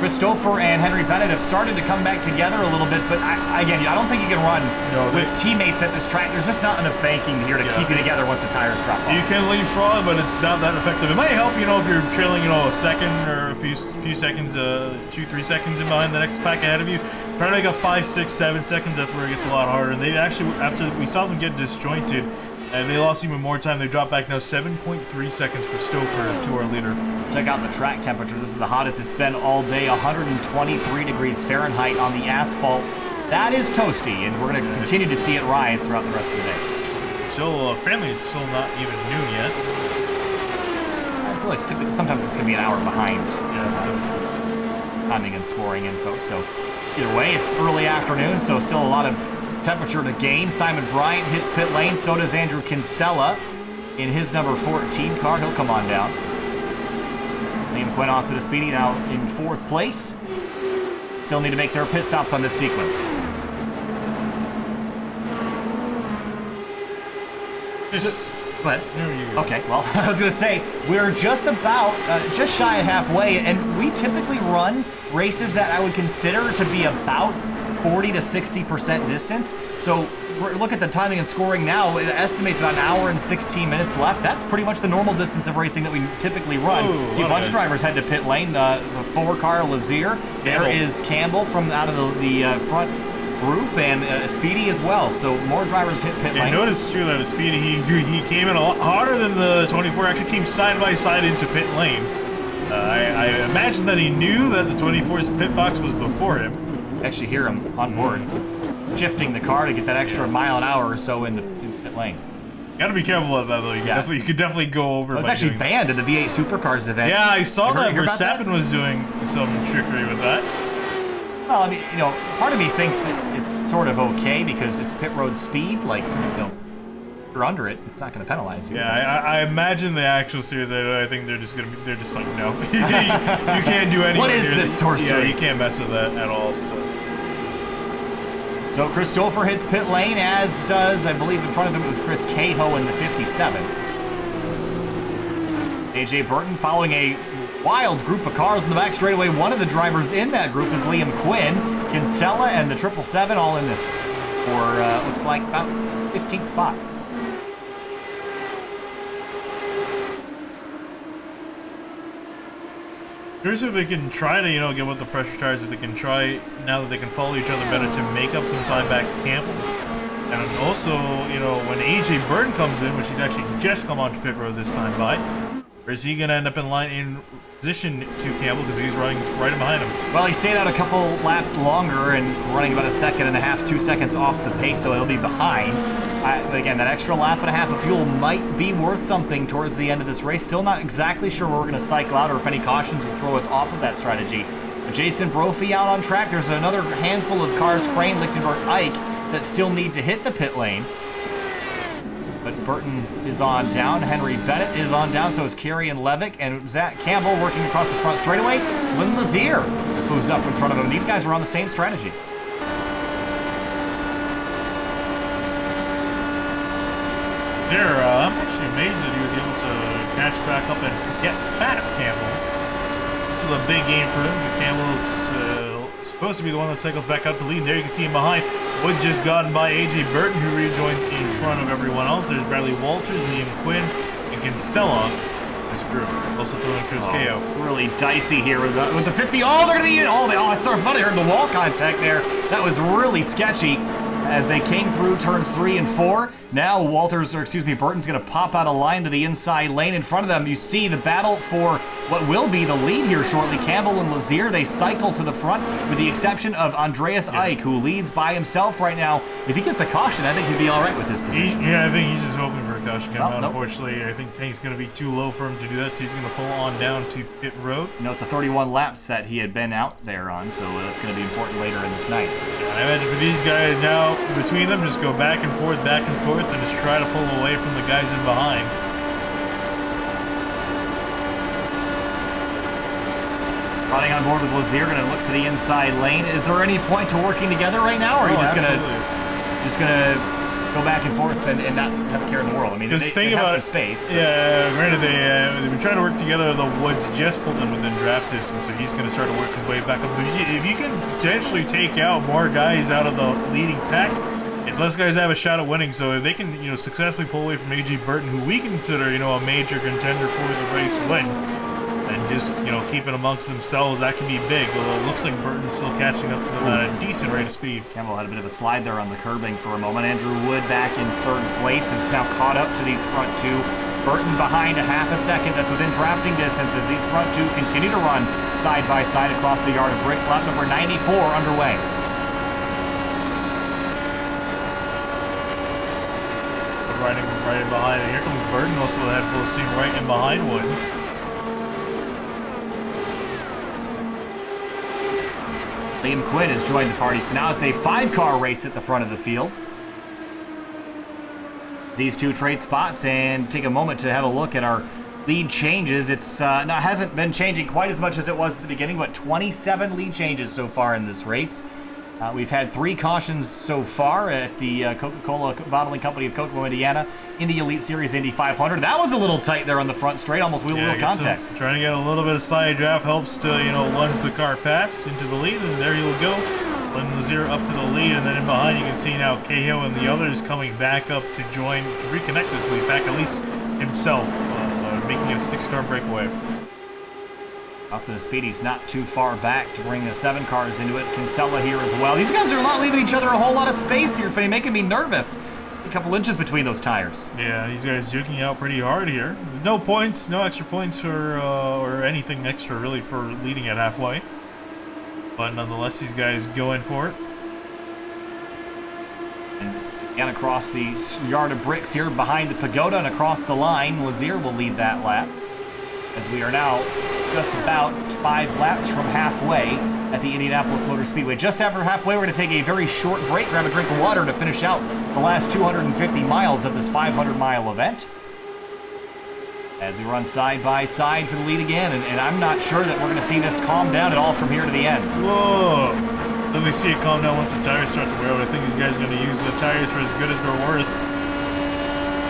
B: Christopher and Henry Bennett have started to come back together a little bit, but I don't think you can run with teammates at this track. There's just not enough banking here to keep you together once the tires drop off.
C: You can leapfrog, but it's not that effective. It might help, if you're trailing, a second or a few seconds, 2-3 seconds in behind the next pack ahead of you. Try to make up 5, 6, 7 seconds. That's where it gets a lot harder. And they actually, after we saw them get disjointed, and they lost even more time. They dropped back now 7.3 seconds for Stouffer to our leader.
B: Check out the track temperature. This is the hottest it's been all day, 123 degrees Fahrenheit on the asphalt. That is toasty, and we're going to continue to see it rise throughout the rest of the day.
C: Still, apparently it's still not even noon yet.
B: I feel like sometimes it's going to be an hour behind.
C: Yeah, so
B: timing and scoring info. So either way, it's early afternoon, so still a lot of temperature to gain. Simon Bryant hits pit lane. So does Andrew Kinsella in his number 14 car. He'll come on down. Liam Quinn, Austin Speedy now in 4th place. Still need to make their pit stops on this sequence. But
C: There you go.
B: okay, well, I was gonna say we're just about just shy of halfway, and we typically run races that I would consider to be about 40 to 60% distance. So look at the timing and scoring now. It estimates about an hour and 16 minutes left. That's pretty much the normal distance of racing that we typically run.
C: Ooh,
B: See a bunch of drivers head to pit lane. The 4-car Lazier. There is Campbell from out of the front group, and Speedy as well. So more drivers hit pit lane.
C: I noticed too that Speedy, he came in a lot harder than the 24. Actually came side by side into pit lane. I imagine that he knew that the 24's pit box was before him.
B: Actually hear him on board, shifting the car to get that extra mile an hour or so in the pit lane.
C: Gotta be careful of that though. You could definitely go over.
B: It was
C: by
B: actually
C: doing
B: banned at the V8 Supercars event.
C: Yeah, I saw that
B: hear about that?
C: Verstappen was doing some trickery with that.
B: Well, I mean, part of me thinks it's sort of okay because it's pit road speed. Like, if you're under it, it's not going to penalize you.
C: Yeah, I imagine the actual series. I think they're just like, no, you can't do anything.
B: What is this sorcery?
C: Yeah, you can't mess with that at all.
B: So Christopher hits pit lane, as does, I believe, in front of him it was Chris Cahoe in the 57. AJ Burton following a wild group of cars in the back straightaway. One of the drivers in that group is Liam Quinn. Kinsella and the 777 all in this for, looks like, about 15th spot.
C: Curious if they can try to, get with the fresher tires, if they can try, now that they can follow each other better, to make up some time back to Campbell. And also, when AJ Burton comes in, which he's actually just come onto pit road this time by, or is he going to end up in line in position to Campbell because he's running right behind him?
B: Well, he stayed out a couple laps longer and running about 1.5 seconds, 2 seconds off the pace, so he'll be behind. Again, that extra lap and a half of fuel might be worth something towards the end of this race. Still not exactly sure where we're going to cycle out or if any cautions will throw us off of that strategy. But Jason Brophy out on track. There's another handful of cars, Crane, Lichtenberg, Ike, that still need to hit the pit lane. But Burton is on down. Henry Bennett is on down. So is Kerry and Levick. And Zach Campbell working across the front straightaway. Flynn Lazier moves up in front of him. These guys are on the same strategy.
C: I'm actually amazed that he was able to catch back up and get past Campbell. This is a big game for him because Campbell's supposed to be the one that cycles back up to lead. And there you can see him behind. Woods just gotten by AJ Burton, who rejoins in front of everyone else. There's Bradley Walters, Liam Quinn, and Kinsella. This group also throwing Chris Cahoe.
B: Really dicey here with the 50. Oh, they're going to be in. I thought I heard the wall contact there. That was really sketchy. As they came through turns 3 and 4, now Burton's going to pop out a line to the inside lane in front of them. You see the battle for what will be the lead here shortly. Campbell and Lazier, they cycle to the front with the exception of Andreas Ike, who leads by himself right now. If he gets a caution, I think he'd be all right with his position.
C: I think he's just hoping for a caution come out.
B: Nope.
C: Unfortunately, I think Tank's going to be too low for him to do that, so he's going to pull on down to pit road.
B: Note the 31 laps that he had been out there on, so that's going to be important later in this night.
C: I imagine for these guys now, between them, just go back and forth, and just try to pull away from the guys in behind.
B: Running on board with Lazier, going to look to the inside lane. Is there any point to working together right now, or are you just going to go back and forth and not have a care in the world? I mean, they have some space. But...
C: Yeah, granted, they've been trying to work together. The Woods just pulled in within draft distance, so he's going to start to work his way back up. But if you can potentially take out more guys out of the leading pack, it's less guys have a shot at winning. So if they can, successfully pull away from AJ Burton, who we consider, a major contender for the race win, and just, keep it amongst themselves, that can be big. Although it looks like Burton's still catching up to them at a decent rate of speed.
B: Campbell had a bit of a slide there on the curbing for a moment. Andrew Wood back in 3rd place is now caught up to these front two. Burton behind 0.5 second. That's within drafting distance as these front two continue to run side by side across the yard of bricks. Lap number 94 underway.
C: Right in behind, and here comes Burton, also with a head full of steam right in behind Wood.
B: Liam Quinn has joined the party, so now it's a 5-car race at the front of the field. These two trade spots and take a moment to have a look at our lead changes. It's hasn't been changing quite as much as it was at the beginning, but 27 lead changes so far in this race. We've had 3 cautions so far at the Coca-Cola Bottling Company of Kokomo, Indiana, Indy Elite Series Indy 500. That was a little tight there on the front straight, almost wheel-to-wheel contact.
C: Trying to get a little bit of side draft helps to, lunge the car past into the lead, and there he'll go. Lynn Lazier up to the lead, and then in behind you can see now Cahill and the others coming back up to join, to reconnect this lead back, at least himself, making it a 6-car breakaway.
B: Austin Speedy's not too far back to bring the 7 cars into it. Kinsella here as well. These guys are not leaving each other a whole lot of space here, Finney, making me nervous. A couple inches between those tires.
C: Yeah, these guys juking out pretty hard here. No points, no extra points for, or anything extra really for leading at halfway. But nonetheless, these guys go in for it.
B: And again, across the yard of bricks here behind the pagoda and across the line, Lazier will lead that lap. As we are now just about 5 laps from halfway at the Indianapolis Motor Speedway. Just after halfway, we're going to take a very short break, grab a drink of water to finish out the last 250 miles of this 500-mile event. As we run side by side for the lead again, and I'm not sure that we're going to see this calm down at all from here to the end.
C: Whoa! Let me see it calm down once the tires start to wear out. I think these guys are going to use the tires for as good as they're worth.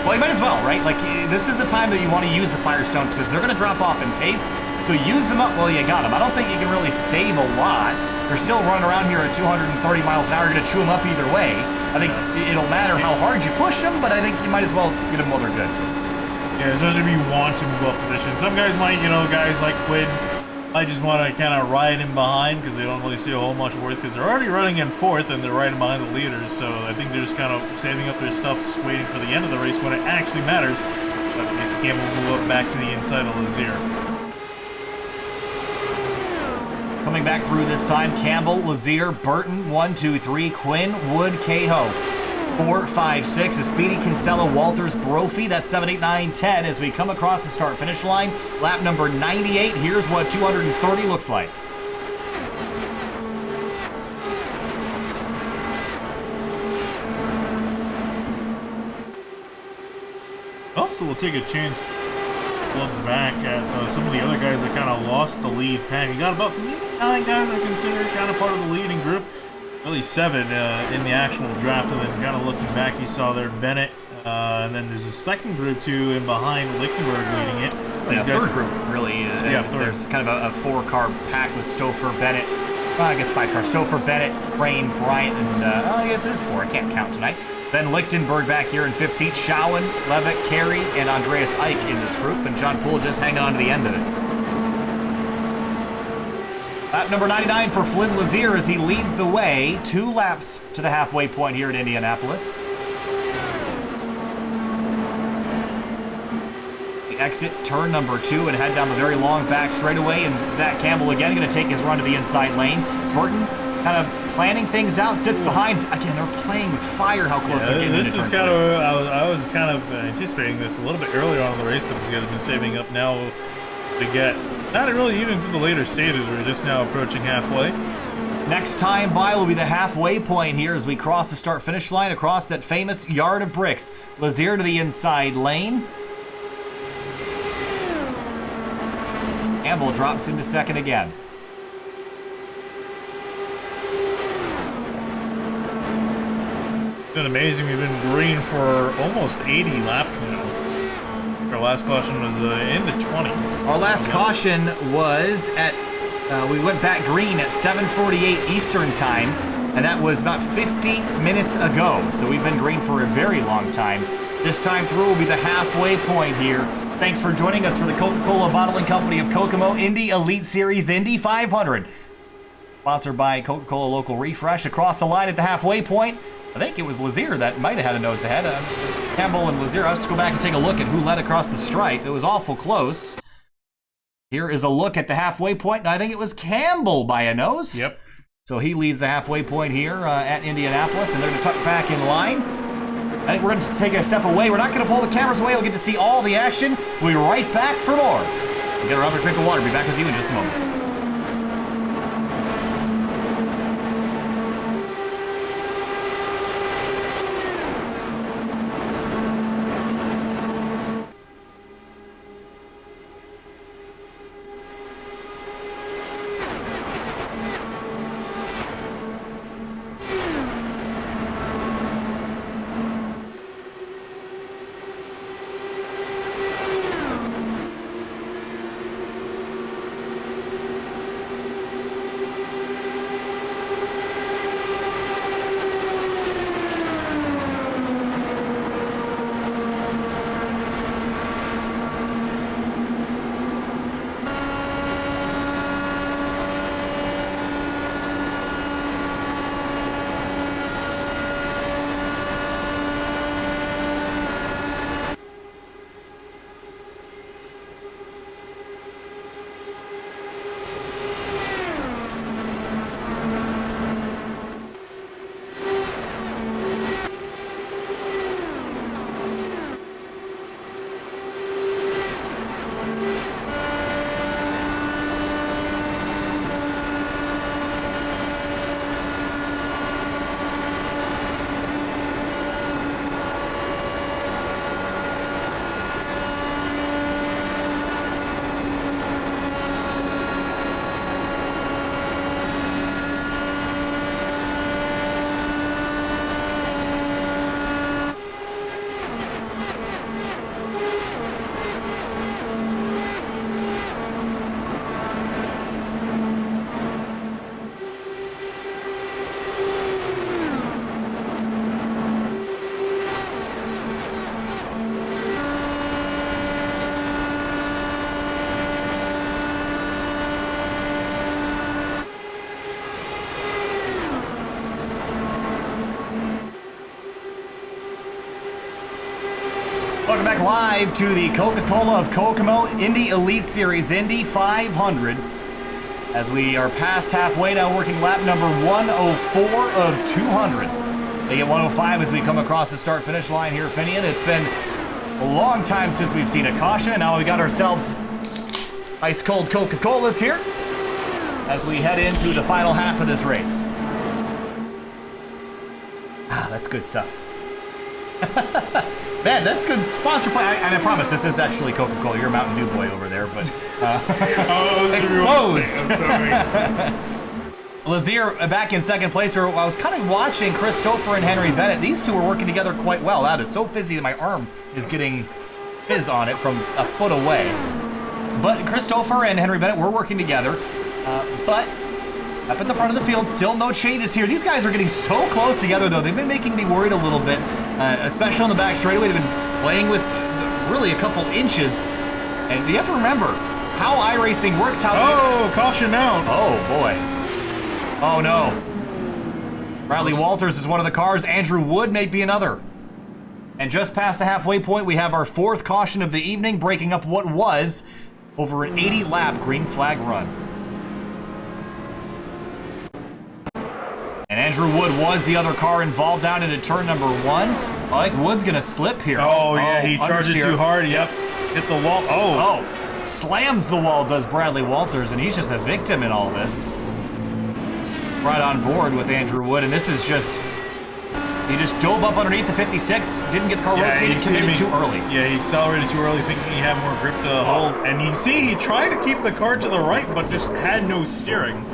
B: Well, you might as well, right? Like, this is the time that you want to use the Firestones because they're going to drop off in pace. So use them up while you got them. I don't think you can really save a lot. They're still running around here at 230 miles an hour. You're going to chew them up either way. I think it'll matter how hard you push them, but I think you might as well get them while they're good.
C: Yeah, especially if you want to move up position. Some guys might, guys like Quinn, I just want to kind of ride in behind because they don't really see a whole much worth because they're already running in 4th and they're right behind the leaders. So I think they're just kind of saving up their stuff, just waiting for the end of the race when it actually matters. But Mason Campbell will move up back to the inside of Lazier.
B: Coming back through this time, Campbell, Lazier, Burton, 1, 2, 3, Quinn, Wood, Cahoe. 4, 5, 6 is Speedy, Kinsella, Walters, Brophy. That's 7, 8, 9, 10 as we come across the start-finish line. Lap number 98. Here's what 230 looks like.
C: Also, we'll take a chance to look back at some of the other guys that kind of lost the lead. Pan, you got about 9 guys that are considered kind of part of the leading group. Really 7 in the actual draft, and then kind of looking back, you saw there Bennett, and then there's a second group too in behind Lichtenberg leading it.
B: Yeah, third group really. There's kind of a 4-car pack with Stouffer, Bennett. Well, I guess 5-car. Stouffer, Bennett, Crane, Bryant, and I guess it is 4. I can't count tonight. Then Lichtenberg back here in 15th. Schowen, Levitt, Carey, and Andreas Eich in this group, and John Poole just hanging on to the end of it. Lap number 99 for Flynn Lazier as he leads the way 2 laps to the halfway point here at Indianapolis. We exit turn number 2 and head down the very long back straightaway, and Zach Campbell again going to take his run to the inside lane. Burton kind of planning things out, sits behind. Again, they're playing with fire how close they're getting
C: this
B: into
C: is
B: turn
C: kind of, I was kind of anticipating this a little bit earlier on in the race, but these guys have been saving up now to get not really even to the later stages. We're just now approaching halfway.
B: Next time by will be the halfway point here as we cross the start-finish line across that famous yard of bricks. Lazier to the inside lane. Campbell drops into second again.
C: It's been amazing. We've been green for almost 80 laps now. Our last caution was in the 20s.
B: Our last caution was at, we went back green at 7:48 Eastern time, and that was about 50 minutes ago. So we've been green for a very long time. This time through will be the halfway point here. Thanks for joining us for the Coca-Cola Bottling Company of Kokomo Indy Elite Series Indy 500. Sponsored by Coca-Cola Local Refresh. Across the line at the halfway point, I think it was Lazier that might have had a nose ahead. Campbell and Lazier. I'll just go back and take a look at who led across the stripe. It was awful close. Here is a look at the halfway point, and I think it was Campbell by a nose.
C: Yep.
B: So he leads the halfway point here at Indianapolis, and they're going to tuck back in line. I think we're going to take a step away. We're not going to pull the cameras away. We'll get to see all the action. We'll be right back for more. We'll get another drink of water. Be back with you in just a moment. Welcome back live to the Coca-Cola of Kokomo Indy Elite Series Indy 500. As we are past halfway now, working lap number 104 of 200. They get 105 as we come across the start-finish line here, Finian. It's been a long time since we've seen a caution, and now we got ourselves ice-cold Coca-Colas here as we head into the final half of this race. Ah, that's good stuff. Man, that's good sponsor play. And I promise this is actually Coca-Cola. You're a Mountain Dew boy over there, but exposed. Lazier back in second place. I was kind of watching Christopher and Henry Bennett. These two are working together quite well. That is so fizzy that my arm is getting fizz on it from a foot away. But Christopher and Henry Bennett were working together. But up at the front of the field, still no changes here. These guys are getting so close together, though. They've been making me worried a little bit, especially on the back straightaway. They've been playing with really a couple inches. And you have to remember how iRacing works.
C: Caution out.
B: Oh, boy. Oh, no. Bradley Walters is one of the cars. Andrew Wood may be another. And just past the halfway point, we have our fourth caution of the evening, breaking up what was over an 80-lap green flag run. And Andrew Wood was the other car involved down into turn number 1. I think Wood's gonna slip here.
C: Oh yeah, he charged it too hard. Yep, hit the wall.
B: Oh, slams the wall, does Bradley Walters, and he's just a victim in all this. Right on board with Andrew Wood, and this is just, he just dove up underneath the 56, didn't get the car rotated, committed too early.
C: Yeah, he accelerated too early, thinking he had more grip to hold. And you see, he tried to keep the car to the right, but just had no steering.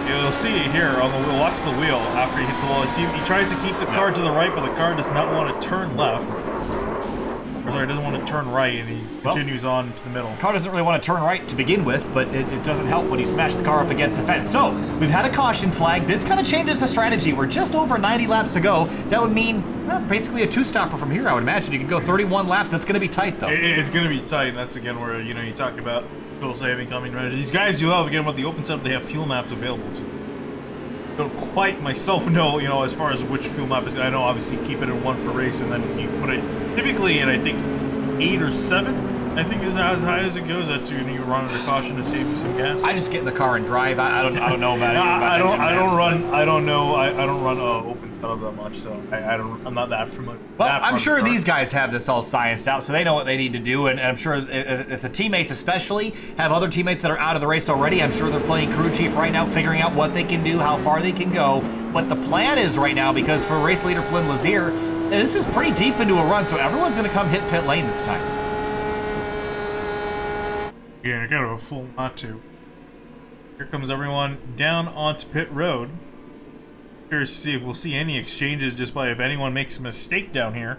C: You'll see here on the wheel, watch the wheel after he hits the wall. See, he tries to keep the car to the right, but the car does not want to turn left. Or sorry, it doesn't want to turn right, and he continues on to the middle.
B: The car doesn't really want to turn right to begin with, but it doesn't help when you smash the car up against the fence. So, we've had a caution flag. This kind of changes the strategy. We're just over 90 laps to go. That would mean, well, basically a two-stopper from here, I would imagine. You can go 31 laps. That's going to be tight, though.
C: It's going to be tight, and that's, again, where, you know, you talk about fuel saving coming. These guys do have, again, with the open setup, they have fuel maps available to don't quite myself know, you know, as far as which fuel map is. I know obviously you keep it in 1 for race, and then you put it typically in, I think, 8 or 7. I think is as high as it goes. That's when you run under caution to save you some gas.
B: I just get in the car and drive. I don't know about it.
C: I don't run open setup that much, so I'm not that familiar.
B: Well, I'm sure these guys have this all scienced out, so they know what they need to do. And I'm sure if the teammates especially have other teammates that are out of the race already, I'm sure they're playing crew chief right now, figuring out what they can do, how far they can go, what the plan is right now. Because for race leader Flynn Lazier, this is pretty deep into a run, so everyone's going to come hit pit lane this time.
C: Yeah, kind of a fool not to. Here comes everyone down onto pit road. Curious to see if we'll see any exchanges just by if anyone makes a mistake down here.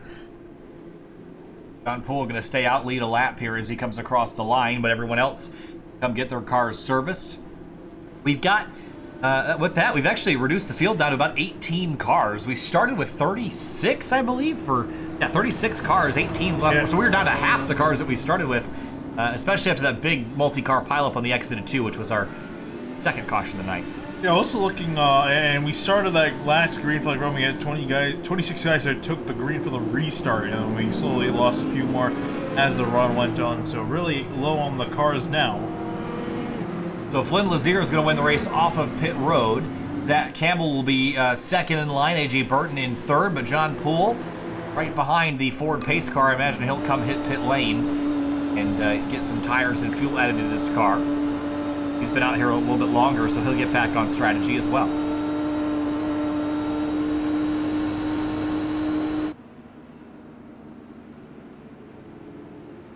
B: John Poole going to stay out, lead a lap here as he comes across the line, but everyone else come get their cars serviced. We've got, with that, we've actually reduced the field down to about 18 cars. We started with 36, I believe, 36 cars, 18 left. Yeah. So we were down to half the cars that we started with. Especially after that big multi-car pileup on the exit of 2, which was our second caution of the night.
C: Yeah, also looking, and we started that last green flag run. We had 26 guys that took the green for the restart, and we slowly lost a few more as the run went on. So really low on the cars now.
B: So Flynn Lazier is going to win the race off of pit road. Zach Campbell will be second in line. AJ Burton in third, but John Poole right behind the Ford pace car. I imagine he'll come hit pit lane and get some tires and fuel added to this car. He's been out here a little bit longer, so he'll get back on strategy as well.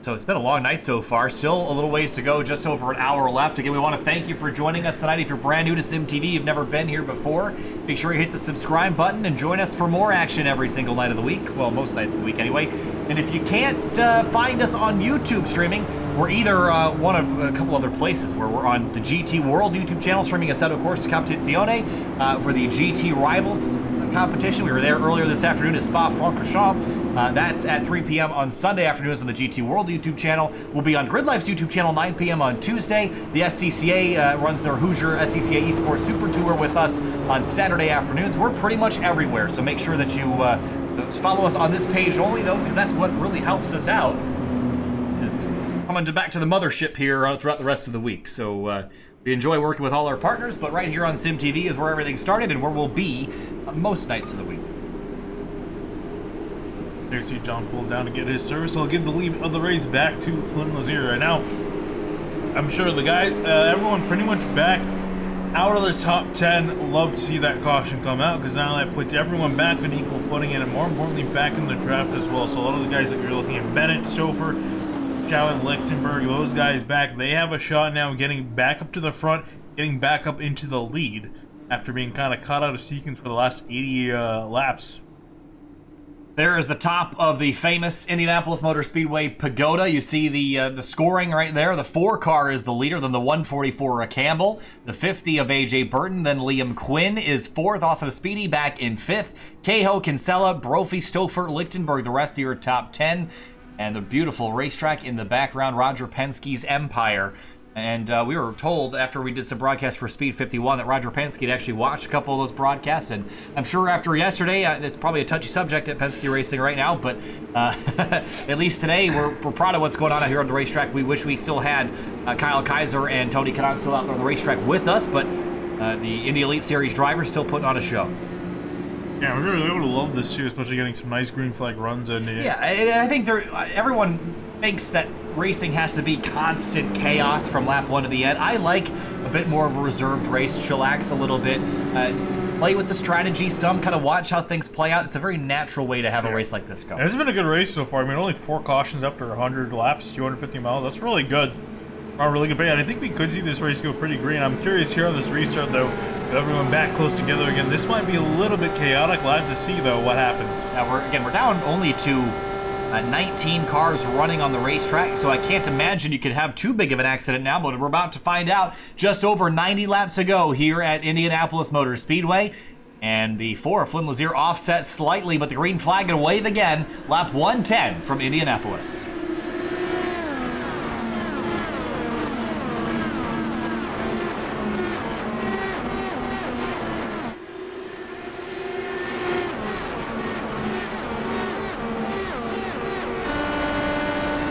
B: So it's been a long night so far. Still a little ways to go, just over an hour left. Again, we want to thank you for joining us tonight. If you're brand new to SimTV, you've never been here before, make sure you hit the subscribe button and join us for more action every single night of the week. Well, most nights of the week anyway. And if you can't find us on YouTube streaming, we're either one of a couple other places where we're on the GT World YouTube channel, streaming us out, of course, Competizione for the GT Rivals competition. We were there earlier this afternoon at Spa-Francorchamps. That's at 3 p.m. on Sunday afternoons on the GT World YouTube channel. We'll be on GridLife's YouTube channel 9 p.m. on Tuesday. The SCCA runs their Hoosier SCCA Esports Super Tour with us on Saturday afternoons. We're pretty much everywhere, so make sure that you Follow us on this page only, though, because that's what really helps us out. This is coming back to the mothership here throughout the rest of the week. So we enjoy working with all our partners, but right here on Sim TV is where everything started and where we'll be most nights of the week.
C: There's John pulled down to get his service. He'll give the lead of the race back to Flynn Lazier. Right now, I'm sure the guy, everyone pretty much back out of the top 10. Love to see that caution come out, because now that puts everyone back on equal footing and more importantly back in the draft as well. So a lot of the guys that you're looking at, Bennett, Stouffer, Chow and Lichtenberg, those guys back, they have a shot now getting back up to the front, getting back up into the lead after being kind of caught out of sequence for the last 80 laps.
B: There is the top of the famous Indianapolis Motor Speedway Pagoda. You see the scoring right there. The 4 car is the leader, then the 144 of Campbell, the 50 of AJ Burton, then Liam Quinn is 4th, Austin Speedy back in 5th, Cahill, Kinsella, Brophy, Stouffer, Lichtenberg, the rest of your top 10, and the beautiful racetrack in the background, Roger Penske's Empire. And we were told after we did some broadcasts for Speed 51 that Roger Penske had actually watched a couple of those broadcasts, and I'm sure after yesterday, it's probably a touchy subject at Penske Racing right now, but at least today we're proud of what's going on out here on the racetrack. We wish we still had Kyle Kaiser and Tony Kanaan still out there on the racetrack with us, but the Indy Elite Series drivers still putting on a show.
C: Yeah, I'm sure they would have loved this too, especially getting some nice green flag runs in.
B: Yeah, I think everyone thinks that racing has to be constant chaos from lap 1 to the end. I like a bit more of a reserved race, chillax a little bit, play with the strategy, some kind of watch how things play out. It's a very natural way to have a race like this go.
C: And this has been a good race so far. I mean, only 4 cautions after 100 laps, 250 miles. That's really good. Really good. But yeah, I think we could see this race go pretty green. I'm curious here on this restart, though, with everyone back close together again. This might be a little bit chaotic. Glad to see, though, what happens.
B: Now, we're down only to 19 cars running on the racetrack, so I can't imagine you could have too big of an accident now, but we're about to find out. Just over 90 laps ago here at Indianapolis Motor Speedway, and the 4 of Flynn Lazier offset slightly, but the green flag gonna wave again. Lap 110 from Indianapolis.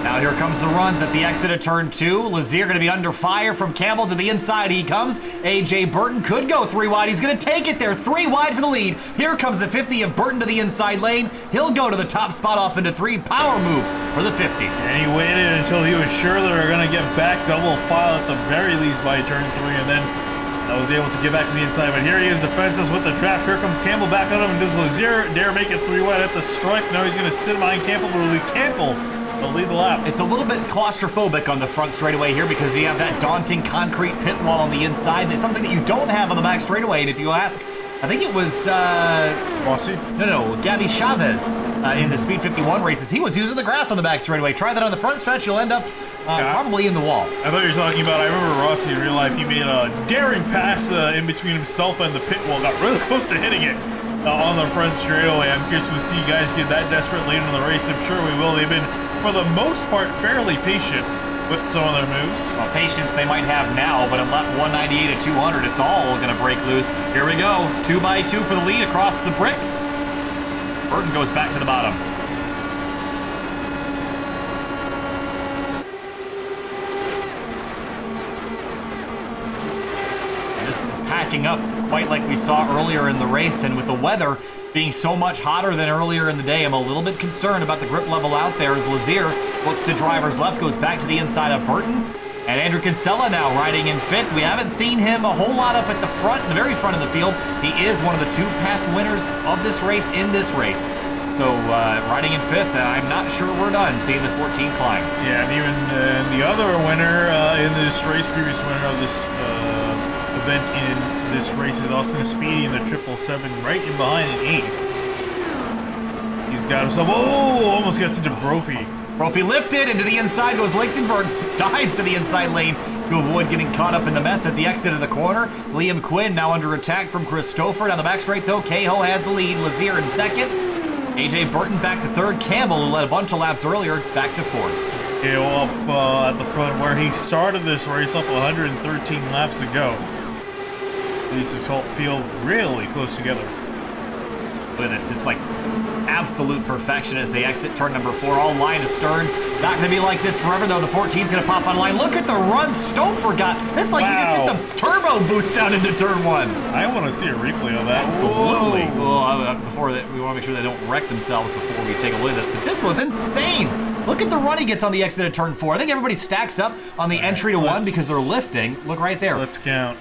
B: Now here comes the runs at the exit of turn 2. Lazier going to be under fire from Campbell to the inside. He comes. AJ Burton could go 3 wide. He's going to take it there. 3 wide for the lead. Here comes the 50 of Burton to the inside lane. He'll go to the top spot off into 3. Power move for the 50.
C: And he waited until he was sure they were going to get back double file at the very least by turn 3, and then I was able to get back to the inside. But here he is, defenseless with the draft. Here comes Campbell back on him, and does Lazier dare make it 3 wide at the stripe? Now he's going to sit behind Campbell, but it'll be Campbell to lead the lap.
B: It's a little bit claustrophobic on the front straightaway here because you have that daunting concrete pit wall on the inside. It's something that you don't have on the back straightaway. And if you ask, I think it was
C: Rossi?
B: No, Gabby Chavez in the Speed 51 races. He was using the grass on the back straightaway. Try that on the front stretch, you'll end up probably in the wall.
C: I thought you were talking about, I remember Rossi in real life, he made a daring pass in between himself and the pit wall, got really close to hitting it on the front straightaway. I'm curious if we see guys get that desperate late in the race. I'm sure we will. They've been, for the most part, fairly patient with some of their moves.
B: Well, patience they might have now, but at lap 198 at 200, it's all going to break loose. Here we go, 2x2 for the lead across the bricks. Burton goes back to the bottom. And this is packing up quite like we saw earlier in the race, and with the weather being so much hotter than earlier in the day, I'm a little bit concerned about the grip level out there as Lazier looks to driver's left, goes back to the inside of Burton. And Andrew Kinsella now riding in 5th. We haven't seen him a whole lot up at the front, the very front of the field. He is one of the 2 past winners of this race in this race. So riding in 5th, and I'm not sure we're done seeing the 14 climb.
C: Yeah, and even the other winner in this race, previous winner of this event in this race is Austin Speedy in the 777, right in behind in 8th. He's got himself, almost gets into Brophy.
B: Brophy lifted, and to the inside goes Lichtenberg, dives to the inside lane to avoid getting caught up in the mess at the exit of the corner. Liam Quinn now under attack from Chris Stouffer. Down the back straight though, Cahill has the lead. Lazier in 2nd. AJ Burton back to 3rd. Campbell, who led a bunch of laps earlier, back to 4th.
C: Cahill up at the front where he started this race up 113 laps ago. Leads his whole field really close together.
B: Look at this, it's like absolute perfection as they exit turn number 4, all line astern. Not going to be like this forever, though. The 14's going to pop on line. Look at the run Stouffer got. It's like he just hit the turbo boost down into turn 1.
C: I want to see a replay of that.
B: Absolutely. Well, before that, we want to make sure they don't wreck themselves before we take a look at this. But this was insane. Look at the run he gets on the exit of turn 4. I think everybody stacks up on the entry to 1 because they're lifting. Look right there.
C: Let's count.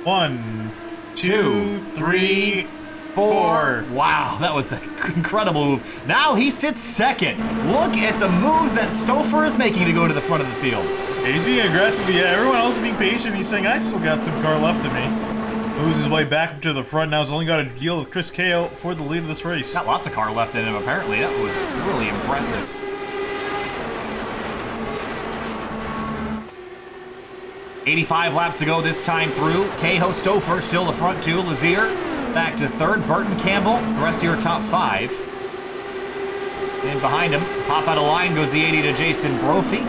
C: 1, 2, 3, 4.
B: Wow, that was an incredible move. Now he sits second. Look at the moves that Stouffer is making to go to the front of the field.
C: He's being aggressive. Yeah, everyone else is being patient. He's saying, I still got some car left in me. Moves his way back to the front. Now he's only got to deal with Chris Kao for the lead of this race.
B: Got lots of car left in him, apparently. That was really impressive. .85 laps to go this time through. Cahill, Stouffer still the front 2. Lazier back to 3rd. Burton, Campbell, the rest of your top 5. And behind him, pop out of line goes the 80 to Jason Brophy.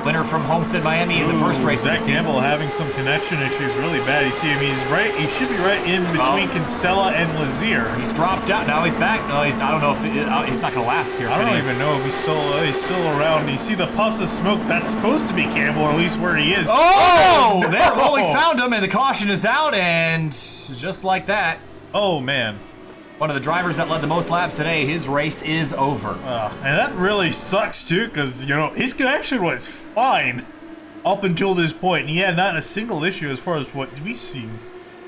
B: Winner from Homestead, Miami in the first race of the season.
C: Campbell having some connection issues really bad. You see him, he's right, he should be right in between Kinsella and Lazier.
B: He's dropped out. Now he's back. No, I don't know if he's not going to last here.
C: I don't even know if he's still around. You see the puffs of smoke, that's supposed to be Campbell, or at least where he is.
B: Oh, no! There, well, we found him, and the caution is out, and just like that.
C: Oh, man.
B: One of the drivers that led the most laps today, his race is over.
C: And that really sucks, too, because, you know, his connection was fine up until this point. And he had not a single issue as far as what we've seen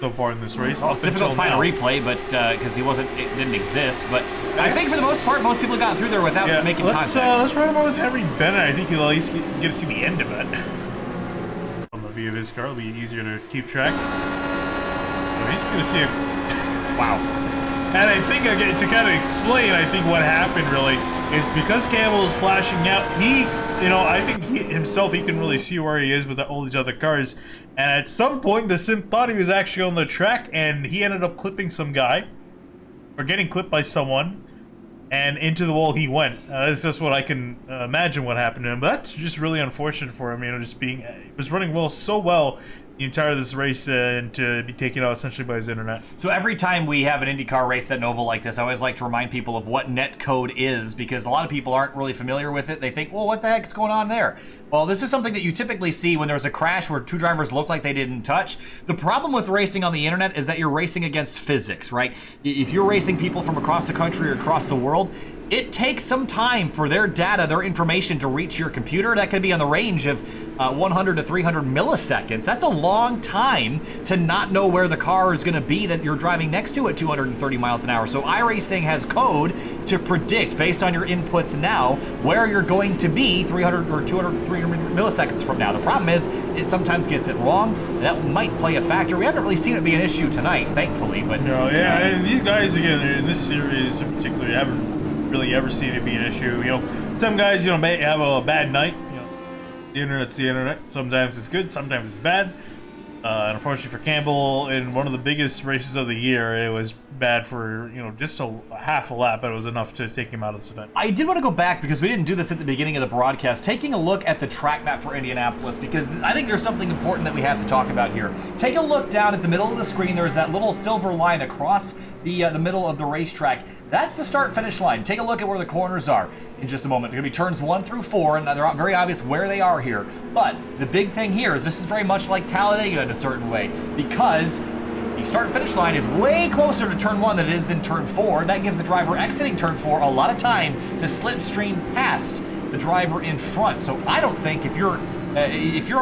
C: so far in this race.
B: Well, it's difficult to find a replay, but because it didn't exist. But I think for the most part, most people got through there without making contact.
C: Let's run him over with Henry Bennett. I think you'll at least get to see the end of it. From the view of his car, it'll be easier to keep track. He's just going to see a... Wow. And I think, again, to kind of explain, I think what happened really is because Campbell is flashing out, I think he can really see where he is with all these other cars. And at some point, the sim thought he was actually on the track, and he ended up clipping some guy, or getting clipped by someone, and into the wall he went. That's just what I can imagine what happened to him. But that's just really unfortunate for him, just being, he was running so well the entire of this race and to be taken out essentially by his internet.
B: So every time we have an IndyCar race at an oval like this, I always like to remind people of what net code is, because a lot of people aren't really familiar with it. They think, well, what the heck is going on there? Well, this is something that you typically see when there's a crash where 2 drivers look like they didn't touch. The problem with racing on the internet is that you're racing against physics, right? If you're racing people from across the country or across the world, it takes some time for their data, their information to reach your computer. That could be on the range of 100 to 300 milliseconds. That's a long time to not know where the car is going to be that you're driving next to at 230 miles an hour. So iRacing has code to predict, based on your inputs now, where you're going to be 300 or 200, 300 milliseconds from now. The problem is it sometimes gets it wrong. That might play a factor. We haven't really seen it be an issue tonight, thankfully. But
C: no, and these guys, again, in this series in particular, you haven't really ever seen it be an issue. Some guys, may have a bad night. The internet's the internet. Sometimes it's good, sometimes it's bad. And unfortunately for Campbell, in one of the biggest races of the year, it was bad for, just a half a lap, but it was enough to take him out of this event.
B: I did want to go back, because we didn't do this at the beginning of the broadcast, taking a look at the track map for Indianapolis, because I think there's something important that we have to talk about here. Take a look down at the middle of the screen. There's that little silver line across the middle of the racetrack. That's the start-finish line. Take a look at where the corners are in just a moment. They're going to be turns 1 through 4, and they're not very obvious where they are here. But the big thing here is this is very much like Talladega in a certain way, because the start-finish line is way closer to turn 1 than it is in turn 4. That gives the driver exiting turn 4 a lot of time to slipstream past the driver in front. So I don't think if you're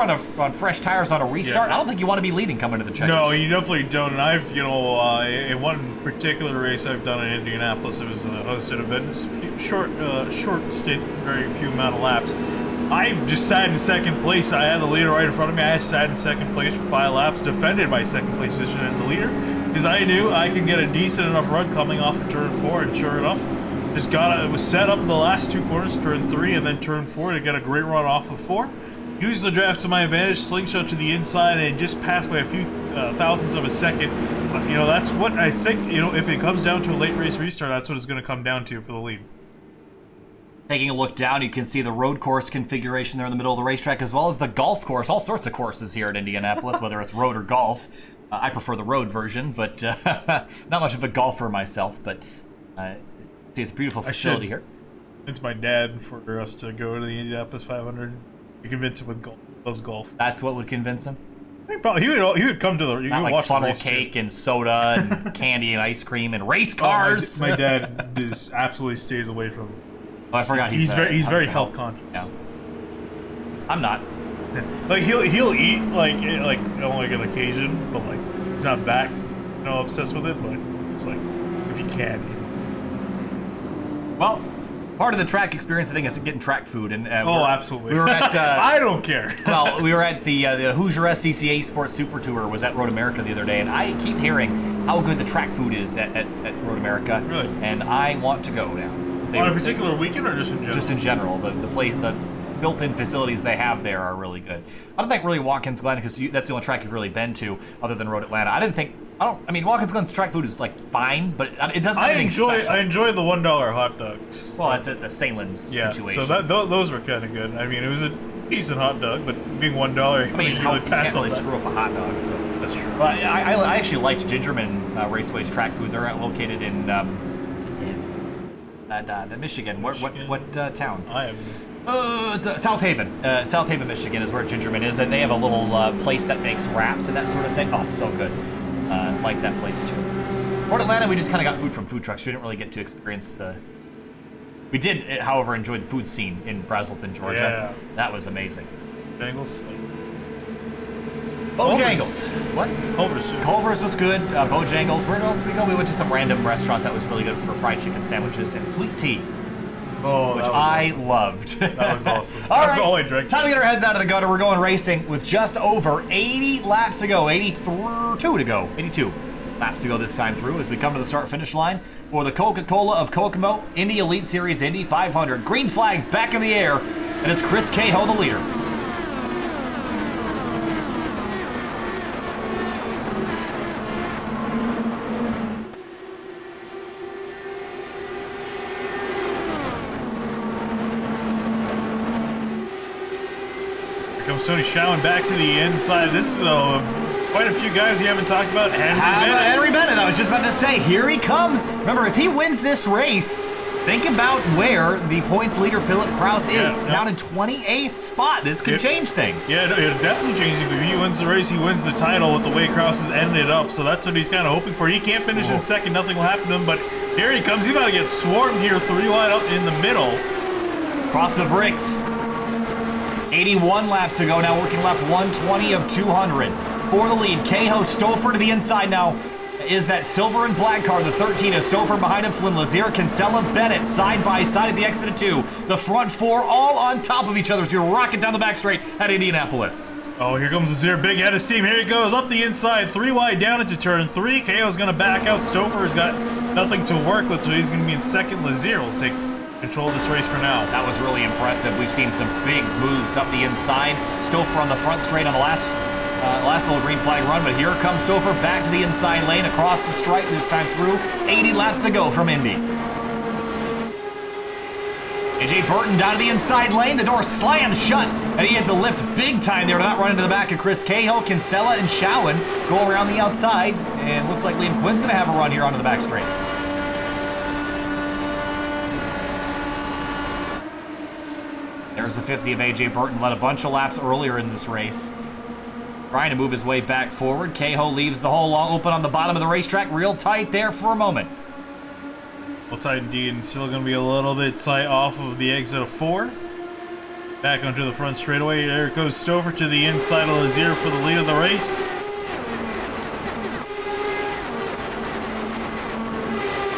B: on fresh tires on a restart, I don't think you want to be leading coming to the checkers.
C: No, you definitely don't. And I've, in one particular race I've done in Indianapolis, it was a hosted event, short stint, very few amount of laps. I just sat in second place. I had the leader right in front of me. I sat in second place for 5 laps, defended my second place position in the leader, because I knew I could get a decent enough run coming off of turn 4, and sure enough, it was set up the last 2 corners, turn 3 and then turn 4, to get a great run off of 4. Used the draft to my advantage, slingshot to the inside, and just passed by a few thousandths of a second. But, that's what I think, if it comes down to a late race restart, that's what it's going to come down to for the lead.
B: Taking a look down, you can see the road course configuration there in the middle of the racetrack, as well as the golf course. All sorts of courses here at Indianapolis, whether it's road or golf. I prefer the road version, but not much of a golfer myself. But See, it's a beautiful facility here.
C: It's my dad for us to go to the Indianapolis 500. You convince him with golf. Loves golf.
B: That's what would convince him?
C: He would come to the.
B: Not like funnel cake and soda and candy and ice cream and race cars.
C: My dad absolutely stays away from.
B: Oh, I forgot
C: he's very health conscious.
B: Yeah. I'm not.
C: Like he'll eat like on like an occasion, but like it's not that obsessed with it. But it's like if you can.
B: Well, part of the track experience, I think, is getting track food. And
C: absolutely.
B: We were at.
C: I don't care.
B: Well, we were at the Hoosier SCCA Sports Super Tour. Was at Road America the other day, and I keep hearing how good the track food is at Road America.
C: Really?
B: And I want to go now.
C: On a particular weekend or just in general?
B: Just in general. The built-in facilities they have there are really good. I don't think really Watkins Glen, because that's the only track you've really been to other than Road Atlanta. I mean, Watkins Glen's track food is like fine, but it doesn't have anything special.
C: I enjoy the $1 hot dogs.
B: Well, that's the Salen's situation.
C: So those were kind of good. I mean, it was a decent hot dog, but being $1,
B: I mean, you can't really screw up a hot dog. So
C: that's true.
B: But I actually liked Gingerman Raceway's track food. They're located in Michigan. What town?
C: I have.
B: It's South Haven. South Haven, Michigan is where Gingerman is, and they have a little place that makes wraps and that sort of thing. Oh, it's so good. Like that place too. Port Atlanta, we just kind of got food from food trucks. We didn't really get to experience We did, however, enjoy the food scene in Braselton, Georgia.
C: Yeah.
B: That was amazing.
C: Bojangles.
B: Bojangles. What? Culver's was good. Bojangles. Where else did we go? We went to some random restaurant that was really good for fried chicken sandwiches and sweet tea.
C: Oh,
B: which I loved.
C: That was awesome.
B: That's
C: all I drank.
B: Time to get our heads out of the gutter. We're going racing with just over 80 laps to go. 82 laps to go this time through as we come to the start-finish line for the Coca-Cola of Kokomo Indy Elite Series Indy 500. Green flag back in the air, and it's Chris Cahill, the leader.
C: Comes Tony Kanaan back to the inside. This is quite a few guys you haven't talked about.
B: Henry Bennett, I was just about to say, here he comes. Remember, if he wins this race, think about where the points leader Philip Kraus is. Down in 28th spot. This could change things.
C: Yeah, it definitely changes things. If he wins the race, he wins the title with the way Kraus has ended it up. So that's what he's kind of hoping for. He can't finish in second. Nothing will happen to him. But here he comes. He's about to get swarmed here. 3 wide up in the middle.
B: Across the bricks. 81 laps to go now, working lap 120 of 200. For the lead, Cahill Stouffer to the inside now is that silver and black car. The 13 is Stouffer behind him, Flynn Lazier, Kinsella, Bennett side by side at the exit of 2. The front 4 all on top of each other as we rocket down the back straight at Indianapolis.
C: Oh, here comes Lazier, big head of steam. Here he goes, up the inside, 3 wide down into turn 3. Cahill's going to back out. Stouffer has got nothing to work with, so he's going to be in second. Lazier will take control of this race for now.
B: That was really impressive. We've seen some big moves up the inside. Stouffer on the front straight on the last little green flag run, but here comes Stouffer back to the inside lane across the stripe this time through. 80 laps to go from Indy. AJ Burton down to the inside lane. The door slams shut, and he had to lift big time there to not run into the back of Chris Cahill. Kinsella and Showen go around the outside, and looks like Liam Quinn's going to have a run here onto the back straight. There's the 50 of AJ Burton, led a bunch of laps earlier in this race. Trying to move his way back forward. Cahill leaves the hole long open on the bottom of the racetrack. Real tight there for a moment.
C: Well, tight indeed, and still going to be a little bit tight off of the exit of 4. Back onto the front straightaway. There goes Stouffer to the inside of Lazier for the lead of the race.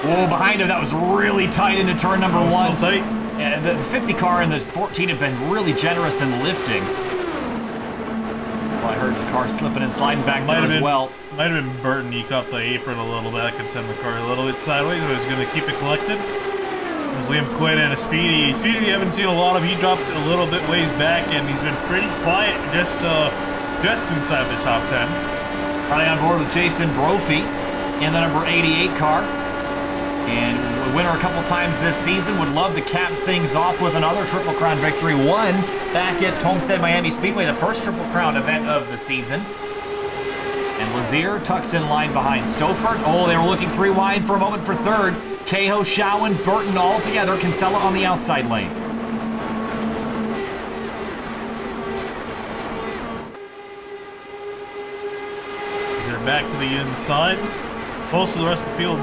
B: Whoa, behind him, that was really tight into turn number 1.
C: Still tight.
B: The 50 car and the 14 have been really generous in lifting. Well, I heard the car slipping and sliding back there as well.
C: Might have been Burton. He caught the apron a little bit. That could send the car a little bit sideways, but he's going to keep it collected. There's Liam Quinn and a Speedy. Speedy we haven't seen a lot of. He dropped a little bit ways back, and he's been pretty quiet just inside the top 10.
B: Probably on board with Jason Brophy in the number 88 car. And a winner a couple times this season. Would love to cap things off with another Triple Crown victory. One back at Homestead Miami Speedway, the first Triple Crown event of the season. And Lazier tucks in line behind Stouffer. Oh, they were looking 3 wide for a moment for third. Cahill, Showen, Burton all together. Kinsella on the outside lane.
C: They're back to the inside. Most of the rest of the field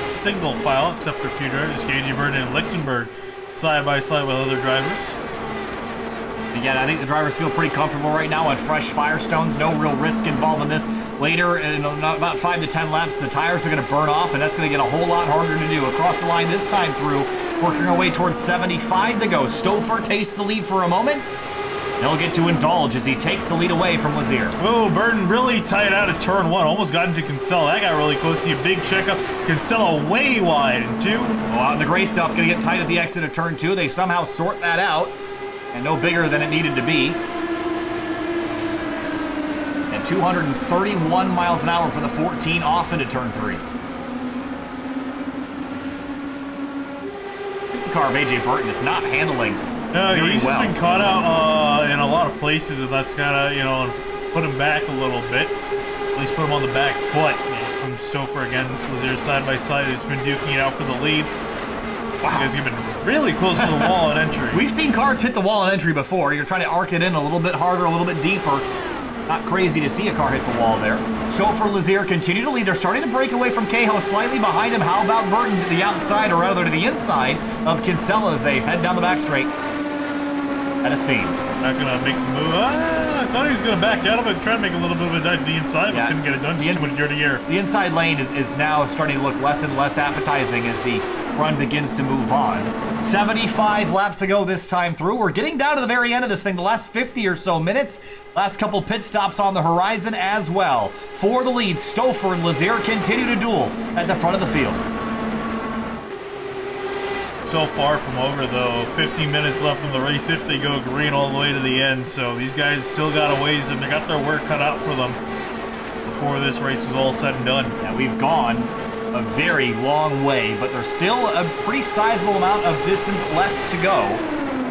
C: single file, except for a few drivers, KJ Burton and Lichtenberg, side by side with other drivers.
B: Again, I think the drivers feel pretty comfortable right now on fresh Firestones. No real risk involved in this. Later, in about 5 to 10 laps, the tires are going to burn off, and that's going to get a whole lot harder to do. Across the line this time through, working our way towards 75 to go. Stouffer tastes the lead for a moment. He'll get to indulge as he takes the lead away from Lazier.
C: Oh, Burton really tight out of turn 1. Almost got into Kinsella. That got really close. See a big checkup. Kinsella way wide in 2.
B: Well, out in the gray stuff, going to get tight at the exit of turn 2. They somehow sort that out. And no bigger than it needed to be. And 231 miles an hour for the 14 off into turn 3. The car of AJ Burton is not handling very
C: he's
B: well.
C: just been caught out in a lot of places, and that's kind of, put him back a little bit. At least put him on the back foot. From Stouffer again, Lazier side by side. It's been duking it out for the lead. Wow. You guys have been really close to the wall at entry.
B: We've seen cars hit the wall at entry before. You're trying to arc it in a little bit harder, a little bit deeper. Not crazy to see a car hit the wall there. Stouffer, Lazier continue to lead. They're starting to break away from Cahill slightly behind him. How about Burton to the outside, or rather to the inside of Kinsella as they head down the back straight? At a steam.
C: Not gonna make the move. I thought he was gonna back out of it, try to make a little bit of a dive to the inside, but couldn't get it done. Just too much dirty air.
B: The inside lane is now starting to look less and less appetizing as the run begins to move on. 75 laps ago this time through. We're getting down to the very end of this thing, the last 50 or so minutes. Last couple pit stops on the horizon as well. For the lead, Stouffer and Lazier continue to duel at the front of the field.
C: So far from over, though. 50 minutes left in the race if they go green all the way to the end. So these guys still got a ways, and they got their work cut out for them before this race is all said and done.
B: Yeah, we've gone a very long way, but there's still a pretty sizable amount of distance left to go.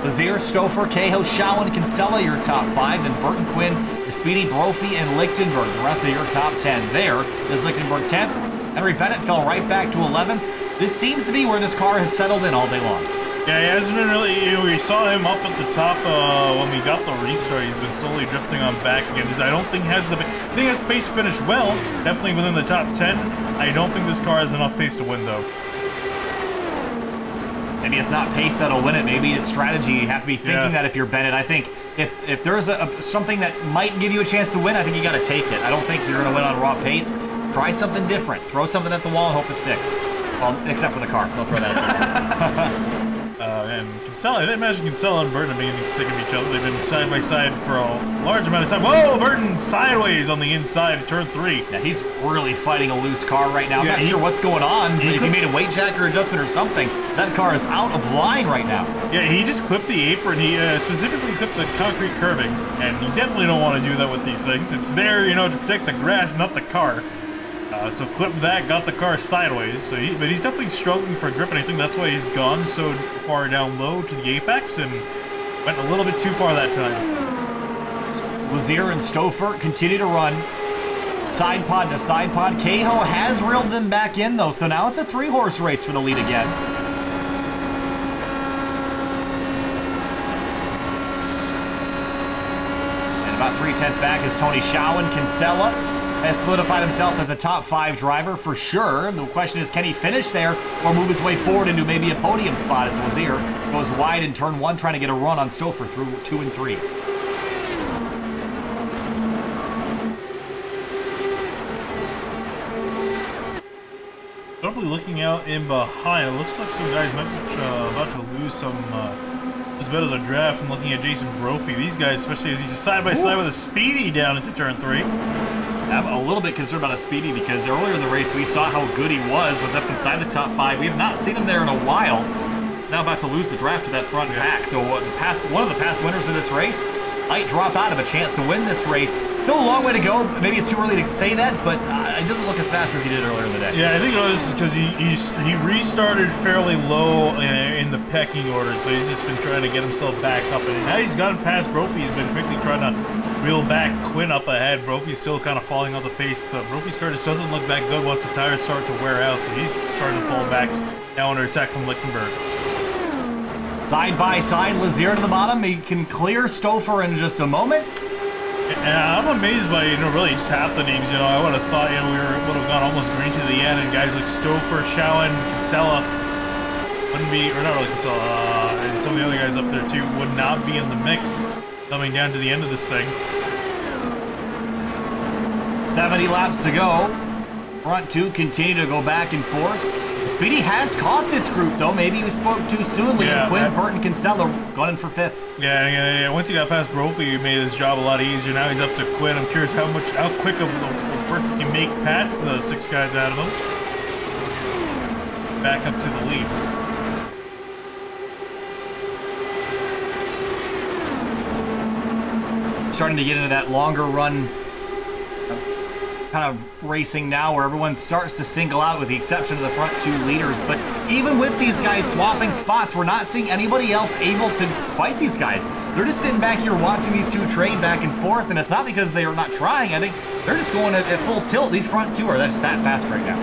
B: Lazier, Stouffer, Cahill, Showen, Kinsella, your top 5. Then Burton, Quinn, the Speedy, Brophy, and Lichtenberg, the rest of your top 10. There is Lichtenberg 10th. Henry Bennett fell right back to 11th. This seems to be where this car has settled in all day long.
C: Yeah, he hasn't been really, we saw him up at the top when we got the restart. He's been slowly drifting on back again. I don't think he has the pace to finish well, definitely within the top 10. I don't think this car has enough pace to win, though.
B: Maybe it's not pace that'll win it. Maybe it's strategy. You have to be thinking that if you're Bennett. I think if there's something that might give you a chance to win, I think you got to take it. I don't think you're going to win on raw pace. Try something different. Throw something at the wall and hope it sticks. Well, except for the car. Don't throw that at the wall.
C: And Kinsella, I imagine Kinsella and Burton are being sick of each other. They've been side by side for a large amount of time. Whoa, Burton sideways on the inside of turn 3.
B: Yeah, he's really fighting a loose car right now. I'm not sure what's going on. If he made a weight jacker adjustment or something, that car is out of line right now.
C: Yeah, he just clipped the apron. He specifically clipped the concrete curbing, and you definitely don't want to do that with these things. It's there, to protect the grass, not the car. So clipped that, got the car sideways. But he's definitely struggling for grip, and I think that's why he's gone so far down low to the apex and went a little bit too far that time.
B: Lazier and Stouffer continue to run side pod to side pod. Cahill has reeled them back in, though, so now it's a 3-horse race for the lead again. And about 3/10 back is Tony Showen. Kinsella has solidified himself as a top 5 driver for sure. The question is, can he finish there or move his way forward into maybe a podium spot as Lazier goes wide in turn 1, trying to get a run on Stouffer through 2 and 3.
C: Probably looking out in behind, it looks like some guys might be about to lose some just better the draft. And looking at Jason Brophy, these guys, especially as he's side by side with a Speedy down into turn 3.
B: I'm a little bit concerned about a Speedy because earlier in the race we saw how good he was up inside the top 5. We have not seen him there in a while. He's now about to lose the draft to that front pack. So one of the past winners of this race might drop out of a chance to win this race. Still a long way to go. Maybe it's too early to say that, but it doesn't look as fast as he did earlier in the day.
C: Yeah, I think this is because he restarted fairly low in the pecking order, so he's just been trying to get himself back up. And now he's gotten past Brophy. He's been quickly trying to reel back Quinn up ahead. Brophy's still kind of falling off the pace. Brophy's car just doesn't look that good once the tires start to wear out, so he's starting to fall back. Now under attack from Lichtenberg.
B: Side by side, Lazier to the bottom. He can clear Stouffer in just a moment.
C: And I'm amazed by, really just half the names, I would have thought, we would have gone almost green to the end, and guys like Stouffer, Schowen, Kinsella wouldn't be, or not really Kinsella, and some of the other guys up there too, would not be in the mix coming down to the end of this thing.
B: 70 laps to go. Front two continue to go back and forth. Speedy has caught this group, though. Maybe we spoke too soon. Liam Quinn, Burton, Kinsella going in for 5th.
C: Yeah. Once he got past Brophy, he made his job a lot easier. Now he's up to Quinn. I'm curious how quick of a work he can make past the 6 guys out of him. Back up to the lead.
B: Starting to get into that longer run kind of racing now where everyone starts to single out with the exception of the front 2 leaders. But even with these guys swapping spots, we're not seeing anybody else able to fight these guys. They're just sitting back here watching these 2 trade back and forth, and it's not because they are not trying. I think they're just going at full tilt. These front 2 are just that fast right now.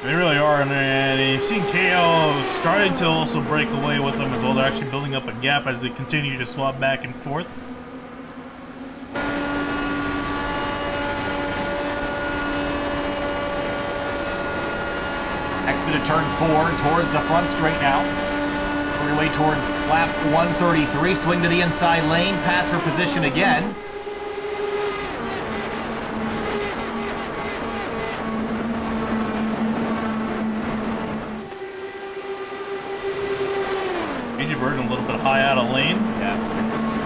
C: They really are, and you've seen KO starting to also break away with them as well. They're actually building up a gap as they continue to swap back and forth.
B: Exit to turn 4 towards the front straight now. We're way towards lap 133. Swing to the inside lane. Pass for position again.
C: AJ Burton a little bit high out of lane.
B: Yeah.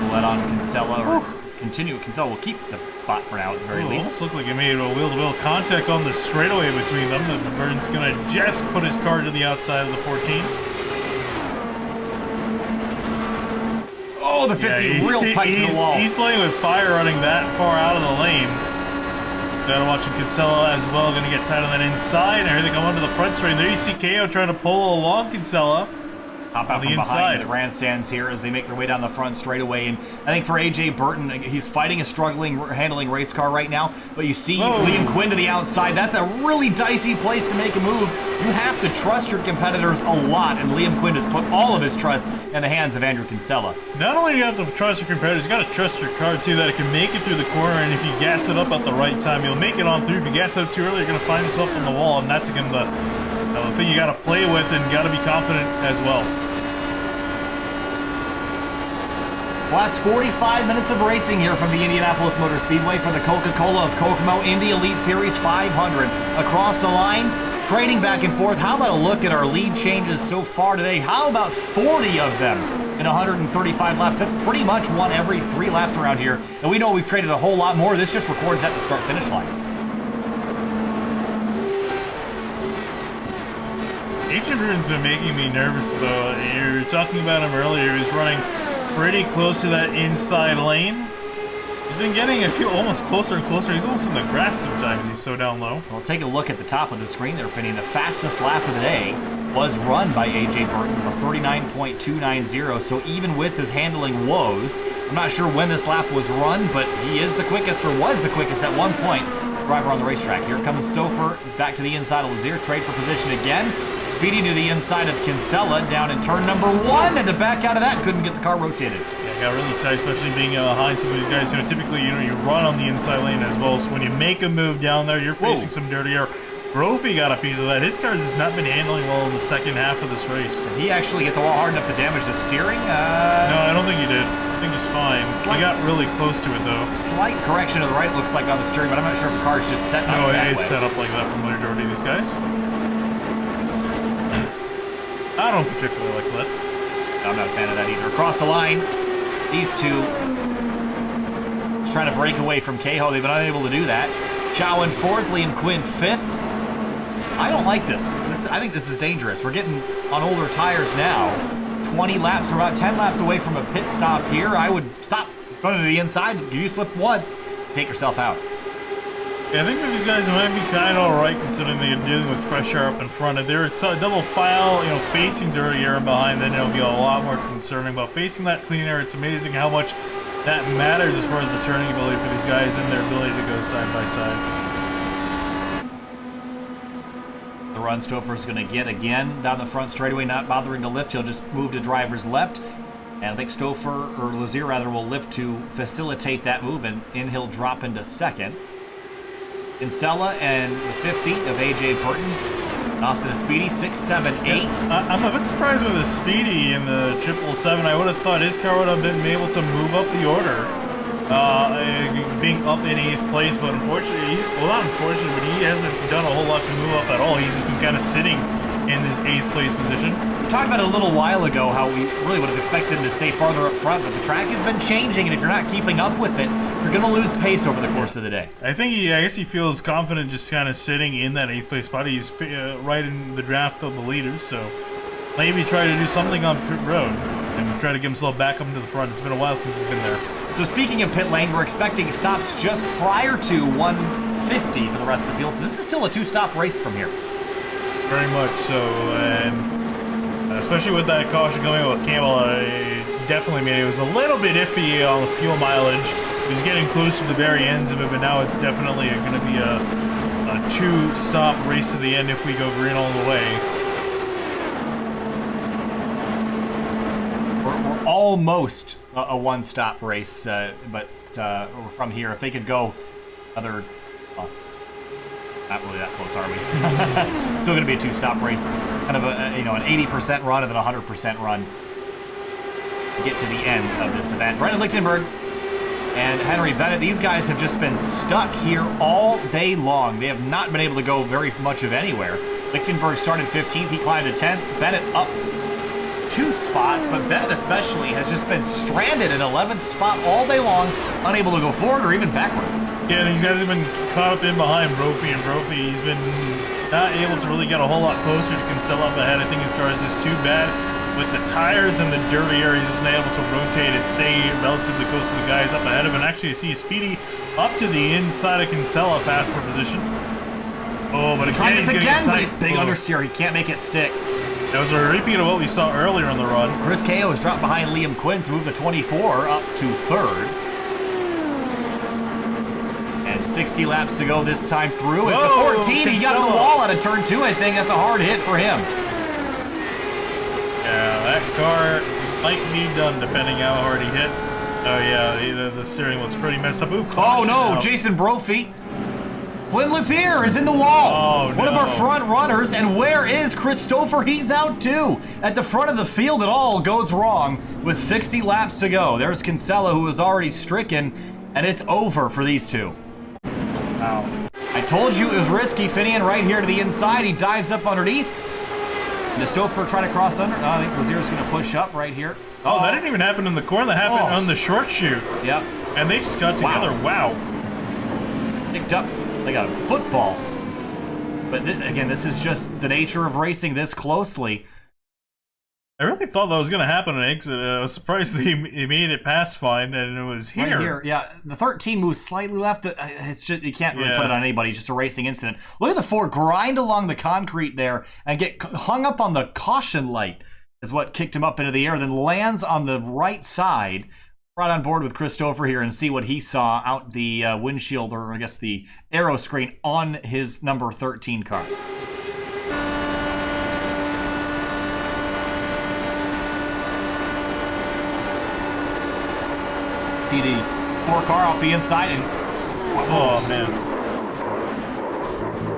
B: We'll let on Kinsella or continue. Kinsella will keep the spot for now at the very least.
C: Almost looked like he made a wheel-to-wheel contact on the straightaway between them. And Burton's going to just put his car to the outside of the 14.
B: Oh, the 50 real tight to the wall.
C: He's playing with fire running that far out of the lane. Gotta watching Kinsella as well, going to get tight on that inside. And here they come onto the front straight. There you see KO trying to pull along Kinsella.
B: Hop out from behind the grandstands here as they make their way down the front straightaway. And I think for AJ Burton, he's fighting a struggling handling race car right now. But you see Liam Quinn to the outside. That's a really dicey place to make a move. You have to trust your competitors a lot, and Liam Quinn has put all of his trust in the hands of Andrew Kinsella.
C: Not only do you have to trust your competitors, you got to trust your car too, that it can make it through the corner, and if you gas it up at the right time, you'll make it on through. If you gas it up too early, you're going to find yourself on the wall, and that's again the thing you got to play with and got to be confident as well.
B: Last 45 minutes of racing here from the Indianapolis Motor Speedway for the Coca-Cola of Kokomo Indy Elite Series 500. Across the line, trading back and forth. How about a look at our lead changes so far today? How about 40 of them in 135 laps? That's pretty much one every 3 laps around here. And we know we've traded a whole lot more. This just records at the start-finish line.
C: Adrian Burton's been making me nervous, though. You were talking about him earlier. He was running pretty close to that inside lane. He's been getting, I feel, almost closer and closer. He's almost in the grass sometimes. He's so down low.
B: Well, take a look at the top of the screen there, Finney. The fastest lap of the day was run by AJ Burton with a 39.290. So even with his handling woes, I'm not sure when this lap was run, but he is the quickest, or was the quickest at one point, driver on the racetrack. Here comes Stouffer back to the inside of Lazier. Trade for position again. Speedy to the inside of Kinsella down in turn number 1, and to back out of that, couldn't get the car rotated.
C: Yeah, got really tight, especially being behind some of these guys. Typically, you run on the inside lane as well. So when you make a move down there, you're facing some dirty air. Brophy got a piece of that. His car has not been handling well in the second half of this race.
B: Did he actually get the wall hard enough to damage the steering?
C: No, I don't think he did. I think it's fine. He got really close to it, though.
B: Slight correction to the right, looks like, on the steering, but I'm not sure if the car is just set up that way.
C: No, it's set up like that for the majority of these guys. I don't particularly like that.
B: I'm not a fan of that either. Across the line, these two trying to break away from Kehoe. They've been unable to do that. Chow in 4th, Liam Quinn 5th. I don't like this. I think this is dangerous. We're getting on older tires now. 20 laps. We're about 10 laps away from a pit stop here. I would stop running to the inside. If you slip once, take yourself out.
C: Yeah, I think for these guys, it might be kind of alright considering they're dealing with fresh air up in front. If they're double file, facing dirty air behind, then it'll be a lot more concerning. But facing that clean air, it's amazing how much that matters as far as the turning ability for these guys and their ability to go side by side.
B: run Stouffer's going to get again down the front straightaway, not bothering to lift. He'll just move to driver's left. And I think Stauffer, or Lazier rather, will lift to facilitate that move, and in he'll drop into second. Kinsella and the 50 of A.J. Burton. Austin is speedy, 6, 7, 8.
C: I'm a bit surprised with the speedy in the 777. I would have thought his car would have been able to move up the order, being up in 8th place, but unfortunately, well, not unfortunately, but he hasn't done a whole lot to move up at all. He's just been kind of sitting in this 8th place position.
B: We talked about it a little while ago how we really would have expected him to stay farther up front, but the track has been changing, and if you're not keeping up with it, you're going to lose pace over the course of the day.
C: I guess he feels confident just kind of sitting in that 8th place spot. He's right in the draft of the leaders, so maybe try to do something on pit road and try to get himself back up into the front. It's been a while since he's been there.
B: So speaking of pit lane, we're expecting stops just prior to 150 for the rest of the field, so this is still a 2-stop race from here.
C: Very much so, and especially with that caution going with Campbell, definitely made it was a little bit iffy on the fuel mileage. He was getting close to the very ends of it, but now it's definitely going to be a 2-stop race to the end if we go green all the way.
B: We're almost a 1-stop race, but from here, if they could go other... Not really that close, are we? Still going to be a 2-stop race. Kind of an 80% run and then a 100% run to get to the end of this event. Brendan Lichtenberg and Henry Bennett, these guys have just been stuck here all day long. They have not been able to go very much of anywhere. Lichtenberg started 15th. He climbed to 10th. Bennett up 2 spots, but Bennett especially has just been stranded in 11th spot all day long, unable to go forward or even backward.
C: Yeah, these guys have been caught up in behind Brophy, and Brophy, he's been not able to really get a whole lot closer to Kinsella up ahead. I think his car is just too bad with the tires and the dirty areas. He's not able to rotate and stay relatively close to the guys up ahead of him. And actually, you see Speedy up to the inside of Kinsella, pass per position. Oh, but
B: he tried this again, but big understeer. He can't make it stick.
C: That was a repeat of what we saw earlier in the run.
B: Chris Kao has dropped behind Liam Quinn to move the 24 up to 3rd. 60 laps to go this time through. As the 14, he got in the wall out of turn 2. I think that's a hard hit for him.
C: Yeah, that car might be done depending how hard he hit. Oh yeah, the steering looks pretty messed up. Ooh,
B: oh no, Jason Brophy. Flynn Lazier is in the wall.
C: Oh,
B: One of our front runners, and where is Chris Stauffer? He's out too. At the front of the field, it all goes wrong with 60 laps to go. There's Kinsella, who is already stricken, and it's over for these two. Wow. I told you it was risky. Finian right here to the inside. He dives up underneath. And does Stauffer try to cross under? I think Lazier's going to push up right here.
C: Oh, that didn't even happen in the corner. That happened on the short chute.
B: Yep.
C: And they just got together. Wow.
B: Picked up like a football. But again, this is just the nature of racing this closely.
C: I really thought that was going to happen on exit. I was surprised he made it past fine, and it was here.
B: Right here, yeah. The 13 moves slightly left. It's just you can't really put it on anybody. It's just a racing incident. Look at the 4 grind along the concrete there and get hung up on the caution light is what kicked him up into the air. Then lands on the right side. Right on board with Chris Stauffer here and see what he saw out the windshield, or I guess the aero screen on his number 13 car. The 4 car off the inside and
C: oh man,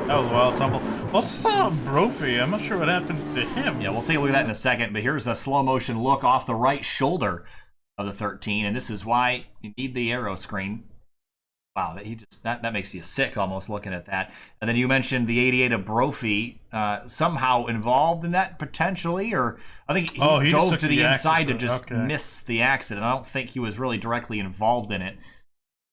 C: that was a wild tumble. Also saw Brophy. I'm not sure what happened to him.
B: Yeah, we'll take a look at that in a second, but here's a slow motion look off the right shoulder of the 13, and this is why you need the aero screen. Wow, that makes you sick almost looking at that. And then you mentioned the 88 of Brophy, somehow involved in that potentially, or I think he dove to the inside to just miss the accident. I don't think he was really directly involved in it.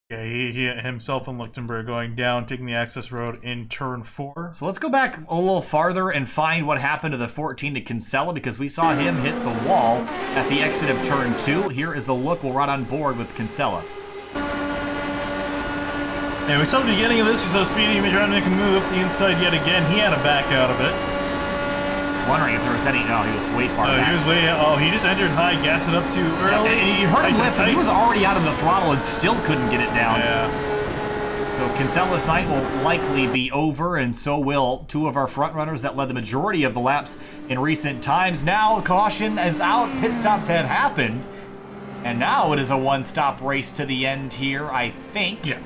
C: Yeah, he himself and Lichtenberg going down, taking the access road in turn 4.
B: So let's go back a little farther and find what happened to the 14 to Kinsella, because we saw him hit the wall at the exit of turn 2. Here is a look. We'll run on board with Kinsella.
C: And we saw the beginning of this. We saw Speedy trying to make a move up the inside yet again. He had to back out of it.
B: I was wondering if there was any... No, he was way far back.
C: He was way... Oh, he just entered high, gassed it up too early.
B: Yeah, and you heard him lift, and he was already out of the throttle and still couldn't get it down.
C: Yeah.
B: So Kinsella's night will likely be over, and so will two of our front runners that led the majority of the laps in recent times. Now caution is out, pit stops have happened, and now it is a one-stop race to the end here, I think.
C: Yeah.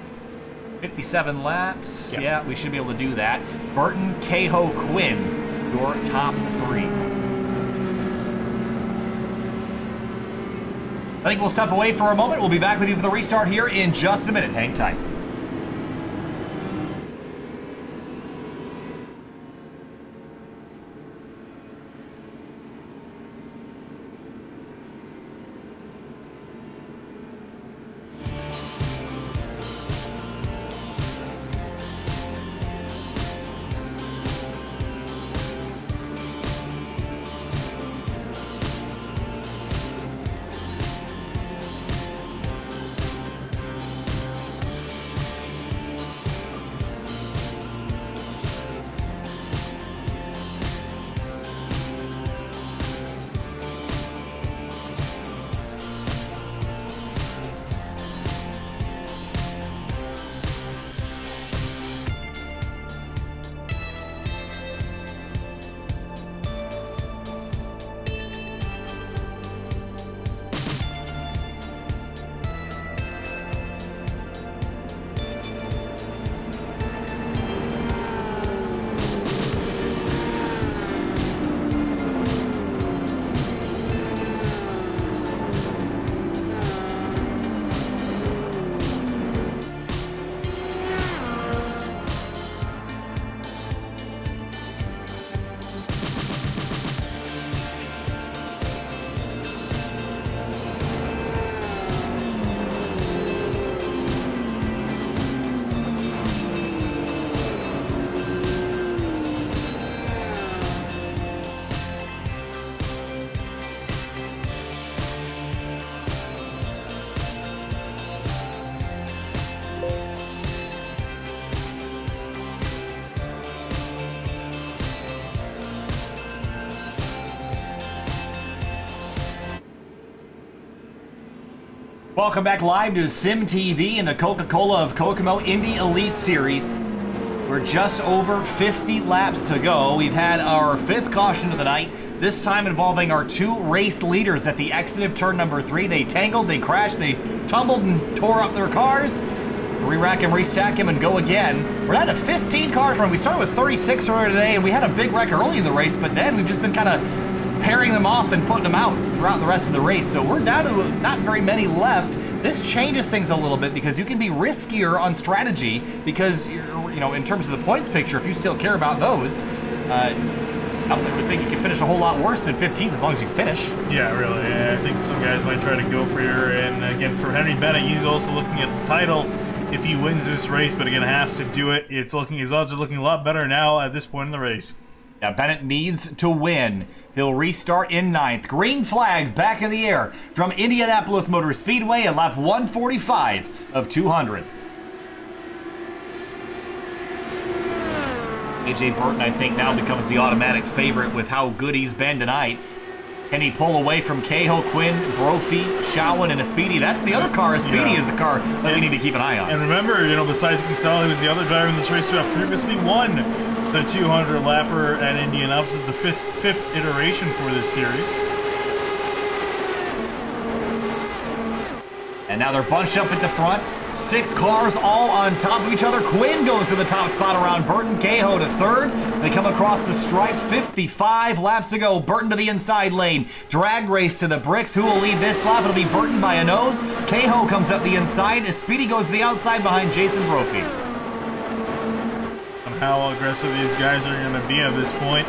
B: 57 laps. Yeah, we should be able to do that. Burton, Cahoe, Quinn, your top three. I think we'll step away for a moment. We'll be back with you for the restart here in just a minute. Hang tight. Welcome back live to Sim TV and the Coca-Cola of Kokomo Indy Elite Series. We're just over 50 laps to go. We've had our fifth caution of the night, this time involving our two race leaders at the exit of turn number 3. They tangled, they crashed, they tumbled and tore up their cars. Re-rack him, restack him, and go again. We're down to 15 cars run. We started with 36 earlier today, and we had a big wreck early in the race, but then we've just been kind of pairing them off and putting them out throughout the rest of the race. So we're down to not very many left. This changes things a little bit because you can be riskier on strategy because, you know, in terms of the points picture, if you still care about those, I would think you can finish a whole lot worse than 15th as long as you finish.
C: Yeah, really. I think some guys might try to go for your, and again, for Henry Bennett, he's also looking at the title if he wins this race, but again, has to do it. It's looking, his odds are looking a lot better now at this point in the race.
B: Yeah, Bennett needs to win. He'll restart in 9th. Green flag back in the air from Indianapolis Motor Speedway at lap 145 of 200. AJ Burton, I think, now becomes the automatic favorite with how good he's been tonight. Can he pull away from Cahoe, Quinn, Brophy, Showen, and Speedy? That's the other car. Speedy is the car that we need to keep an eye on.
C: And remember, you know, besides Kinsella, he was the other driver in this race who had previously won the 200 lapper at Indianapolis. This is the fifth iteration for this series.
B: And now they're bunched up at the front. 6 cars all on top of each other. Quinn goes to the top spot around Burton. Cahoe to 3rd. They come across the stripe 55 laps ago. Burton to the inside lane. Drag race to the bricks. Who will lead this lap? It'll be Burton by a nose. Cahoe comes up the inside as Speedy goes to the outside behind Jason Brophy.
C: And how aggressive these guys are going to be at this point.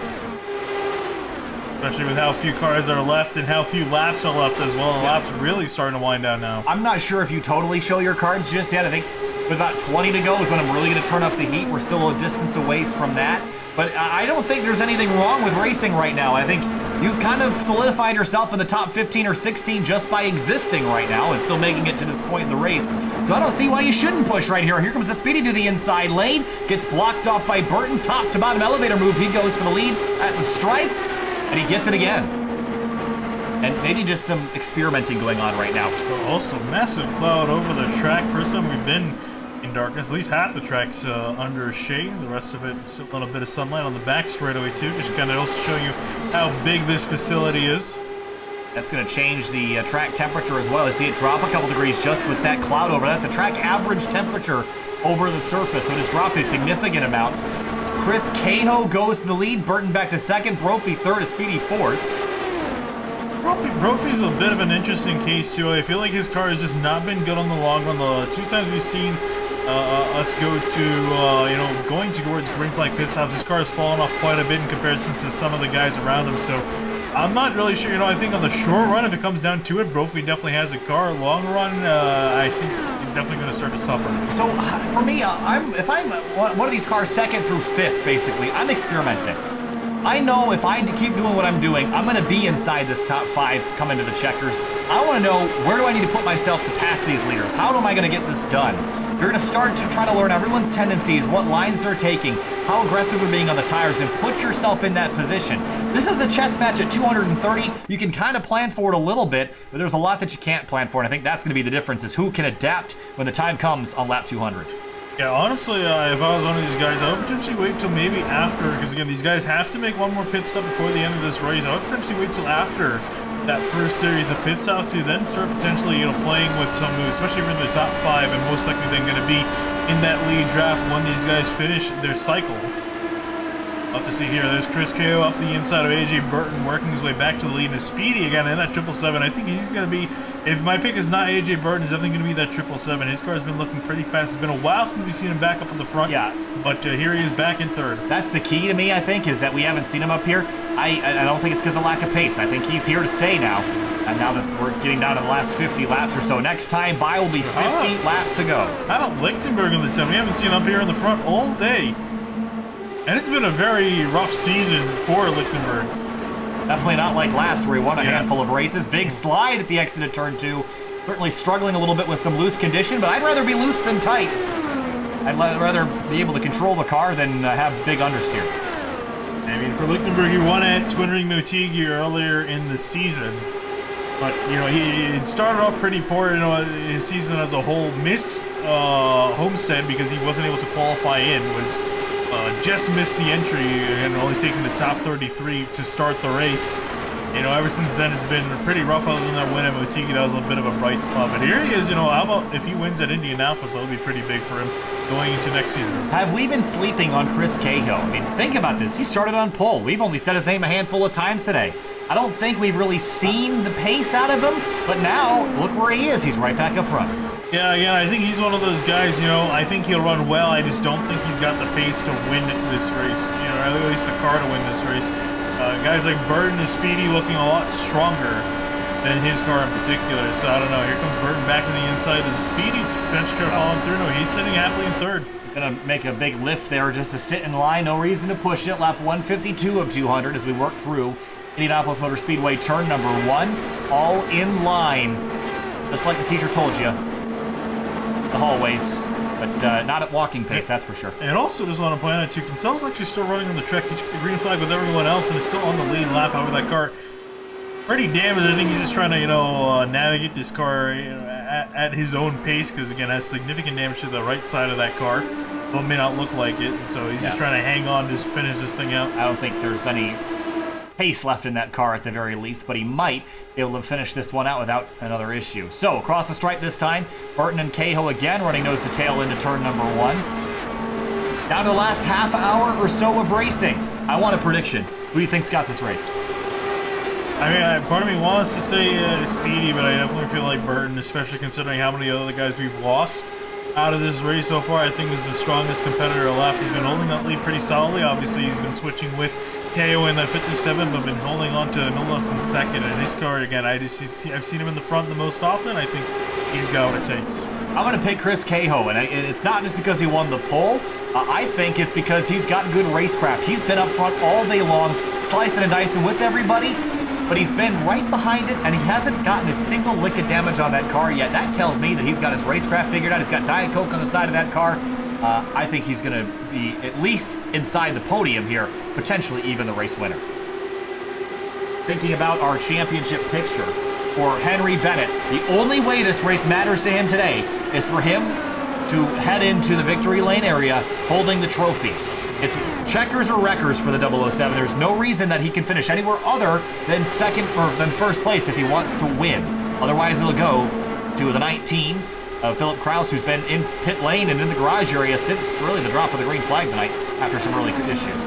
C: Especially with how few cars are left and how few laps are left as well. The laps are really starting to wind down now.
B: I'm not sure if you totally show your cards just yet. I think with about 20 to go is when I'm really going to turn up the heat. We're still a distance away from that. But I don't think there's anything wrong with racing right now. I think you've kind of solidified yourself in the top 15 or 16 just by existing right now and still making it to this point in the race. So I don't see why you shouldn't push right here. Here comes the Speedy to the inside lane. Gets blocked off by Burton. Top to bottom elevator move. He goes for the lead at the stripe. And he gets it again. And maybe just some experimenting going on right now.
C: Also, massive cloud over the track. First time we've been in darkness. At least half the track's under shade. The rest of it still on a bit of sunlight on the back straightaway too. Just kind of also showing you how big this facility is.
B: That's going to change the track temperature as well. I see it drop a couple degrees just with that cloud over. That's a track average temperature over the surface, so it has dropped a significant amount. Chris Cahill goes to the lead. Burton back to second. Brophy third. A Speedy fourth.
C: Brophy's a bit of an interesting case too. I feel like his car has just not been good on the long run. The 2 times we've seen us go to, going towards green flag pit stops, his car has fallen off quite a bit in comparison to some of the guys around him. So I'm not really sure. I think on the short run, if it comes down to it, Brophy definitely has a car. Long run, I think he's definitely going to start to suffer.
B: So for me, if I'm one of these cars second through fifth, basically, I'm experimenting. I know if I keep doing what I'm doing, I'm going to be inside this top 5 coming to the checkers. I want to know, where do I need to put myself to pass these leaders? How am I going to get this done? You're going to start to try to learn everyone's tendencies, what lines they're taking, how aggressive they're being on the tires, and put yourself in that position. This is a chess match at 230. You can kind of plan for it a little bit, but there's a lot that you can't plan for, and I think that's going to be the difference, is who can adapt when the time comes on lap 200.
C: Yeah, honestly, if I was one of these guys, I would potentially wait till maybe after, because again, these guys have to make one more pit stop before the end of this race. I would potentially wait till after that first series of pit stops to then start potentially, playing with some moves, especially if you're in the top 5, and most likely then going to be in that lead draft when these guys finish their cycle. Up to see here, there's Chris Cahill up the inside of AJ Burton, working his way back to the lead. And Speedy again in that 777. I think he's going to be, if my pick is not AJ Burton, he's definitely going to be that 777. His car's been looking pretty fast. It's been a while since we've seen him back up in the front.
B: Yeah.
C: But here he is back in third.
B: That's the key to me, I think, is that we haven't seen him up here. I don't think it's because of lack of pace. I think he's here to stay now. And now that we're getting down to the last 50 laps or so, next time by will be 50 laps to go.
C: How about Lichtenberg in the 10? We haven't seen him up here in the front all day. And it's been a very rough season for Lichtenberg.
B: Definitely not like last, where he won a handful of races. Big slide at the exit of turn 2. Certainly struggling a little bit with some loose condition, but I'd rather be loose than tight. I'd rather be able to control the car than have big understeer.
C: I mean, for Lichtenberg, he won at Twin Ring Motegi earlier in the season. But, he started off pretty poor, his season as a whole. Missed Homestead because he wasn't able to qualify in, just missed the entry and only taking the top 33 to start the race. Ever since then, it's been pretty rough. Other than that win at Motegi, that was a bit of a bright spot. But here he is, how about if he wins at Indianapolis, that would be pretty big for him going into next season.
B: Have we been sleeping on Chris Cahill? I mean, think about this. He started on pole. We've only said his name a handful of times today. I don't think we've really seen the pace out of him, but now, look where he is. He's right back up front.
C: Yeah, again, I think he's one of those guys, I think he'll run well. I just don't think he's got the pace to win this race, or at least the car to win this race. Guys like Burton and Speedy looking a lot stronger than his car in particular, so I don't know. Here comes Burton back in the inside as Speedy. Potentially following through. No, he's sitting happily in third.
B: Gonna make a big lift there just to sit in line. No reason to push it. Lap 152 of 200 as we work through Indianapolis Motor Speedway turn number 1. All in line, just like the teacher told you. The hallways, but not at walking pace, that's for sure.
C: And also just want to point out too, Kinsel's actually still running on the track. He took the green flag with everyone else and is still on the lead lap over that car. Pretty damaged. I think he's just trying to, navigate this car at his own pace, because again, has significant damage to the right side of that car. Though it may not look like it, so he's just trying to hang on, just finish this thing out.
B: I don't think there's any pace left in that car at the very least, but he might be able to finish this one out without another issue. So, across the stripe this time, Burton and Cahill again running nose to tail into turn number 1. Down to the last half hour or so of racing. I want a prediction. Who do you think's got this race?
C: I mean, part of me wants to say Speedy, but I definitely feel like Burton, especially considering how many other guys we've lost out of this race so far. I think is the strongest competitor left. He's been holding that lead pretty solidly. Obviously, he's been switching with KO in that 57, but been holding on to no less than second. And his car, again, I've seen him in the front the most often. I think he's got what it takes.
B: I'm going to pick Chris Cahill, and it's not just because he won the pole. I think it's because he's got good racecraft. He's been up front all day long, slicing and dicing with everybody, but he's been right behind it, and he hasn't gotten a single lick of damage on that car yet. That tells me that he's got his racecraft figured out. He's got Diet Coke on the side of that car. I think he's going to be at least inside the podium here, potentially even the race winner. Thinking about our championship picture for Henry Bennett, the only way this race matters to him today is for him to head into the victory lane area holding the trophy. It's checkers or wreckers for the 007. There's no reason that he can finish anywhere other than second or than first place if he wants to win. Otherwise, it'll go to the 19 of Philip Kraus, who's been in pit lane and in the garage area since really the drop of the green flag tonight after some early issues.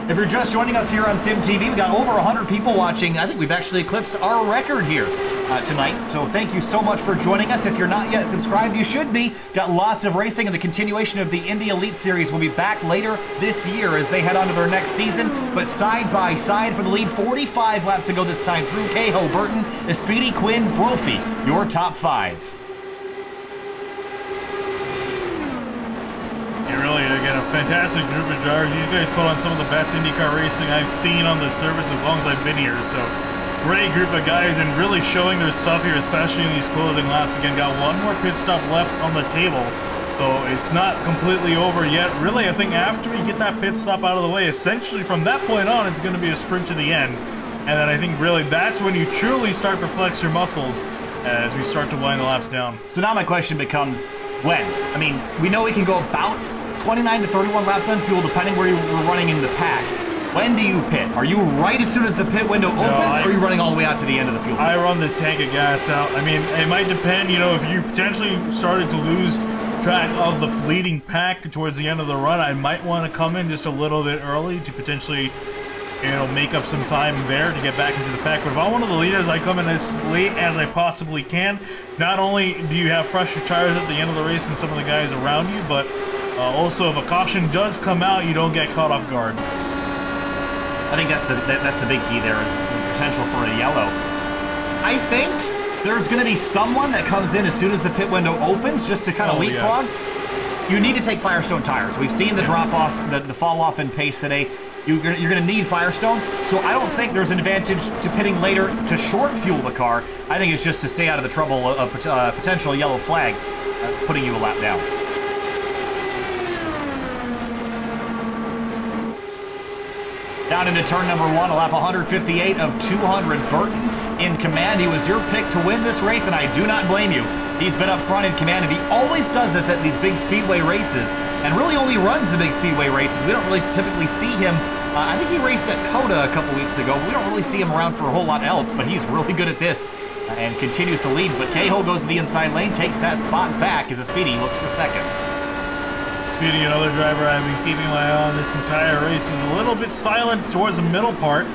B: If you're just joining us here on Sim TV, we got over 100 people watching. I think we've actually eclipsed our record here tonight. So thank you so much for joining us. If you're not yet subscribed, you should be. Got lots of racing, and the continuation of the Indy Elite Series will be back later this year as they head on to their next season. But side by side for the lead, 45 laps to go this time through. Cahill, Burton, Espedy, Quinn, Brophy, your top 5.
C: Really, again, a fantastic group of drivers. These guys put on some of the best IndyCar racing I've seen on the surface as long as I've been here. So, great group of guys and really showing their stuff here, especially in these closing laps. Again, got one more pit stop left on the table, so it's not completely over yet. Really, I think after we get that pit stop out of the way, essentially from that point on, it's going to be a sprint to the end. And then I think really that's when you truly start to flex your muscles as we start to wind the laps down.
B: So now my question becomes, when? I mean, we know we can go about 29 to 31 laps on fuel, depending where we're running in the pack. When do you pit? Are you right as soon as the pit window opens, or are you running all the way out to the end of the fuel tank?
C: I run the tank of gas out. I mean, it might depend, you know, if you potentially started to lose track of the bleeding pack towards the end of the run, I might want to come in just a little bit early to potentially, you know, make up some time there to get back into the pack. But if I'm one of the leaders, I come in as late as I possibly can. Not only do you have fresher tires at the end of the race than some of the guys around you, but also if a caution does come out, you don't get caught off guard.
B: I think that's the big key there, is the potential for a yellow. I think there's going to be someone that comes in as soon as the pit window opens just to kind of leapfrog. Yeah. You need to take Firestone tires. We've seen the drop off, the fall off in pace today. You're going to need Firestones, so I don't think there's an advantage to pitting later to short fuel the car. I think it's just to stay out of the trouble of potential yellow flag putting you a lap down. Down into turn number 1, a lap 158 of 200. Burton in command. He was your pick to win this race, and I do not blame you. He's been up front in command, and he always does this at these big speedway races, and really only runs the big speedway races. We don't really typically see him. I think he raced at Coda a couple weeks ago, but we don't really see him around for a whole lot else, but he's really good at this and continues to lead. But Cahill goes to the inside lane, takes that spot back as Espedy looks for second.
C: Espedy, another driver I've been keeping my eye on this entire race, is a little bit silent towards the middle part,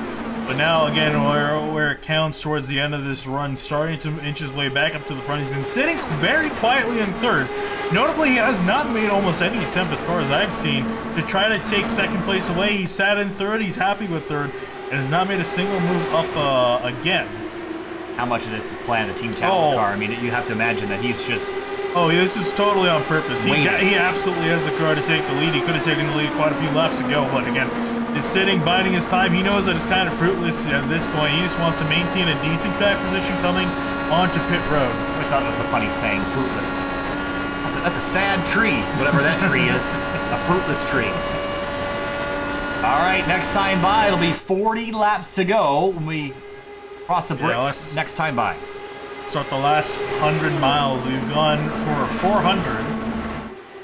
C: but now again where it counts towards the end of this run, starting to inch his way back up to the front. He's been sitting very quietly in third. Notably, he has not made almost any attempt, as far as I've seen, to try to take second place away. He sat in third, he's happy with third, and has not made a single move up again.
B: How much of this is planned, the team talent car? I mean, you have to imagine that he's just...
C: Oh, yeah, this is totally on purpose. He absolutely has the car to take the lead. He could have taken the lead quite a few laps ago, but again, is sitting, biding his time. He knows that it's kind of fruitless at this point. He just wants to maintain a decent track position coming onto pit road.
B: I always thought it was a funny saying, fruitless. That's a sad tree, whatever that tree is. A fruitless tree. All right, next time by, it'll be 40 laps to go when we cross the bricks next time by.
C: Start the last 100 miles. We've gone for 400.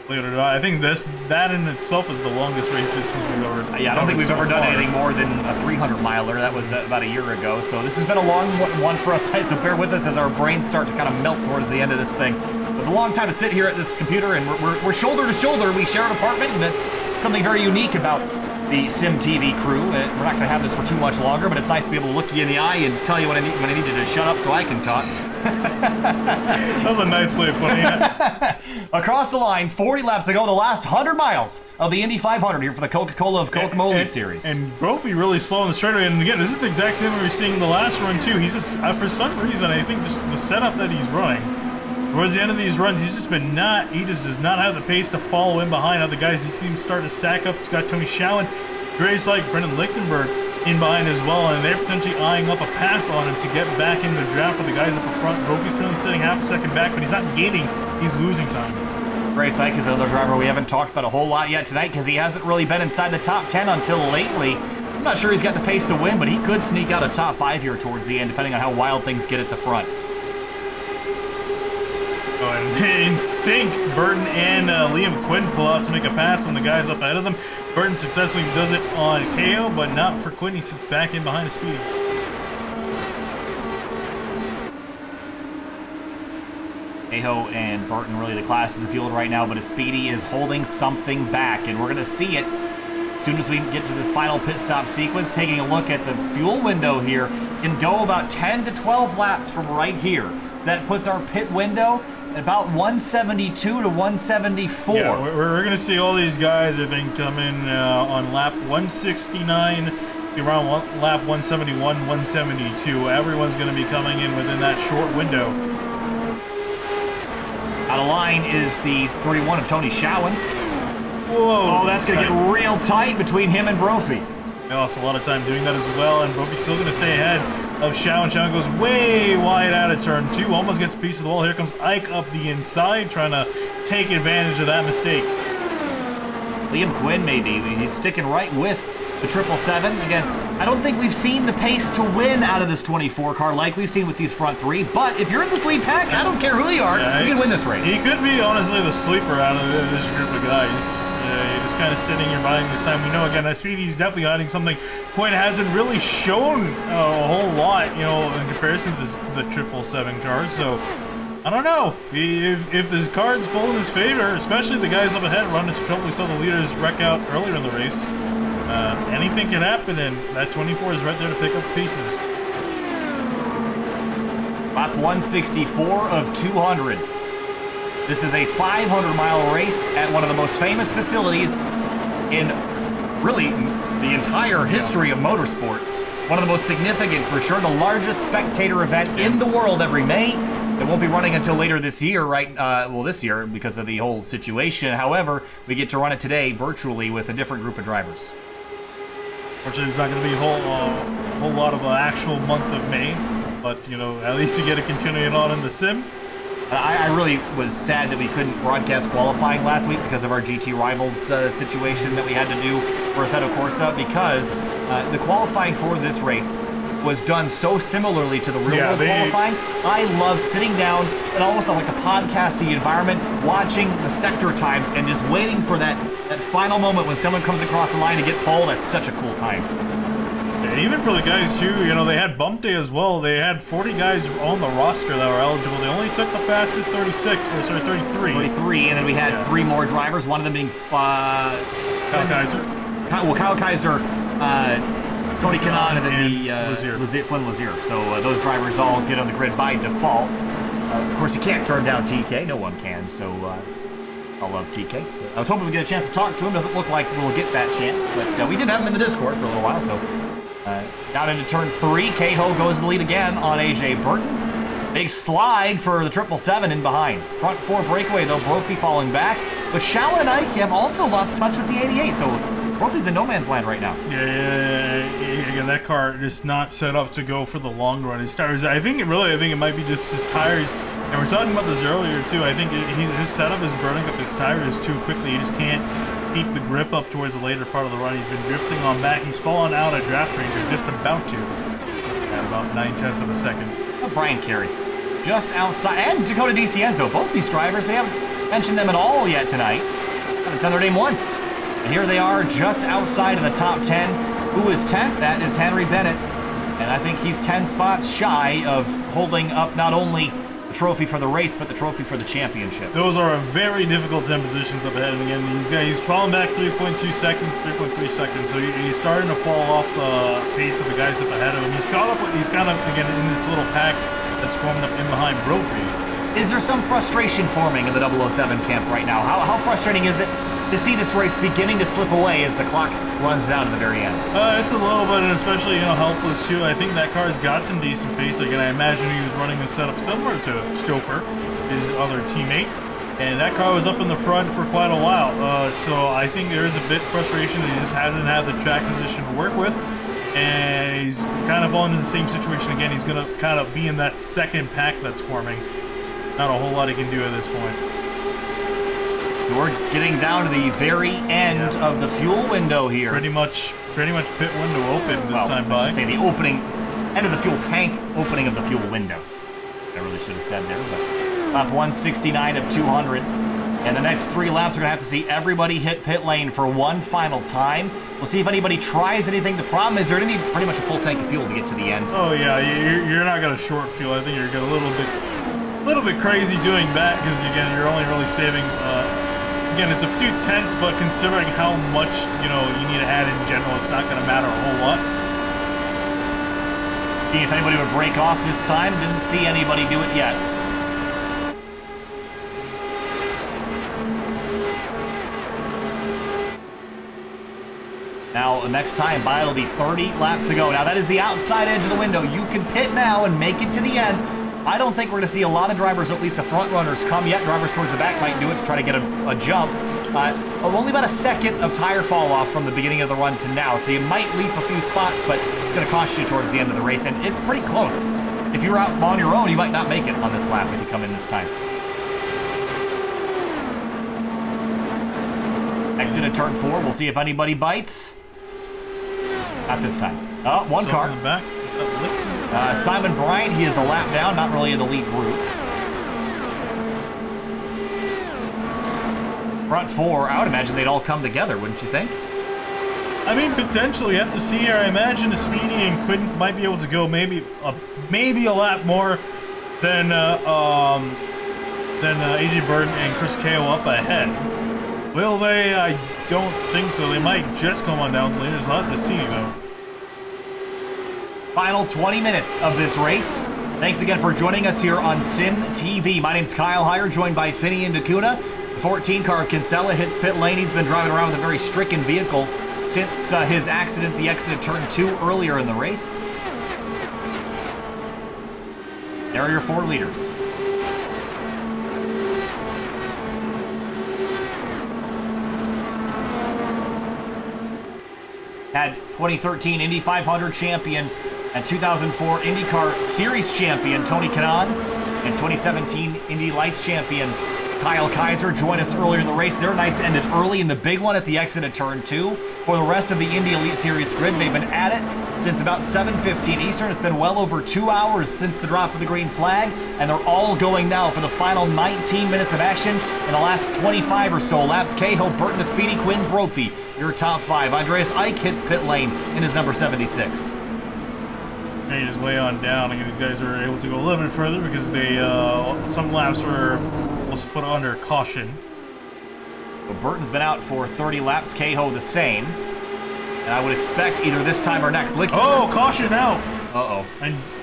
C: Believe it or not, I think that in itself is the longest race distance we've ever done.
B: Yeah, I don't think we've ever done anything more than a 300-miler. That was about a year ago. So this has been a long one for us, so bear with us as our brains start to kind of melt towards the end of this thing. But a long time to sit here at this computer, and we're shoulder to shoulder. We share an apartment, and it's something very unique about the Sim TV crew. We're not going to have this for too much longer, but it's nice to be able to look you in the eye and tell you when I need you to shut up so I can talk.
C: That was a nice way of putting it.
B: Across the line, 40 laps to go, the last 100 miles of the Indy 500 here for the Coca-Cola of Kokomo Elite Series.
C: And Brophy really slow on the straightaway. And again, this is the exact same we were seeing the last run too. He's just, for some reason, I think just the setup that he's running, towards the end of these runs, he's just been he just does not have the pace to follow in behind other guys. He seems to start to stack up. He's got Tony Kanaan, Grace like Brendan Lichtenberg in behind as well, and they're potentially eyeing up a pass on him to get back into the draft for the guys up in front. Brophy's currently sitting half a second back, but he's not gaining, he's losing time.
B: Grace Ike is another driver we haven't talked about a whole lot yet tonight because he hasn't really been inside the top 10 until lately. I'm not sure he's got the pace to win, but he could sneak out a top 5 here towards the end, depending on how wild things get at the front.
C: Oh, and in sync, Burton and Liam Quinn pull out to make a pass on the guys up ahead of them. Burton successfully does it on KO, but not for Quinn. He sits back in behind a Speedy.
B: Aho and Burton really the class of the field right now, but Speedy is holding something back, and we're going to see it as soon as we get to this final pit stop sequence. Taking a look at the fuel window here, can go about 10 to 12 laps from right here. So that puts our pit window at about 172 to 174.
C: Yeah, we're going to see all these guys, I think, come in on lap 169, around lap 171, 172. Everyone's going to be coming in within that short window.
B: Out of line is the 31 of Tony Showen.
C: Whoa.
B: Oh, that's going to get real tight between him and Brophy.
C: They lost a lot of time doing that as well, and Brophy's still going to stay ahead of Showen. Showen goes way wide out of turn 2, almost gets a piece of the wall. Here comes Ike up the inside, trying to take advantage of that mistake.
B: Liam Quinn, maybe. He's sticking right with the 777. Again, I don't think we've seen the pace to win out of this 24 car like we've seen with these front three, but if you're in this lead pack, I don't care who you are, you can win this race.
C: He could be, honestly, the sleeper out of this group of guys. You're just kind of sitting here buying this time. We know, again, that Speedy's definitely hiding something. Quinn hasn't really shown a whole lot, in comparison to the 777 cars, so I don't know. If the card's full in his favor, especially the guys up ahead run into trouble. We saw the leaders wreck out earlier in the race. Anything can happen, and that 24 is right there to pick up the pieces.
B: Lap 164 of 200. This is a 500-mile race at one of the most famous facilities in really the entire history of motorsports. One of the most significant, for sure, the largest spectator event in the world every May. It won't be running until later this year, right? This year because of the whole situation. However, we get to run it today virtually with a different group of drivers.
C: Fortunately, there's not going to be a whole lot of an actual month of May, but at least we get to continue it on in the sim.
B: I really was sad that we couldn't broadcast qualifying last week because of our GT Rivals situation that we had to do for Assetto Corsa, because the qualifying for this race was done so similarly to the real-world qualifying. I love sitting down and almost like a podcasty environment, watching the sector times and just waiting for that final moment when someone comes across the line to get pole. That's such a cool time.
C: And even for the guys too, they had bump day as well. They had 40 guys on the roster that were eligible. They only took the fastest 33.
B: 33, and then we had 3 more drivers, one of them being
C: Kyle Kaiser.
B: Kyle Kaiser, Tony Kanaan, and then Flynn Lazier. So those drivers all get on the grid by default. Of course, you can't turn down TK. No one can, so I love TK. I was hoping we'd get a chance to talk to him. Doesn't look like we'll get that chance, but we did have him in the Discord for a little while, so... down into turn 3, Cahill goes to the lead again on AJ Burton. Big slide for the 777 in behind. Front 4 breakaway, though, Brophy falling back. But Showen and Ike have also lost touch with the 88, so Brophy's in no man's land right now.
C: Yeah, again, that car is not set up to go for the long run. His tires, I think it might be just his tires. And we're talking about this earlier, too. I think his setup is burning up his tires too quickly. He just can't keep the grip up towards the later part of the run. He's been drifting on back. He's fallen out at Draft Ranger, just about to, at about 9/10 of a second.
B: Oh, Brian Carey, just outside, and Dakota DiCienzo. Both these drivers, we haven't mentioned them at all yet tonight. Haven't said their name once. And here they are, just outside of the top 10. Who is 10th? That is Henry Bennett. And I think he's 10 spots shy of holding up not only the trophy for the race, but the trophy for the championship.
C: Those are very difficult 10 positions up ahead. And again, he's falling back 3.2 seconds, 3.3 seconds. So he's starting to fall off the pace of the guys up ahead of him. He's kind of, again, in this little pack that's forming up in behind Brophy.
B: Is there some frustration forming in the 007 camp right now? How frustrating is it to see this race beginning to slip away as the clock runs down to the very end?
C: It's a little bit, and especially, helpless too. I think that car's got some decent pace. Again, I imagine he was running a setup similar to Stouffer, his other teammate, and that car was up in the front for quite a while. So I think there is a bit of frustration that he just hasn't had the track position to work with, and he's kind of on in the same situation again. He's going to kind of be in that second pack that's forming. Not a whole lot he can do at this point.
B: So we're getting down to the very end of the fuel window here.
C: Pretty much pit window open this time by.
B: I should say the opening, end of the fuel tank, opening of the fuel window. I really should have said there, but Lap 169 of 200. And the next 3 laps, we're going to have to see everybody hit pit lane for one final time. We'll see if anybody tries anything. The problem is they're going to need pretty much a full tank of fuel to get to the end.
C: Oh yeah, you're not going to short fuel. I think you're going a little bit crazy doing that because again, you're only really saving. Again, it's a few tenths, but considering how much you need to add in general, it's not going to matter a whole lot.
B: See if anybody would break off this time. Didn't see anybody do it yet. Now, the next time by, it'll be 30 laps to go. Now, that is the outside edge of the window. You can pit now and make it to the end. I don't think we're going to see a lot of drivers, or at least the front runners, come yet. Drivers towards the back might do it to try to get a jump. Only about a second of tire fall off from the beginning of the run to now, so you might leap a few spots, but it's going to cost you towards the end of the race, and it's pretty close. If you're out on your own, you might not make it on this lap if you come in this time. Exit at turn 4. We'll see if anybody bites. Not this time. Oh, one car.
C: In the back.
B: Simon Bryant, he is a lap down, not really in the lead group. Front 4, I would imagine they'd all come together, wouldn't you think?
C: I mean, potentially. You have to see here. I imagine Speedy and Quinn might be able to go maybe a lap more than AJ Burton and Chris Ko up ahead. Will they? I don't think so. They might just come on down later. There's a lot to see, though.
B: Final 20 minutes of this race. Thanks again for joining us here on Sim TV. My name's Kyle Kaiser, joined by Finney and Dakuna. The 14 car Kinsella hits pit lane. He's been driving around with a very stricken vehicle since his accident, the exit at turn 2 earlier in the race. There are your 4 leaders. Had 2013 Indy 500 champion and 2004 IndyCar Series champion Tony Kanaan and 2017 Indy Lights champion Kyle Kaiser joined us earlier in the race. Their nights ended early in the big one at the exit at turn 2. For the rest of the Indy Elite Series grid, they've been at it since about 7:15 Eastern. It's been well over 2 hours since the drop of the green flag, and they're all going now for the final 19 minutes of action in the last 25 or so laps. Cahill, Burton, Speedy, Quinn, Brophy, your top 5. Andreas Ike hits pit lane in his number 76.
C: Made his way on down. Again, these guys were able to go a little bit further because they some laps were also put under caution.
B: Well, Burton's been out for 30 laps. Cahill the same. And I would expect either this time or next.
C: Oh, caution out!
B: Uh-oh.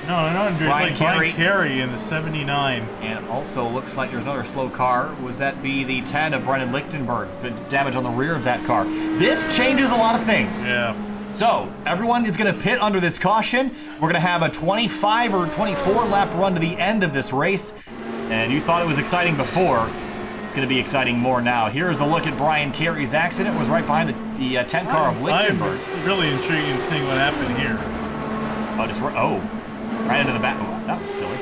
C: No, Brian Carey in the 79.
B: And it also looks like there's another slow car. Was that be the 10 of Brendan Lichtenberg? Damage on the rear of that car. This changes a lot of things.
C: Yeah.
B: So, everyone is going to pit under this caution. We're going to have a 25 or 24 lap run to the end of this race. And you thought it was exciting before. It's going to be exciting more now. Here's a look at Brian Carey's accident. It was right behind the 10 car of Lichtenberg.
C: I'm really intrigued in seeing what happened here.
B: Right into the back. Oh, that was silly.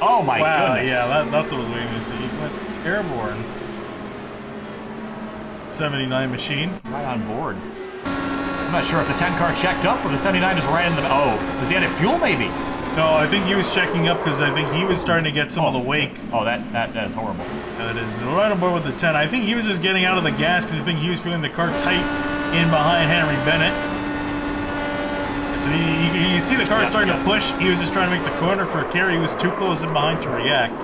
B: Oh my goodness.
C: Yeah, that's what I was waiting to see. He went airborne. 79 machine.
B: Right on board. I'm not sure if the 10 car checked up or the 79 just ran into the... Oh, was he out of fuel maybe?
C: No, I think he was checking up because I think he was starting to get some of the wake.
B: Oh, that is horrible.
C: That is right on board with the 10. I think he was just getting out of the gas because I think he was feeling the car tight in behind Henry Bennett. So you see the car starting to push. He was just trying to make the corner for Carey. He was too close in behind to react.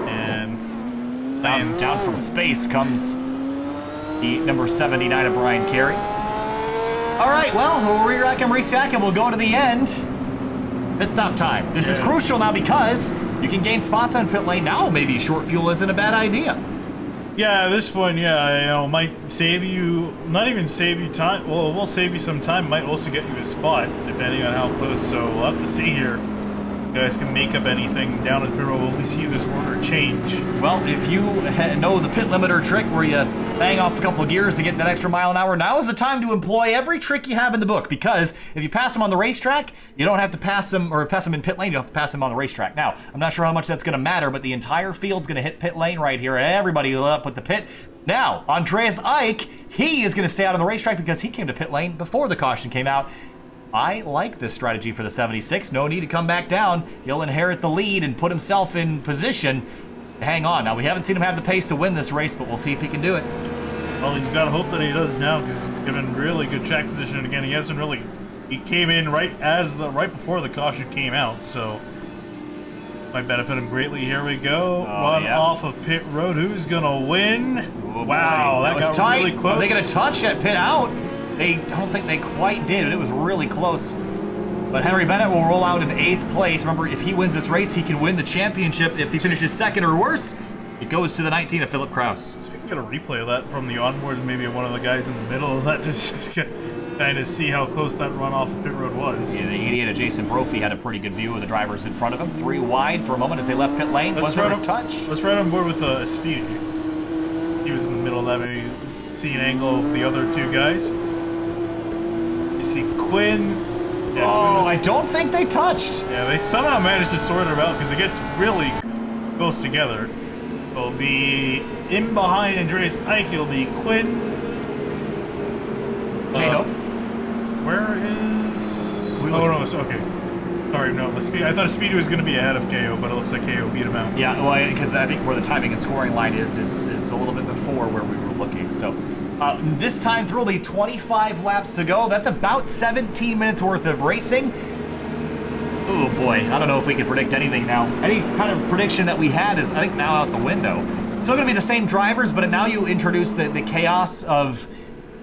C: And
B: down from space comes the number 79 of Brian Carey. All right, well, we'll re-rack and restack, and we'll go to the end. Pit stop time. This is crucial now because you can gain spots on pit lane now. Maybe short fuel isn't a bad idea.
C: Yeah, at this point, might save you, not even save you time. Well, it will save you some time. Might also get you a spot, depending on how close. So we'll have to see here. You guys can make up anything down at the pit road when we see this order change.
B: Well, if you know the pit limiter trick where you bang off a couple of gears to get that extra mile an hour, now is the time to employ every trick you have in the book, because if you pass them on the racetrack, you don't have to pass them, or pass them in pit lane, you don't have to pass them on the racetrack. Now, I'm not sure how much that's going to matter, but the entire field's going to hit pit lane right here. Everybody up with the pit. Now, Andreas Ike, he is going to stay out of the racetrack because he came to pit lane before the caution came out. I like this strategy for the 76. No need to come back down. He'll inherit the lead and put himself in position. hang on. Now, we haven't seen him have the pace to win this race, but we'll see if he can do it.
C: Well, he's got to hope that he does now because he's given really good track position. And again, he hasn't really. He came in right before the caution came out, so might benefit him greatly. Here we go. Run off of pit road. Who's gonna win?
B: Oh,
C: wow, that
B: was
C: got
B: tight.
C: really close.
B: Are they gonna touch at pit out? I don't think they quite did. It was really close. But Henry Bennett will roll out in 8th place. Remember, if he wins this race, he can win the championship. If he finishes 2nd or worse, it goes to the 19 of Philip Kraus.
C: So we can get a replay of that from the onboard, maybe one of the guys in the middle of that, just kind of see how close that run off of pit road was.
B: Yeah, the 88 of Jason Brophy had a pretty good view of the drivers in front of him. 3 wide for a moment as they left pit lane. Was there a touch?
C: Let's ride on board with Speedy. He was in the middle of that, maybe see an angle of the other 2 guys. You see Quinn. Yeah,
B: I don't think they touched.
C: Yeah, they somehow managed to sort it out because it gets really close together. It'll be in behind Andreas Ike. It'll be Quinn. Where is? Oh no, okay. Sorry, no. I thought Speedy was going to be ahead of KO, but it looks like KO beat him out.
B: Yeah, well, because I think where the timing and scoring line is a little bit before where we were looking. So this time through will be 25 laps to go. That's about 17 minutes worth of racing. Oh boy, I don't know if we can predict anything now. Any kind of prediction that we had is, I think, now out the window. Still going to be the same drivers, but now you introduce the chaos of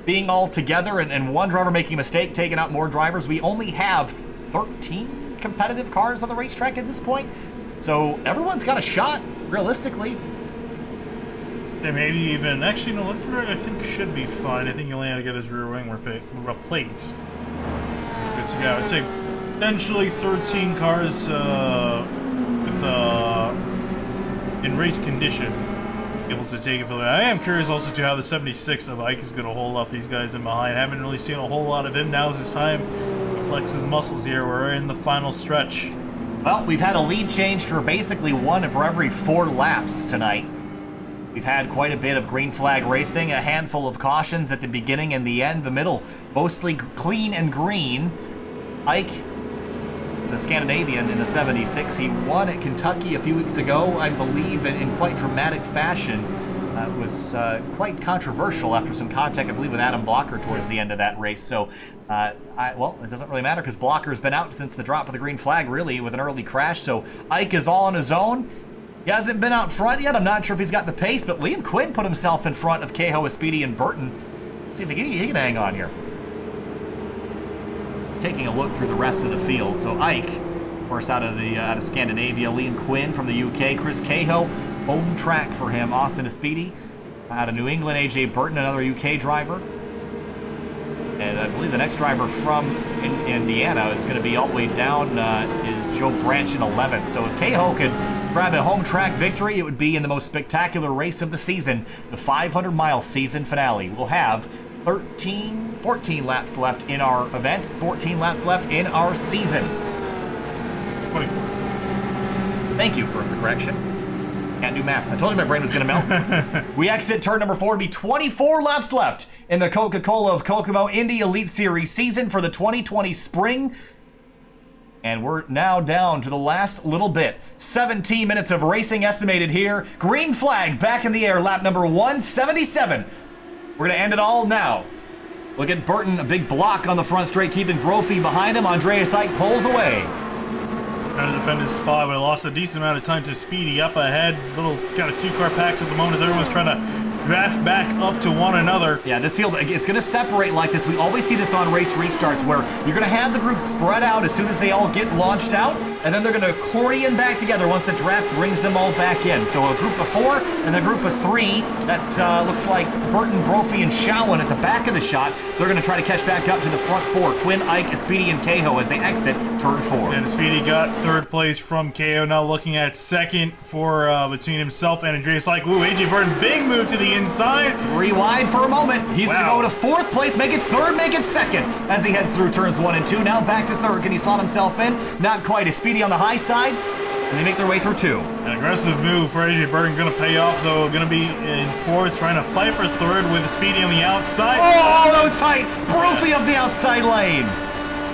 B: being all together and one driver making a mistake, taking out more drivers. We only have 13 competitive cars on the racetrack at this point, so everyone's got a shot, realistically.
C: Yeah, maybe even, actually, no, Leclerc I think should be fine. I think he only had to get his rear wing replaced. Good to go. I'd say potentially 13 cars in race condition able to take it for that. I am curious also to how the 76 of Ike is going to hold off these guys in behind. Haven't really seen a whole lot of him. Now's his time to flex his muscles here. We're in the final stretch.
B: Well, we've had a lead change for basically one for every 4 laps tonight. We've had quite a bit of green flag racing, a handful of cautions at the beginning and the end, the middle mostly clean and green. Ike, the Scandinavian in the 76, he won at Kentucky a few weeks ago, I believe, in quite dramatic fashion. It was quite controversial after some contact, I believe, with Adam Blocker towards the end of that race. So, well, it doesn't really matter because Blocker's been out since the drop of the green flag, really, with an early crash. So Ike is all on his own. He hasn't been out front yet. I'm not sure if he's got the pace, but Liam Quinn put himself in front of Cahill, Speedy, and Burton. Let's see if he can hang on here. Taking a look through the rest of the field. So Ike, of course, out of Scandinavia. Liam Quinn from the UK. Chris Cahill, home track for him. Austin Speedy out of New England. AJ Burton, another UK driver. And I believe the next driver from Indiana is going to be all the way down is Joe Branch in 11th. So if Cahill could grab a home track victory, it would be in the most spectacular race of the season, the 500-mile season finale. We'll have 14 laps left in our event, 14 laps left in our season.
C: 24.
B: Thank you for the correction. Can't do math. I told you my brain was going to melt. We exit turn number 4 to be 24 laps left in the Coca-Cola of Kokomo Indy Elite Series season for the 2020 spring. And we're now down to the last little bit. 17 minutes of racing estimated here. Green flag back in the air, lap number 177. We're going to end it all now. Look at Burton, a big block on the front straight, keeping Brophy behind him. Andreas Ike pulls away.
C: Trying to defend his spot, but lost a decent amount of time to Speedy up ahead. Little kind of 2-car packs at the moment as everyone's trying to draft back up to one another.
B: Yeah, this field, it's going to separate like this. We always see this on race restarts where you're going to have the group spread out as soon as they all get launched out, and then they're going to accordion back together once the draft brings them all back in. So a group of 4 and a group of 3. That's looks like Burton, Brophy, and Shawan at the back of the shot. They're going to try to catch back up to the front 4. Quinn, Ike, Speedy, and Cahill as they exit turn 4.
C: And Speedy got 3rd place from KO. Now looking at 2nd for between himself and Andreas Ike. Ooh, AJ Burton, big move to the inside.
B: 3 wide for a moment. He's going to go to 4th place, make it 3rd, make it 2nd as he heads through turns 1 and 2. Now back to 3rd. Can he slot himself in? Not quite. Is Speedy on the high side? And they make their way through 2.
C: An aggressive move for AJ Burton. Going to pay off, though. Going to be in 4th, trying to fight for 3rd with Speedy on the outside.
B: Oh, that was tight. Brophy up the outside lane.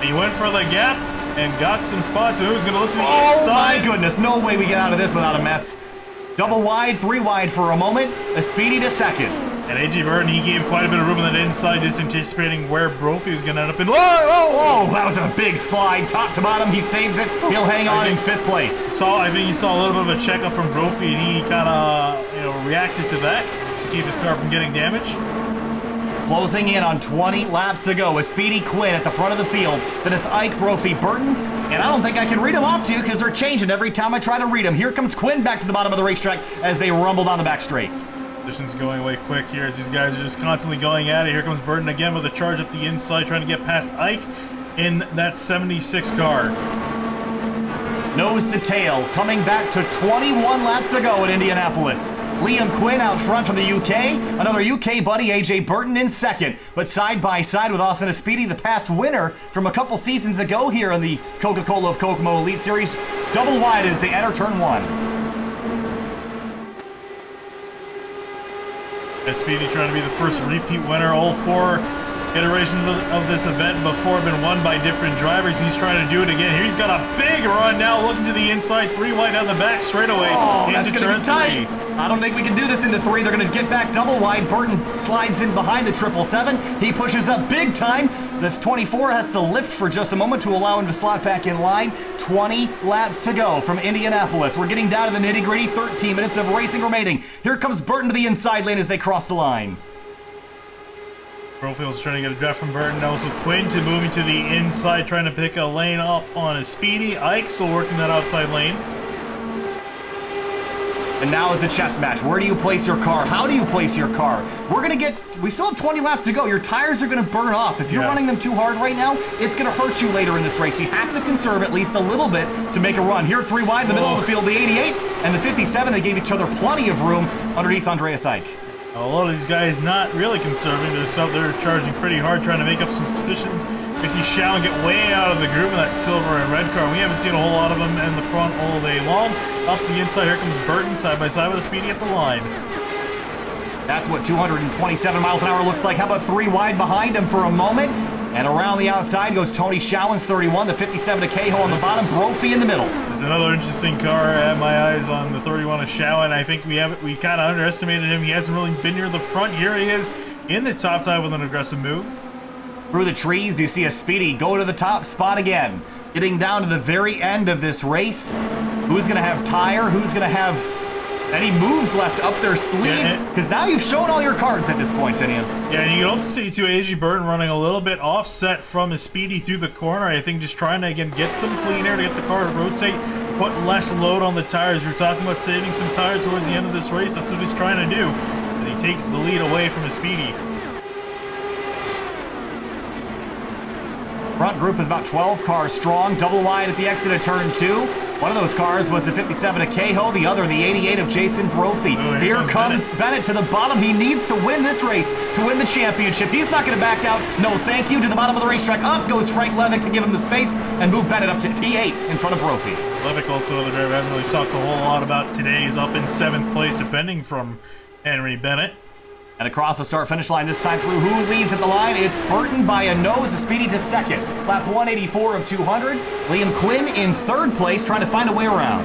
C: He went for the gap and got some spots. Who's going to look to the
B: inside? Oh,
C: inside?
B: my goodness. No way we get out of this without a mess. Double wide, 3 wide for a moment. A Speedy to second.
C: And A.J. Burton, he gave quite a bit of room on that inside, just anticipating where Brophy was going to end up in.
B: Whoa, whoa, whoa! That was a big slide, top to bottom. He saves it. He'll hang on in 5th place.
C: I think he saw a little bit of a checkup from Brophy, and he kind of, reacted to that to keep his car from getting damaged.
B: Closing in on 20 laps to go with Speedy Quinn at the front of the field. Then it's Ike, Brophy, Burton, and I don't think I can read them off to you because they're changing every time I try to read them. Here comes Quinn back to the bottom of the racetrack as they rumble down the back straight.
C: Position's going away quick here as these guys are just constantly going at it. Here comes Burton again with a charge up the inside, trying to get past Ike in that 76 car.
B: Nose to tail, coming back to 21 laps to go at Indianapolis. Liam Quinn out front from the UK. Another UK buddy, A.J. Burton, in second. But side by side with Austin Speedy, the past winner from a couple seasons ago here in the Coca-Cola of Kokomo Elite Series. Double wide as they enter turn 1.
C: And Speedy trying to be the first repeat winner. All 4 iterations of this event before have been won by different drivers. He's trying to do it again. Here he's got a big run now, looking to the inside, 3 wide down the back straightaway.
B: Oh, that's
C: into
B: going to
C: turn
B: be tight.
C: 3.
B: I don't think we can do this into 3. They're going to get back double wide. Burton slides in behind the 777. He pushes up big time. The 24 has to lift for just a moment to allow him to slot back in line. 20 laps to go from Indianapolis. We're getting down to the nitty-gritty. 13 minutes of racing remaining. Here comes Burton to the inside lane as they cross the line.
C: Brofield's trying to get a draft from Burton. Also Quinn to moving to the inside, trying to pick a lane up on a Speedy. Ike still working that outside lane.
B: And now is the chess match. Where do you place your car? How do you place your car? We still have 20 laps to go. Your tires are going to burn off. If you're running them too hard right now, it's going to hurt you later in this race. You have to conserve at least a little bit to make a run. Here, 3 wide in the middle of the field, the 88 and the 57. They gave each other plenty of room underneath Andreas Ike.
C: A lot of these guys not really conserving. They're charging pretty hard, trying to make up some positions. We see Shawn get way out of the group in that silver and red car. We haven't seen a whole lot of them in the front all day long. Up the inside, here comes Burton, side by side with a Speedy at the line.
B: That's what 227 miles an hour looks like. How about 3 wide behind him for a moment? And around the outside goes Tony Showens, 31, the 57 to Cahill on the bottom, Brophy in the middle.
C: There's another interesting car. I have my eyes on the 31 of Showen. I think we kind of underestimated him. He hasn't really been near the front. Here he is in the top tie with an aggressive move.
B: Through the trees, you see a Speedy go to the top spot again. Getting down to the very end of this race. Who's going to have tire? Who's going to have any moves left up their sleeve? Because now you've shown all your cards at this point, Finian.
C: Yeah, and you can also see, too, A.J. Burton running a little bit offset from his Speedy through the corner. I think just trying to, again, get some clean air to get the car to rotate, put less load on the tires. We're talking about saving some tire towards the end of this race. That's what he's trying to do as he takes the lead away from his Speedy.
B: Front group is about 12 cars strong, double wide at the exit of turn 2. One of those cars was the 57 of Cahill, the other the 88 of Jason Brophy. Here comes Bennett to the bottom. He needs to win this race to win the championship. He's not going to back out. No, thank you. To the bottom of the racetrack. Up goes Frank Levick to give him the space and move Bennett up to P8 in front of Brophy.
C: Levick, also the driver I haven't really talked a whole lot about today, is up in 7th place, defending from Henry Bennett.
B: And across the start-finish line this time through, who leads at the line? It's Burton by a nose, a Speedy to second. Lap 184 of 200. Liam Quinn in 3rd place, trying to find a way around.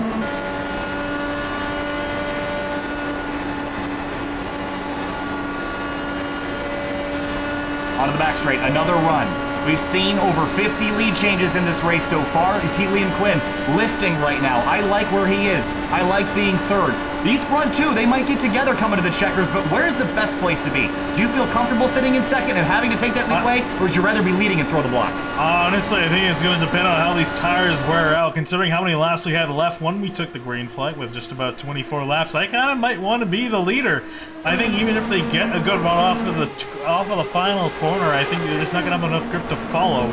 B: Onto the back straight, another run. We've seen over 50 lead changes in this race so far. You see Liam Quinn lifting right now. I like where he is. I like being 3rd. These front 2, they might get together coming to the checkers, but where's the best place to be? Do you feel comfortable sitting in 2nd and having to take that lead away, or would you rather be leading and throw the block?
C: Honestly, I think it's going to depend on how these tires wear out, considering how many laps we had left when we took the green flag with just about 24 laps. I kind of might want to be the leader. I think even if they get a good run off of the final corner, I think they're just not going to have enough grip to follow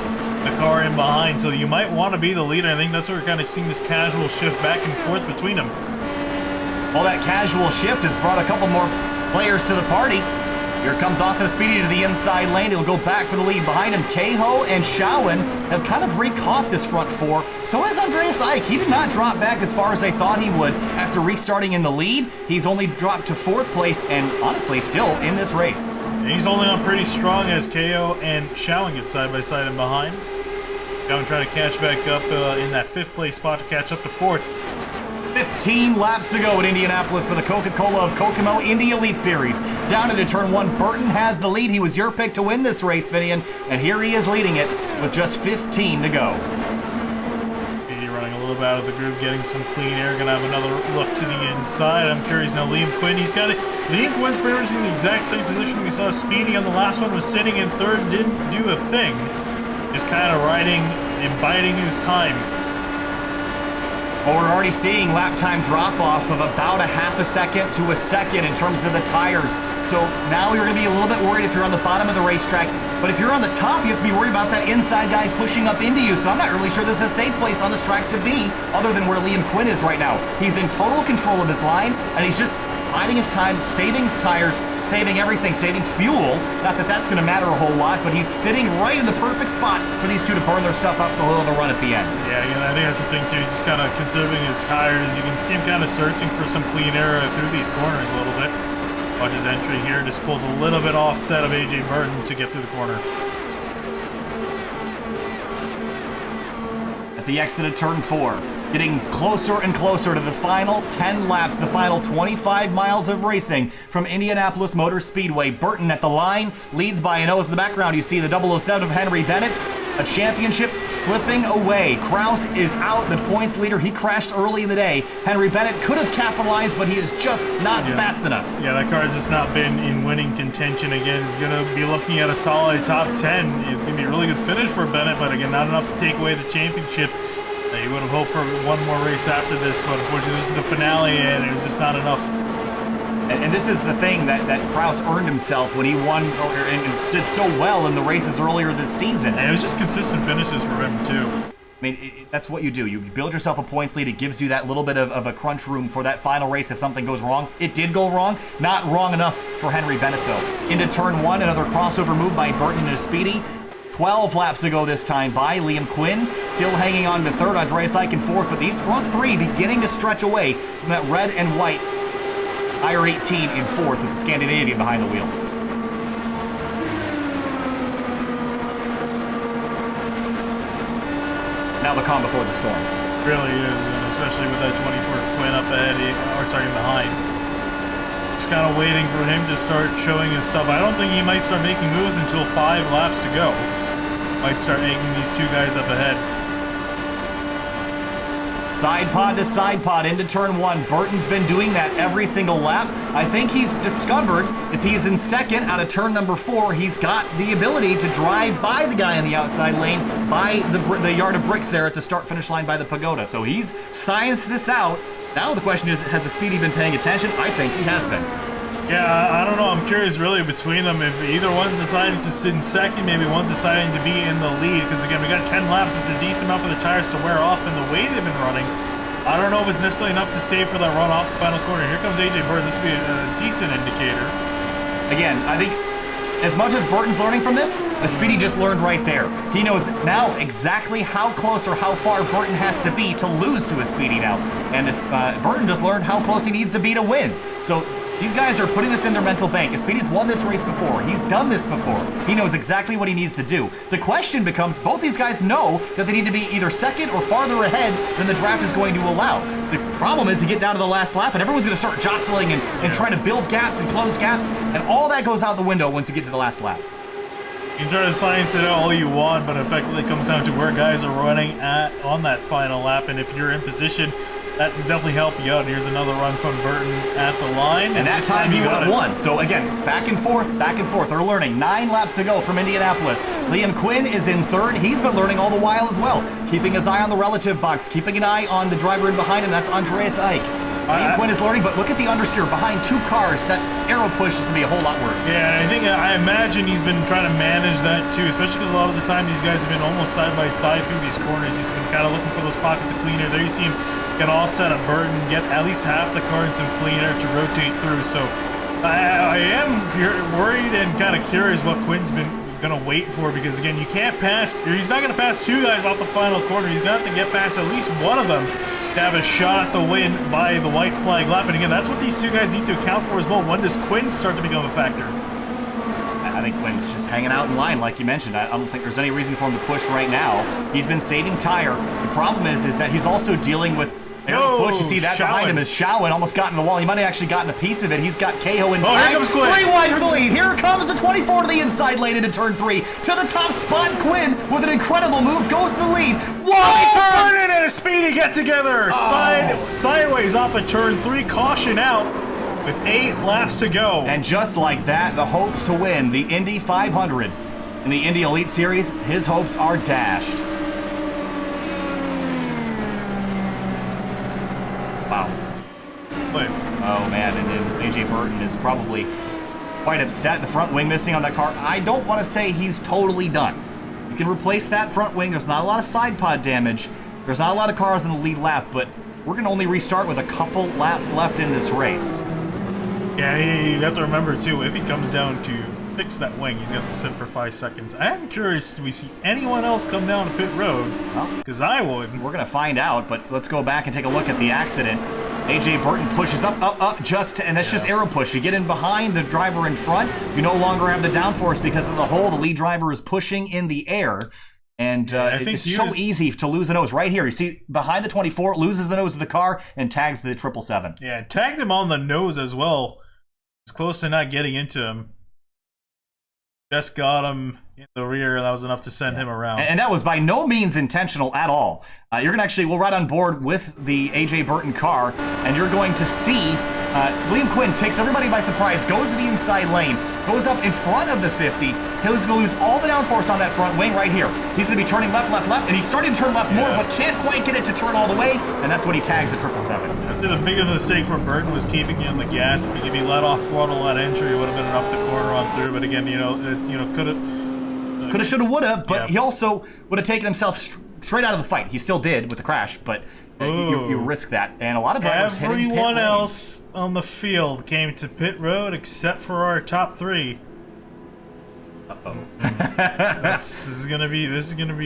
C: the car in behind. So you might want to be the leader. I think that's where we're kind of seeing this casual shift back and forth between them.
B: Well, that casual shift has brought a couple more players to the party. Here comes Austin Speedy to the inside lane. He'll go back for the lead. Behind him, Cahill and Showen have kind of recaught this front 4. So has Andreas Ike. He did not drop back as far as I thought he would after restarting in the lead. He's only dropped to 4th place and honestly still in this race.
C: He's only on pretty strong as Cahill and Showen get side by side and behind. Showen trying to catch back up in that 5th place spot to catch up to 4th.
B: 15 laps to go in Indianapolis for the Coca-Cola of Kokomo Indy Elite Series. Down into turn 1, Burton has the lead. He was your pick to win this race, Finian, and here he is leading it with just 15 to go.
C: Indy running a little bit out of the groove, getting some clean air. Gonna have another look to the inside. I'm curious now, Liam Quinn, he's got it. Liam Quinn's pretty much in the exact same position we saw Speedy on the last one, was sitting in third and didn't do a thing. Just kind of riding and biding his time.
B: Well, we're already seeing lap time drop off of about a half a second to a second in terms of the tires. So now you're going to be a little bit worried if you're on the bottom of the racetrack. But if you're on the top, you have to be worried about that inside guy pushing up into you. So I'm not really sure this is a safe place on this track to be other than where Liam Quinn is right now. He's in total control of his line, and he's just biding his time, saving his tires, saving everything, saving fuel. Not that that's going to matter a whole lot, but he's sitting right in the perfect spot for these two to burn their stuff up so he'll have a run at the end.
C: Yeah, I think that's the thing too. He's just kind of conserving his tires. You can see him kind of searching for some clean air through these corners a little bit. Watch his entry here, just pulls a little bit offset of AJ Burton to get through the corner.
B: At the exit of turn 4, getting closer and closer to the final 10 laps, the final 25 miles of racing from Indianapolis Motor Speedway. Burton at the line, leads by a nose. In the background, you see the 007 of Henry Bennett. A championship slipping away. Kraus is out, the points leader. He crashed early in the day. Henry Bennett could have capitalized, but he is just not fast enough.
C: Yeah, that car has just not been in winning contention again. He's going to be looking at a solid top 10. It's going to be a really good finish for Bennett, but again, not enough to take away the championship. You would have hoped for one more race after this, but unfortunately this is the finale and it was just not enough.
B: And this is the thing that Kraus earned himself when he won and did so well in the races earlier this season.
C: And it was just consistent finishes for him too.
B: I mean, that's what you do. You build yourself a points lead. It gives you that little bit of a crunch room for that final race if something goes wrong. It did go wrong. Not wrong enough for Henry Bennett, though. Into turn 1, another crossover move by Burton and Speedy. 12 laps ago this time by Liam Quinn, still hanging on to third, Andreas Ike in fourth, but these front three beginning to stretch away from that red and white IR-18 in fourth with the Scandinavian behind the wheel. Now the calm before the storm.
C: It really is, and especially with that 24 Quinn up ahead, or sorry, behind. Just kind of waiting for him to start showing his stuff. I don't think he might start making moves until 5 laps to go. Might start egging these two guys up ahead.
B: Side pod to side pod into turn 1. Burton's been doing that every single lap. I think he's discovered if he's in second out of turn number 4, he's got the ability to drive by the guy in the outside lane, by the yard of bricks there at the start-finish line by the pagoda. So he's scienced this out. Now the question is, has the Speedy been paying attention? I think he has been.
C: Yeah, I don't know. I'm curious really between them if either one's deciding to sit in second, maybe one's deciding to be in the lead. Because again, we got 10 laps. It's a decent amount for the tires to wear off in the way they've been running. I don't know if it's necessarily enough to save for that run off the final corner. Here comes AJ Burton. This would be a decent indicator.
B: Again, I think as much as Burton's learning from this, Speedy just learned right there. He knows now exactly how close or how far Burton has to be to lose to a Speedy now. And Burton just learned how close he needs to be to win. So these guys are putting this in their mental bank. Speedy's won this race before. He's done this before. He knows exactly what he needs to do. The question becomes, both these guys know that they need to be either second or farther ahead than the draft is going to allow. The problem is you get down to the last lap and everyone's going to start jostling and trying to build gaps and close gaps, and all that goes out the window once you get to the last lap.
C: You can try to science it out all you want, but effectively it comes down to where guys are running on that final lap, and if you're in position, that can definitely help you out. Here's another run from Burton at the line.
B: And that time he would have won. So again, back and forth. They're learning. 9 laps to go from Indianapolis. Liam Quinn is in third. He's been learning all the while as well. Keeping his eye on the relative box. Keeping an eye on the driver in behind him. That's Andreas Ike. Liam Quinn is learning, but look at the understeer behind 2 cars. That arrow push is going to be a whole lot worse.
C: Yeah, and I imagine he's been trying to manage that too, especially because a lot of the time these guys have been almost side by side through these corners. He's been kind of looking for those pockets of clean air. There you see him get offset of Burton, get at least half the car in some clean air to rotate through. So I am worried and kind of curious what Quinn's been going to wait for, because again, you can't pass, or he's not going to pass 2 guys off the final corner. He's going to have to get past at least one of them to have a shot at the win by the white flag lap. And again, that's what these 2 guys need to account for as well. When does Quinn start to become a factor?
B: I think Quinn's just hanging out in line, like you mentioned. I don't think there's any reason for him to push right now. He's been saving tire. The problem is that he's also dealing with Arrow push, you see that behind him is Shawen, almost got in the wall. He might have actually gotten a piece of it. He's got Cahill in
C: here comes Quinn.
B: 3 wide for the lead. Here comes the 24 to the inside lane into turn 3. To the top spot, Quinn with an incredible move goes to the lead. Wide turn!
C: Vernon and a speedy get together. Sideways off of turn 3, caution out with 8 laps to go.
B: And just like that, the hopes to win the Indy 500 in the Indy Elite Series, his hopes are dashed. Wow.
C: Wait.
B: Oh man, and AJ Burton is probably quite upset. The front wing missing on that car. I don't want to say he's totally done. You can replace that front wing. There's not a lot of side pod damage. There's not a lot of cars in the lead lap, but we're going to only restart with a couple laps left in this race.
C: Yeah, you have to remember too, if he comes down to fix that wing, he's got to sit for 5 seconds. I am curious, do we see anyone else come down to pit road? Because I would.
B: We're going to find out, but let's go back and take a look at the accident. AJ Burton pushes up, and that's just arrow push. You get in behind the driver in front, you no longer have the downforce because of the hole. The lead driver is pushing in the air, and it's so easy to lose the nose. Right here, you see behind the 24, loses the nose of the car and tags the 777.
C: Yeah, tagged him on the nose as well. It's close to not getting into him. Just got him in the rear, and that was enough to send him around.
B: And that was by no means intentional at all. You're going to we'll ride on board with the AJ Burton car, and you're going to see Liam Quinn takes everybody by surprise, goes to the inside lane, goes up in front of the 50. He's going to lose all the downforce on that front wing right here. He's going to be turning left, and he's starting to turn left more, but can't quite get it to turn all the way, and that's when he tags the 777.
C: I'd say the biggest mistake for Burton was keeping on the gas. If he let off throttle at entry, it would have been enough to corner on through, but again,
B: Coulda, shoulda, woulda, but he also would have taken himself straight out of the fight. He still did with the crash, but you risk that. And a lot of drivers
C: everyone else on the field came to pit road except for our top 3. This is gonna be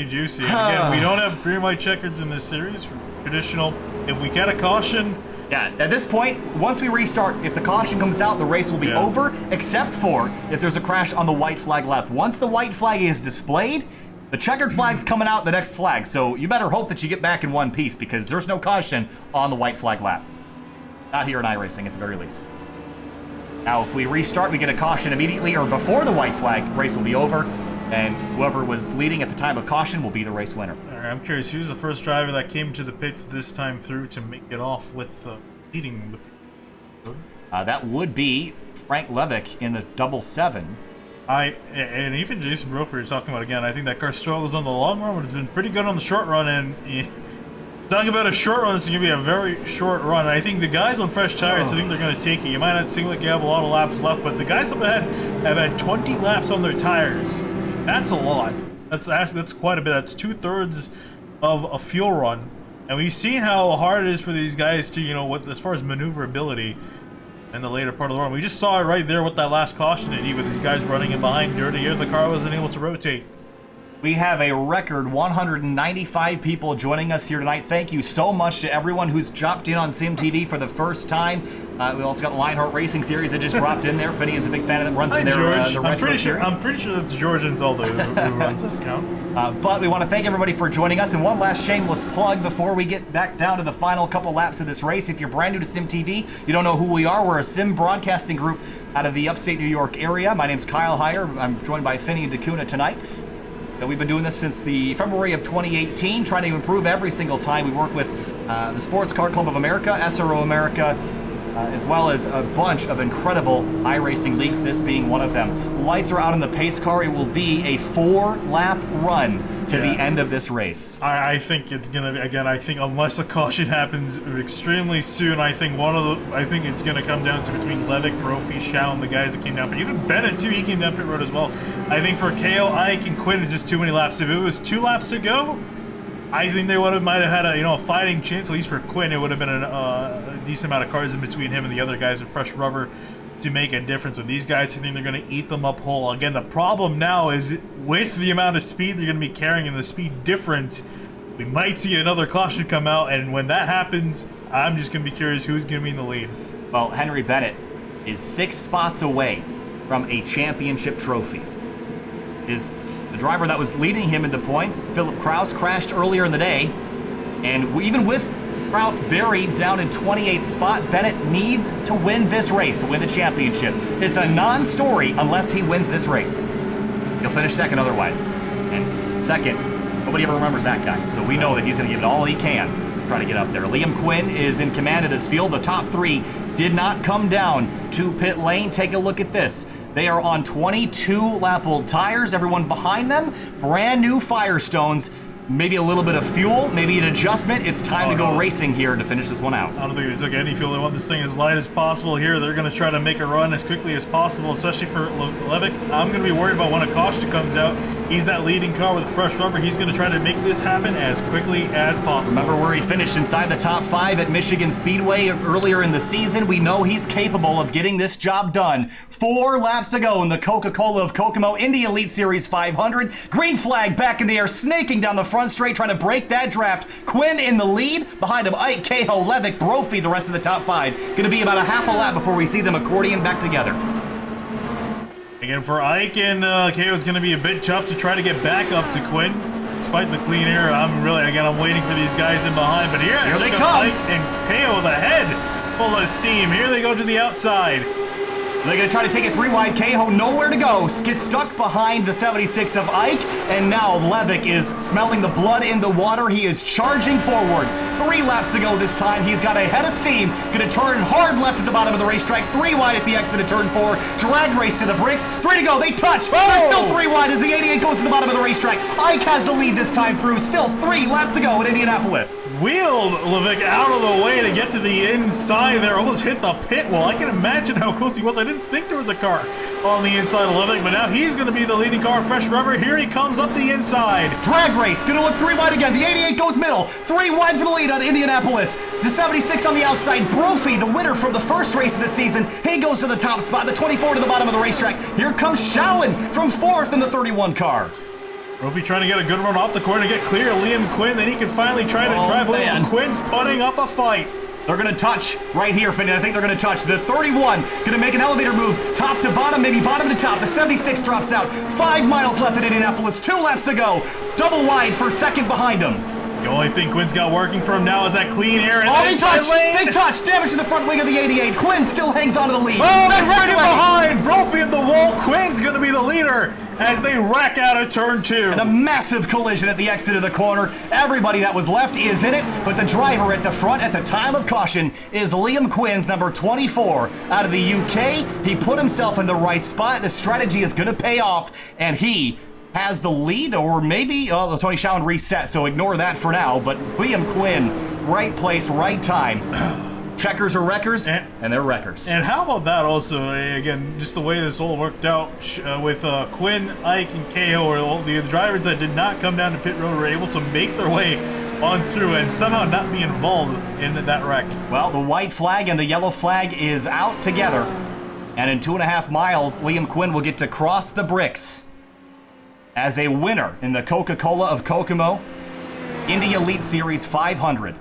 C: juicy. And again, we don't have green white checkers in this series. Traditional. If we get a caution.
B: Yeah, at this point, once we restart, if the caution comes out, the race will be over, except for if there's a crash on the white flag lap. Once the white flag is displayed, the checkered flag's coming out the next flag, so you better hope that you get back in one piece, because there's no caution on the white flag lap. Not here in iRacing, at the very least. Now, if we restart, we get a caution immediately, or before the white flag, race will be over, and whoever was leading at the time of caution will be the race winner.
C: All right, I'm curious, who's the first driver that came to the pits this time through to make it off with leading the field?
B: That would be Frank Levick in the 777.
C: And even Jason Brofer you're talking about again, I think that car struggles on the long run, but it's been pretty good on the short run, and talking about a short run, this is going to be a very short run. I think the guys on fresh tires, I think they're going to take it. You might not seem like you have a lot of laps left, but the guys up ahead have had 20 laps on their tires. That's a lot. That's quite a bit. That's 2/3 of a fuel run. And we've seen how hard it is for these guys to, as far as maneuverability in the later part of the run. We just saw it right there with that last caution, Indy, with these guys running in behind near the year. The car wasn't able to rotate.
B: We have a record 195 people joining us here tonight. Thank you so much to everyone who's dropped in on SimTV for the first time. We also got the Lionheart Racing Series that just dropped in there. Finian's a big fan of that. Runs in their the retro series.
C: I'm pretty sure that's George and Zaldo who runs that account.
B: But we want to thank everybody for joining us. And one last shameless plug before we get back down to the final couple laps of this race. If you're brand new to SimTV, you don't know who we are. We're a sim broadcasting group out of the upstate New York area. My name's Kyle Kaiser. I'm joined by Finian DeCuna tonight. We've been doing this since the February of 2018, trying to improve every single time. We work with the Sports Car Club of America, SRO America, as well as a bunch of incredible iRacing leagues, this being one of them. Lights are out on the pace car. It will be a 4-lap run to the end of this race.
C: I think it's gonna be, again, I think unless a caution happens extremely soon, I think it's gonna come down to between Levick, Brophy, Shao, and the guys that came down, but even Bennett too, he came down pit road as well. I think for KO, Ike, and Quinn, it's just too many laps. If it was 2 laps to go, I think they might have had a fighting chance. At least for Quinn, it would have been a decent amount of cars in between him and the other guys with fresh rubber to make a difference. With these guys, I think they're going to eat them up whole. Again, the problem now is with the amount of speed they're going to be carrying and the speed difference, we might see another caution come out, and when that happens, I'm just going to be curious who's going to be in the lead.
B: Well, Henry Bennett is 6 spots away from a championship trophy. Is the driver that was leading him in the points, Philip Kraus, crashed earlier in the day, and even with Kraus buried down in 28th spot. Bennett needs to win this race to win the championship. It's a non-story unless he wins this race. He'll finish second otherwise. And second, nobody ever remembers that guy. So we know that he's going to give it all he can to try to get up there. Liam Quinn is in command of this field. The top three did not come down to pit lane. Take a look at this. They are on 22 lap-old tires. Everyone behind them, brand new Firestones. Maybe a little bit of fuel, maybe an adjustment. It's time to go racing here to finish this one out.
C: I don't think they took any fuel. They want this thing as light as possible here. They're going to try to make a run as quickly as possible, especially for Levick. I'm going to be worried about when a caution comes out. He's that leading car with fresh rubber. He's going to try to make this happen as quickly as possible.
B: Remember where he finished inside the top 5 at Michigan Speedway earlier in the season? We know he's capable of getting this job done. 4 laps ago in the Coca-Cola of Kokomo Indy Elite Series 500. Green flag back in the air, snaking down the front straight, trying to break that draft. Quinn in the lead. Behind him, Ike, Cahill, Levick, Brophy, the rest of the top 5. Going to be about a half a lap before we see them accordion back together.
C: Again, for Ike and KO is going to be a bit tough to try to get back up to Quinn. Despite the clean air, I'm waiting for these guys in behind. But here
B: they come.
C: Ike and KO, the head full of steam. Here they go to the outside.
B: They're going to try to take it 3 wide. Cahill nowhere to go. Gets stuck behind the 76 of Ike. And now Levick is smelling the blood in the water. He is charging forward. 3 laps ago this time. He's got a head of steam. Going to turn hard left at the bottom of the racetrack. 3 wide at the exit of turn 4. Drag race to the bricks. 3 to go. They touch. They're still 3 wide as the 88 goes to the bottom of the racetrack. Ike has the lead this time through. Still 3 laps to go at Indianapolis.
C: Wheeled Levick out of the way to get to the inside there. Almost hit the pit wall. I can imagine how close he was. I didn't think there was a car on the inside of Levick, but now he's going to be the leading car. Fresh rubber. Here he comes up the inside.
B: Drag race. Going to look 3 wide again. The 88 goes middle. 3 wide for the lead on Indianapolis. The 76 on the outside. Brophy, the winner from the first race of the season. He goes to the top spot. The 24 to the bottom of the racetrack. Here comes Showen from 4th in the 31 car.
C: Brophy trying to get a good run off the corner to get clear of Liam Quinn. Then he can finally try to drive away. Quinn's putting up a fight.
B: They're going to touch right here, Finney. I think they're going to touch. The 31 going to make an elevator move. Top to bottom, maybe bottom to top. The 76 drops out. 5 miles left at Indianapolis. 2 laps to go. Double wide for second behind him.
C: The only thing Quinn's got working for him now is that clean air. And
B: they touch! They touch! Damage to the front wing of the 88. Quinn still hangs on to the lead.
C: Oh, they're right behind! Brophy at the wall. Quinn's going to be the leader as they rack out of turn 2.
B: And a massive collision at the exit of the corner. Everybody that was left is in it, but the driver at the front at the time of caution is Liam Quinn's number 24 out of the UK. He put himself in the right spot. The strategy is going to pay off, and he has the lead, or maybe Tony Kanaan reset, so ignore that for now. But Liam Quinn, right place, right time. Checkers are wreckers, and they're wreckers.
C: And how about that also, again, just the way this all worked out with Quinn, Ike, and KO, or all the drivers that did not come down to pit road were able to make their way on through and somehow not be involved in that wreck.
B: Well, the white flag and the yellow flag is out together. And in 2.5 miles, Liam Quinn will get to cross the bricks as a winner in the Coca-Cola of Kokomo Indy Elite Series 500.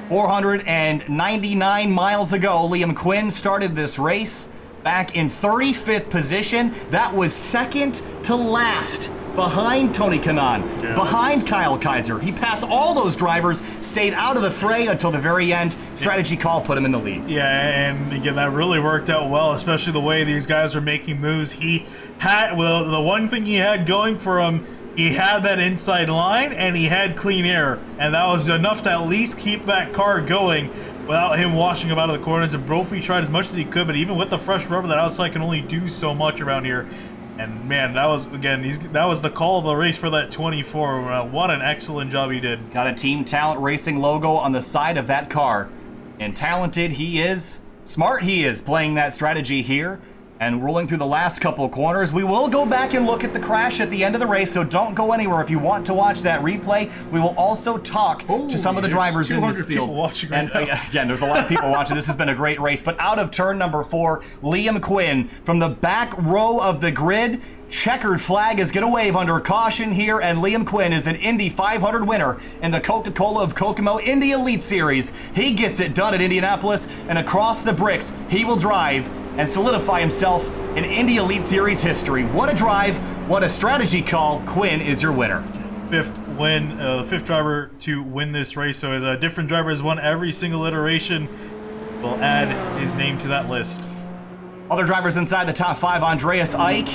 B: 499 miles ago, Liam Quinn started this race back in 35th position. That was second to last, behind Tony Kanaan, behind Kyle Kaiser. He passed all those drivers, stayed out of the fray until the very end. Strategy call put him in the lead.
C: Yeah, and again, that really worked out well, especially the way these guys were making moves. He had, well, the one thing he had going for him, he had that inside line and he had clean air, and that was enough to at least keep that car going without him washing him out of the corners. And Brophy tried as much as he could, but even with the fresh rubber, that outside can only do so much around here. And man, that was, again, that was the call of the race for that 24. What an excellent job he did.
B: Got a Team Talent Racing logo on the side of that car. And talented he is, smart he is, playing that strategy here. And rolling through the last couple corners, we will go back and look at the crash at the end of the race, so don't go anywhere if you want to watch that replay. We will also talk to some of the drivers in this field.
C: Watching right now.
B: Again, there's a lot of people watching. This has been a great race. But out of turn number 4, Liam Quinn from the back row of the grid. Checkered flag is going to wave under caution here, and Liam Quinn is an Indy 500 winner in the Coca-Cola of Kokomo Indy Elite Series. He gets it done at Indianapolis, and across the bricks, he will drive and solidify himself in Indy Elite Series history. What a drive, what a strategy call. Quinn is your winner.
C: fifth win, the fifth driver to win this race. So as a different driver has won every single iteration, we'll add his name to that list.
B: Other drivers inside the top 5, Andreas Ike.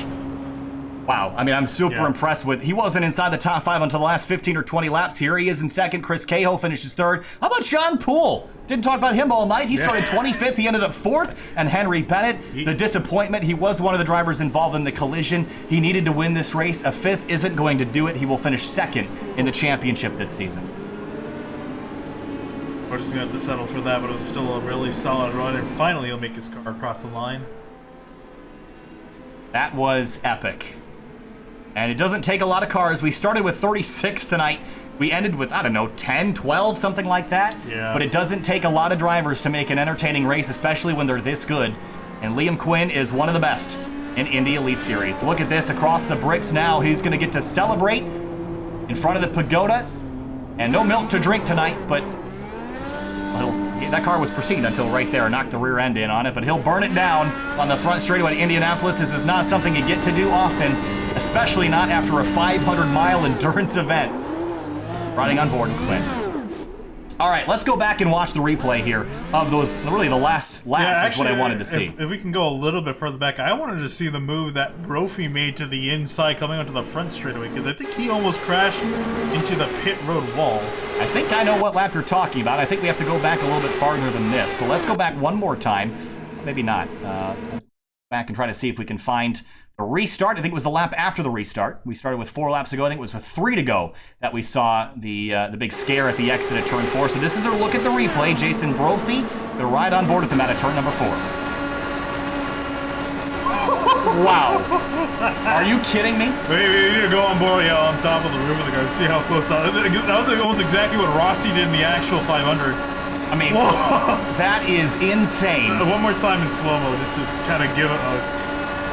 B: Wow, I mean, I'm super impressed with. He wasn't inside the top 5 until the last 15 or 20 laps. Here he is in second. Chris Cahill finishes third. How about John Poole? Didn't talk about him all night. He started 25th. He ended up 4th. And Henry Bennett, the disappointment. He was one of the drivers involved in the collision. He needed to win this race. A 5th isn't going to do it. He will finish 2nd in the championship this season.
C: We're just going to have to settle for that, but it was still a really solid run. And finally, he'll make his car across the line.
B: That was epic. And it doesn't take a lot of cars. We started with 36 tonight. We ended with, I don't know, 10, 12, something like that.
C: Yeah.
B: But it doesn't take a lot of drivers to make an entertaining race, especially when they're this good. And Liam Quinn is one of the best in Indy Elite Series. Look at this across the bricks now. He's going to get to celebrate in front of the pagoda. And no milk to drink tonight, but that car was pristine until right there, knocked the rear end in on it, but he'll burn it down on the front straightaway at Indianapolis. This is not something you get to do often, especially not after a 500-mile endurance event. Riding on board with Quinn. All right, let's go back and watch the replay here of those, really the last lap is what I wanted to see.
C: If we can go a little bit further back, I wanted to see the move that Brophy made to the inside coming onto the front straightaway, because I think he almost crashed into the pit road wall.
B: I think I know what lap you're talking about. I think we have to go back a little bit farther than this. So let's go back one more time. Maybe not. Back and try to see if we can find the restart. I think it was the lap after the restart. We started with 4 laps ago. I think it was with 3 to go that we saw the big scare at the exit at turn 4. So this is a look at the replay. Jason Brophy going to ride on board with him at turn number 4. Wow. Are you kidding me?
C: We need to go on board, on top of the roof of the car. See how close that was almost exactly what Rossi did in the actual 500.
B: I mean, that is insane.
C: One more time in slow-mo just to kind of give it a...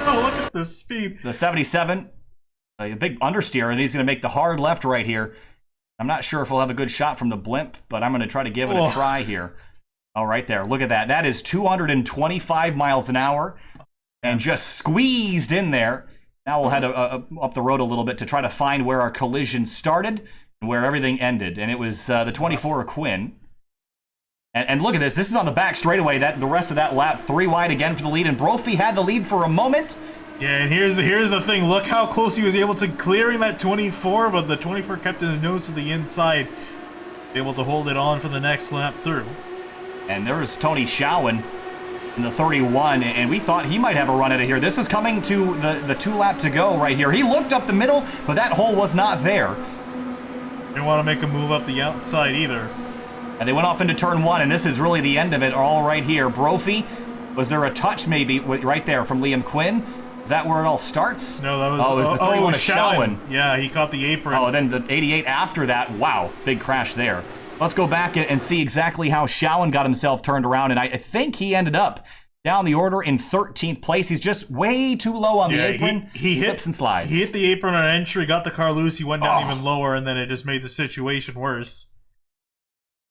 C: Oh, look at this speed.
B: The 77, a big understeer, and he's going to make the hard left right here. I'm not sure if we'll have a good shot from the blimp, but I'm going to try to give it a try here. Oh, right there. Look at that. That is 225 miles an hour and just squeezed in there. Now we'll head up the road a little bit to try to find where our collision started and where everything ended. And it was the 24 of Quinn. And look at this. This is on the back straightaway. The rest of that lap, 3 wide again for the lead. And Brophy had the lead for a moment.
C: Yeah, and here's the thing. Look how close he was able to clearing that 24, but the 24 kept his nose to the inside. Able to hold it on for the next lap through.
B: And there was Tony Kanaan in the 31, and we thought he might have a run out of here. This was coming to the 2 lap to go right here. He looked up the middle, but that hole was not there.
C: Didn't want to make a move up the outside either.
B: And they went off into turn 1, and this is really the end of it all right here. Brophy, was there a touch maybe right there from Liam Quinn? Is that where it all starts?
C: No, that was...
B: Oh, it was the 31 of Kanaan.
C: Yeah, he caught the apron.
B: Oh, then the 88 after that. Wow, big crash there. Let's go back and see exactly how Kanaan got himself turned around, and I think he ended up down the order in 13th place. He's just way too low on the apron. He slips and slides.
C: He hit the apron on entry, got the car loose, he went down even lower, and then it just made the situation worse.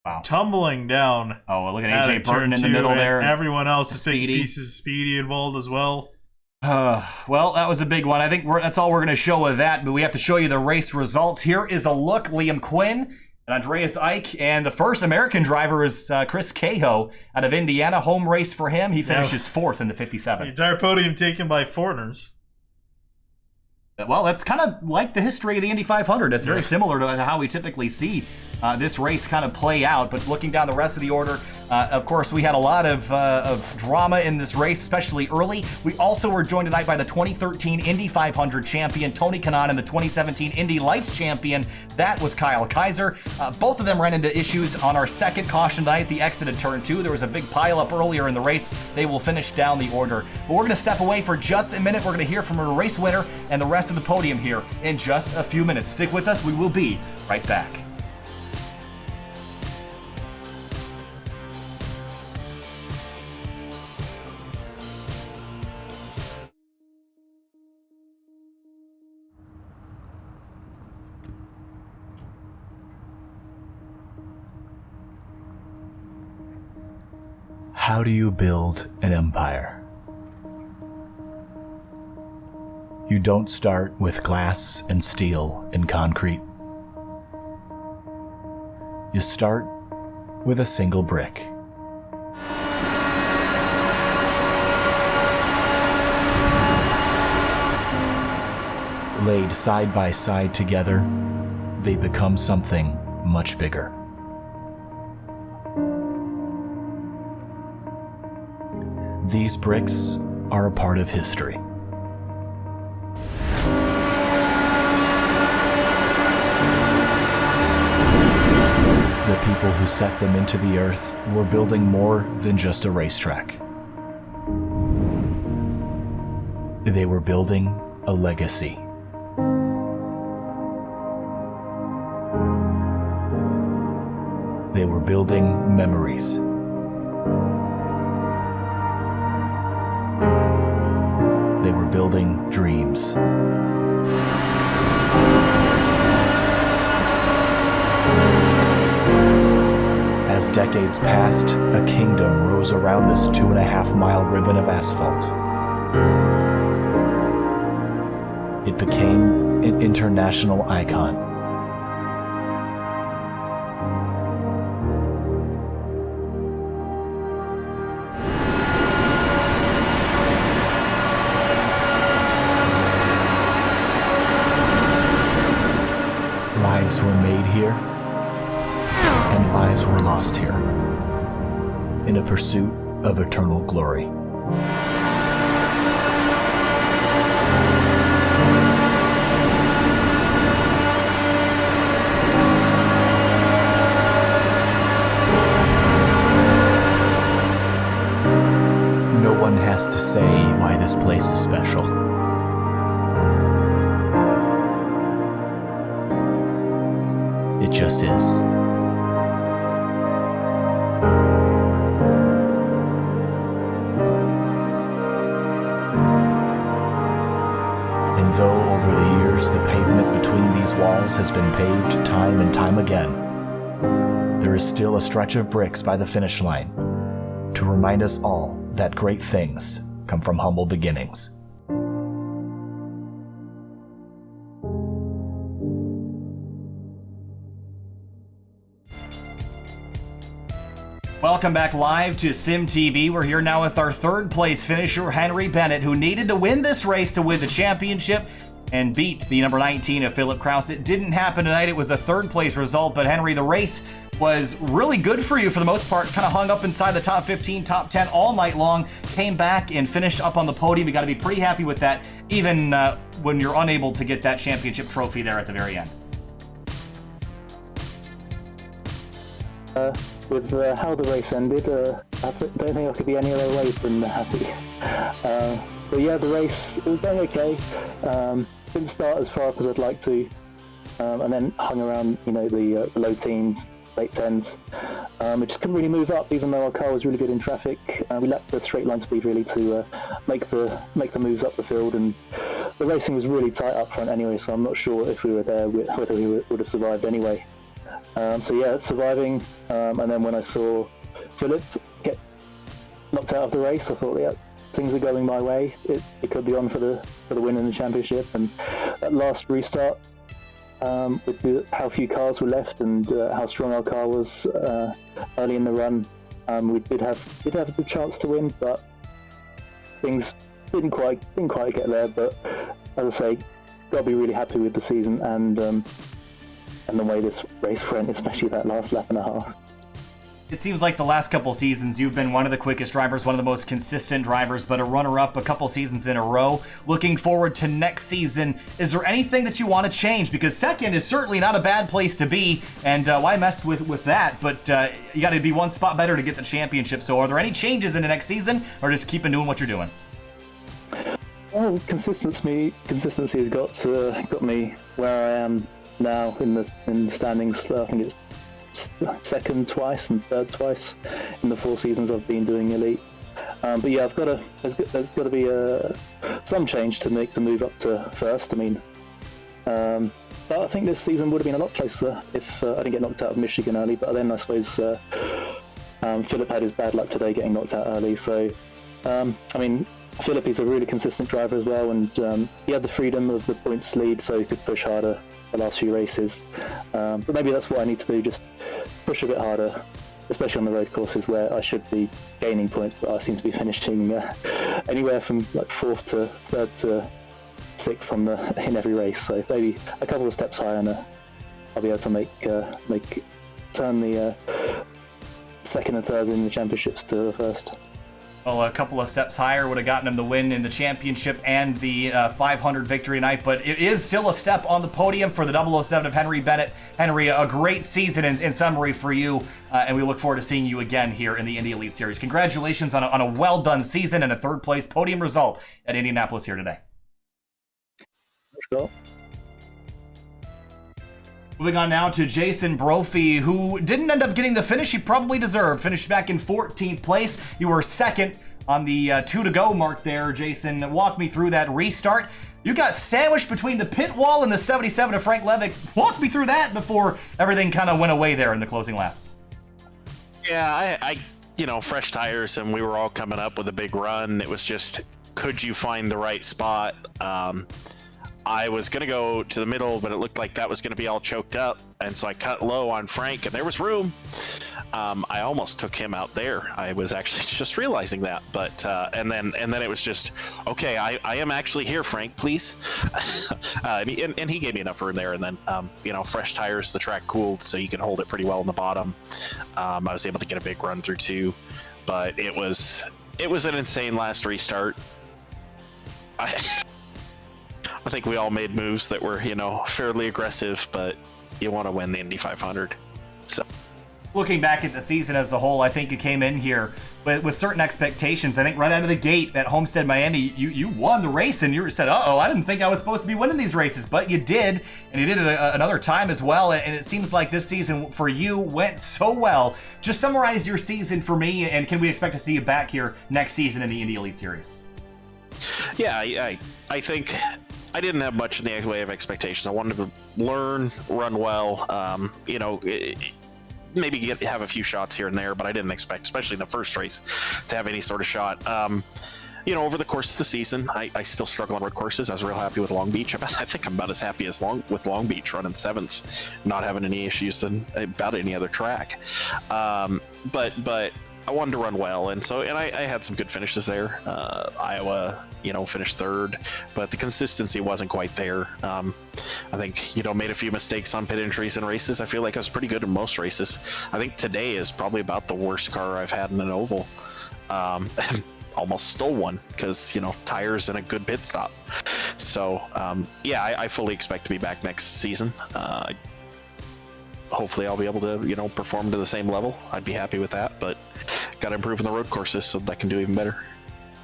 B: Wow.
C: Tumbling down.
B: Oh, look at AJ Burton in the middle there.
C: Everyone else is taking pieces. Speedy involved as well.
B: Well, that was a big one. I think that's all we're going to show of that, but we have to show you the race results. Here is a look. Liam Quinn and Andreas Ike, and the first American driver is Chris Cahill out of Indiana. Home race for him. He finishes 4th in the 57.
C: The entire podium taken by foreigners.
B: Well, that's kind of like the history of the Indy 500. It's very similar to how we typically see this race kind of play out. But looking down the rest of the order, of course, we had a lot of drama in this race, especially early. We also were joined tonight by the 2013 Indy 500 champion, Tony Kanaan, and the 2017 Indy Lights champion. That was Kyle Kaiser. Both of them ran into issues on our second caution tonight, the exit at turn 2. There was a big pileup earlier in the race. They will finish down the order. But we're going to step away for just a minute. We're going to hear from a race winner and the rest of the podium here in just a few minutes. Stick with us. We will be right back.
A: How do you build an empire? You don't start with glass and steel and concrete. You start with a single brick. Laid side by side together, they become something much bigger. These bricks are a part of history. The people who set them into the earth were building more than just a racetrack. They were building a legacy. They were building memories. They were building dreams. As decades passed, a kingdom rose around this 2.5-mile ribbon of asphalt. It became an international icon. Lives were made here, and lives were lost here, in a pursuit of eternal glory. No one has to say why this place is special. It just is. And though over the years the pavement between these walls has been paved time and time again, there is still a stretch of bricks by the finish line to remind us all that great things come from humble beginnings.
B: Welcome back live to Sim TV. We're here now with our third place finisher, Henry Bennett, who needed to win this race to win the championship and beat the number 19 of Philip Kraus. It didn't happen tonight. It was a third place result, but Henry, the race was really good for you for the most part. Kind of hung up inside the top 15, top 10 all night long, came back and finished up on the podium. You got to be pretty happy with that, even when you're unable to get that championship trophy there at the very end.
E: With how the race ended, I don't think I could be any other way than happy. But yeah, the race, it was going okay. Didn't start as far up as I'd like to, and then hung around, the low teens, late tens. We just couldn't really move up, even though our car was really good in traffic. We lacked the straight line speed really to make the moves up the field, and the racing was really tight up front anyway. So I'm not sure if we were there whether we would have survived anyway. So yeah, surviving, and then when I saw Philip get knocked out of the race, I thought, yeah, things are going my way. It could be on for the win in the championship. And that last restart, with how few cars were left and how strong our car was early in the run, we did have a good chance to win, but things didn't quite get there. But as I say, got to be really happy with the season and the way this race went, especially that last lap and a half.
B: It seems like the last couple seasons you've been one of the quickest drivers, one of the most consistent drivers, but a runner-up a couple seasons in a row. Looking forward to next season, is there anything that you want to change? Because second is certainly not a bad place to be, and why mess with that? But you got to be one spot better to get the championship. So are there any changes in the next season, or just keeping doing what you're doing?
E: Well, consistency has got me where I am now in the standings. I think it's second twice and third twice in the 4 seasons I've been doing Elite. But yeah, there's got to be some change to make the move up to first. I mean, but I think this season would have been a lot closer if I didn't get knocked out of Michigan early. But then I suppose Philip had his bad luck today getting knocked out early. So I mean, Philip, he's a really consistent driver as well, and he had the freedom of the points lead, so he could push harder the last few races. But maybe that's what I need to do, just push a bit harder, especially on the road courses where I should be gaining points, but I seem to be finishing anywhere from like 4th to 3rd to 6th in every race. So maybe a couple of steps higher, and I'll be able to turn the 2nd and 3rd in the championships to the 1st.
B: Well, a couple of steps higher would have gotten him the win in the championship and the 500 victory tonight, but it is still a step on the podium for the 007 of Henry Bennett. Henry, a great season in summary for you, and we look forward to seeing you again here in the Indy Elite Series. Congratulations on a well-done season and a 3rd place podium result at Indianapolis here today.
E: Sure.
B: Moving on now to Jason Brophy, who didn't end up getting the finish he probably deserved. Finished back in 14th place. You were 2nd on the 2 to go mark there, Jason. Walk me through that restart. You got sandwiched between the pit wall and the 77 of Frank Levick. Walk me through that before everything kind of went away there in the closing laps.
F: Yeah, I fresh tires, and we were all coming up with a big run. It was just, could you find the right spot? I was going to go to the middle, but it looked like that was going to be all choked up, and so I cut low on Frank, and there was room. I almost took him out there. I was actually just realizing that, but and then it was just, okay, I am actually here, Frank, please. and he gave me enough room there, and then fresh tires, the track cooled, so you can hold it pretty well in the bottom. I was able to get a big run through too, but it was an insane last restart. I think we all made moves that were, fairly aggressive, but you want to win the Indy 500. So,
B: looking back at the season as a whole, I think you came in here with certain expectations. I think right out of the gate at Homestead, Miami, you won the race, and you said, "Uh-oh, I didn't think I was supposed to be winning these races," but you did, and you did it another time as well. And it seems like this season for you went so well. Just summarize your season for me, and can we expect to see you back here next season in the Indy Elite Series?
F: Yeah, I think I didn't have much in the way of expectations. I wanted to learn, run well, maybe have a few shots here and there, but I didn't expect, especially in the first race, to have any sort of shot. Over the course of the season, I still struggle on road courses. I was real happy with Long Beach. I think I'm about as happy with Long Beach running 7th, not having any issues than about any other track. But I wanted to run well, and I had some good finishes there. Iowa, finished 3rd, but the consistency wasn't quite there. I think, made a few mistakes on pit entries and races. I feel like I was pretty good in most races. I think today is probably about the worst car I've had in an oval. And almost stole one because, tires and a good pit stop. So, I fully expect to be back next season. Hopefully I'll be able to, perform to the same level. I'd be happy with that, but got to improve in the road courses so that I can do even better.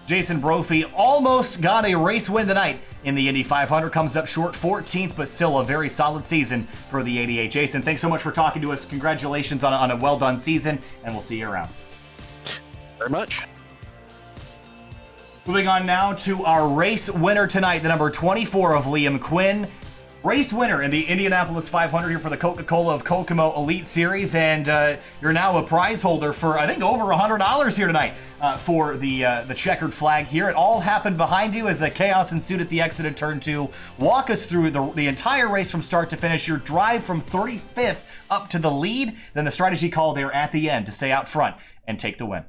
B: Jason Brophy almost got a race win tonight in the Indy 500. Comes up short, 14th, but still a very solid season for the 88. Jason, thanks so much for talking to us. Congratulations on a well-done season, and we'll see you around.
F: Very much.
B: Moving on now to our race winner tonight, the number 24 of Liam Quinn. Race winner in the Indianapolis 500 here for the Coca-Cola of Kokomo Elite Series, and you're now a prize holder for, I think, over $100 here tonight for the checkered flag here. It all happened behind you as the chaos ensued at the exit of Turn 2. Walk us through the entire race from start to finish, your drive from 35th up to the lead, then the strategy call there at the end to stay out front and take the win.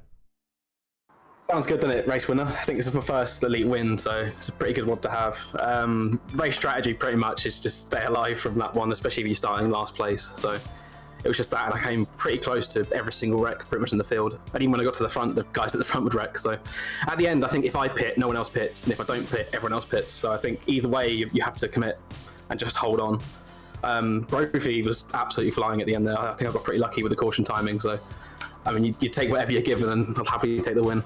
G: Sounds good, doesn't it? Race winner. I think this is my first elite win, so it's a pretty good one to have. Race strategy pretty much is just stay alive from that one, especially if you're starting last place. So it was just that, and I came pretty close to every single wreck pretty much in the field. And even when I got to the front, the guys at the front would wreck. So at the end, I think if I pit, no one else pits, and if I don't pit, everyone else pits. So I think either way, you have to commit and just hold on. Brophy was absolutely flying at the end there. I think I got pretty lucky with the caution timing. So, I mean, you take whatever you're given, and I'll happily take the win.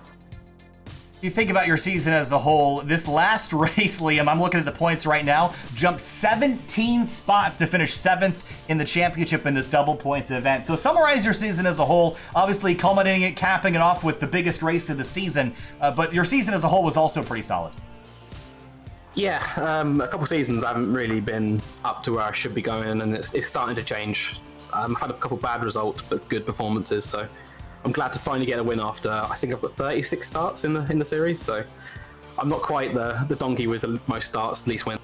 B: You think about your season as a whole, this last race, Liam, I'm looking at the points right now, jumped 17 spots to finish 7th in the championship in this double points event. So summarize your season as a whole, obviously culminating it, capping it off with the biggest race of the season, but your season as a whole was also pretty solid.
G: Yeah, a couple seasons I haven't really been up to where I should be going, and it's starting to change. I've had a couple bad results, but good performances, so I'm glad to finally get a win after, I think I've got 36 starts in the series, so I'm not quite the donkey with the most starts, least wins.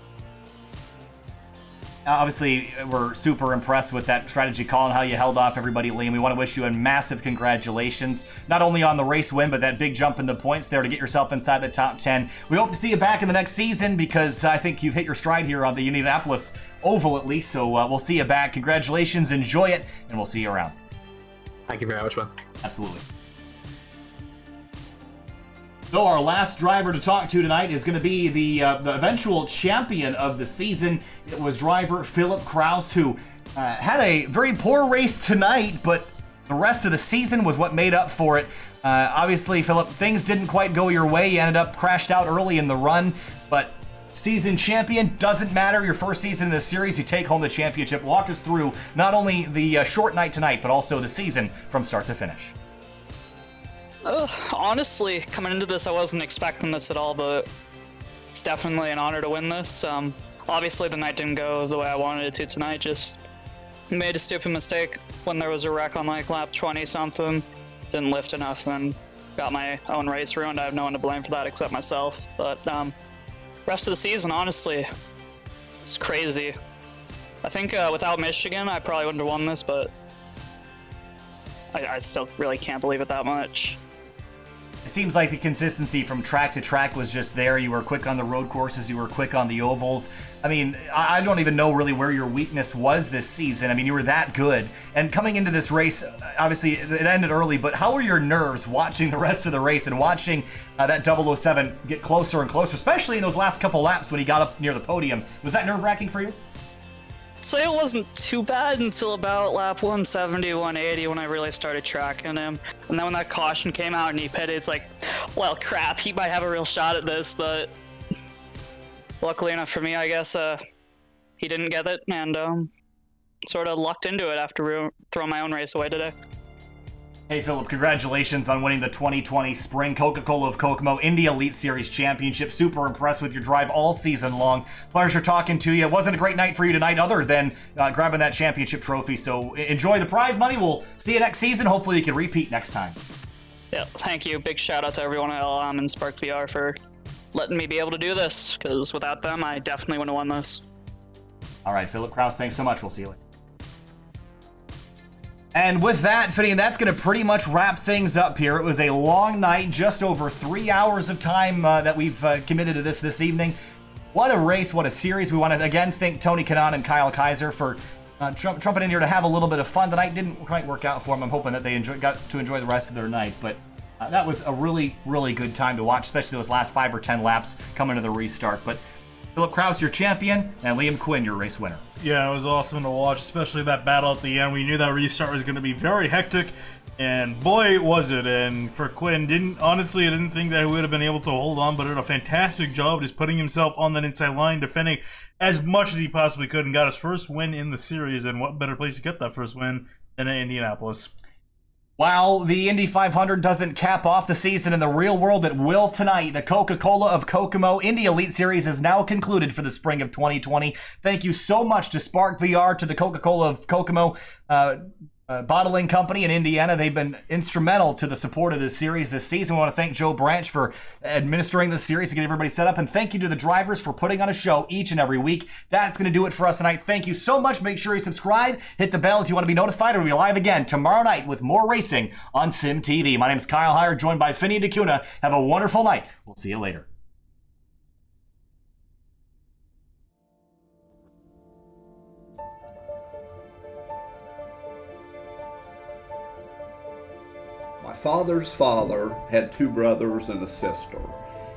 B: Obviously, we're super impressed with that strategy call and how you held off everybody, Liam. We want to wish you a massive congratulations, not only on the race win, but that big jump in the points there to get yourself inside the top 10. We hope to see you back in the next season because I think you've hit your stride here on the Indianapolis Oval at least, so we'll see you back. Congratulations, enjoy it, and we'll see you around.
G: Thank you very much, man.
B: Absolutely. So our last driver to talk to tonight is going to be the eventual champion of the season. It was driver Philip Kraus, who had a very poor race tonight, but the rest of the season was what made up for it. Obviously, Philip, things didn't quite go your way. You ended up crashed out early in the run, but season champion doesn't matter. Your first season in the series, you take home the championship. Walk us through not only the short night tonight, but also the season from start to finish.
H: Honestly, coming into this, I wasn't expecting this at all, but it's definitely an honor to win this. Obviously, the night didn't go the way I wanted it to tonight. Just made a stupid mistake when there was a wreck on like lap 20-something. Didn't lift enough and got my own race ruined. I have no one to blame for that except myself. But rest of the season, honestly, it's crazy. I think without Michigan, I probably wouldn't have won this, but I still really can't believe it that much.
B: It seems like the consistency from track to track was just there. You were quick on the road courses. You were quick on the ovals. I mean, I don't even know really where your weakness was this season. I mean, you were that good. And coming into this race, obviously it ended early, but how were your nerves watching the rest of the race and watching that 007 get closer and closer, especially in those last couple laps when he got up near the podium? Was that nerve-wracking for you?
H: Say it wasn't too bad until about lap 170, 180 when I really started tracking him. And then when that caution came out and he pitted, it's like, well, crap, he might have a real shot at this, but luckily enough for me, I guess, he didn't get it and sort of lucked into it after throwing my own race away today.
B: Hey, Philip, congratulations on winning the 2020 Spring Coca-Cola of Kokomo Indy Elite Series Championship. Super impressed with your drive all season long. Pleasure talking to you. It wasn't a great night for you tonight other than grabbing that championship trophy, so enjoy the prize money. We'll see you next season. Hopefully you can repeat next time.
H: Yeah, thank you. Big shout out to everyone at LM and Spark VR for letting me be able to do this, because without them, I definitely wouldn't have won this.
B: All right, Philip Kraus, thanks so much. We'll see you later. And with that, Fitty, that's going to pretty much wrap things up here. It was a long night, just over 3 hours of time that we've committed to this evening. What a race, what a series. We want to again thank Tony Kanaan and Kyle Kaiser for trumping in here to have a little bit of fun. The night didn't quite work out for them. I'm hoping that they got to enjoy the rest of their night, but that was a really, really good time to watch, especially those last 5 or 10 laps coming to the restart. But Philip Kraus, your champion, and Liam Quinn, your race winner.
C: Yeah, it was awesome to watch, especially that battle at the end. We knew that restart was going to be very hectic, and boy, was it. And for Quinn, I didn't think that he would have been able to hold on, but did a fantastic job just putting himself on that inside line, defending as much as he possibly could, and got his first win in the series. And what better place to get that first win than in Indianapolis?
B: While the Indy 500 doesn't cap off the season in the real world, it will tonight. The Coca-Cola of Kokomo Indy Elite Series is now concluded for the spring of 2020. Thank you so much to Spark VR, to the Coca-Cola of Kokomo bottling company in Indiana. They've been instrumental to the support of this series this season. We want to thank Joe Branch for administering this series to get everybody set up, and thank you to the drivers for putting on a show each and every week. That's going to do it for us tonight. Thank you so much. Make sure you subscribe, hit the bell if you want to be notified. We'll be live again tomorrow night with more racing on Sim TV. My name is Kyle Kaiser, joined by Finney and DeCuna. Have a wonderful night. We'll see you later.
D: My father's father had 2 brothers and a sister.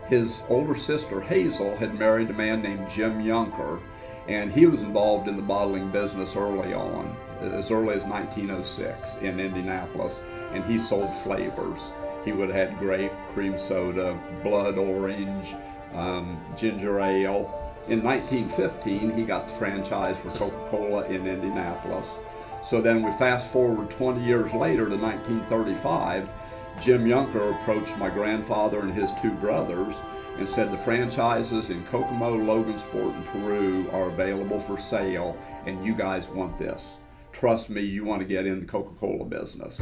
D: His older sister, Hazel, had married a man named Jim Yunker, and he was involved in the bottling business early on, as early as 1906 in Indianapolis, and he sold flavors. He would have had grape, cream soda, blood orange, ginger ale. In 1915, he got the franchise for Coca-Cola in Indianapolis. So then we fast forward 20 years later to 1935, Jim Yunker approached my grandfather and his 2 brothers and said the franchises in Kokomo, Logansport, and Peru are available for sale, and you guys want this. Trust me, you want to get in the Coca-Cola business.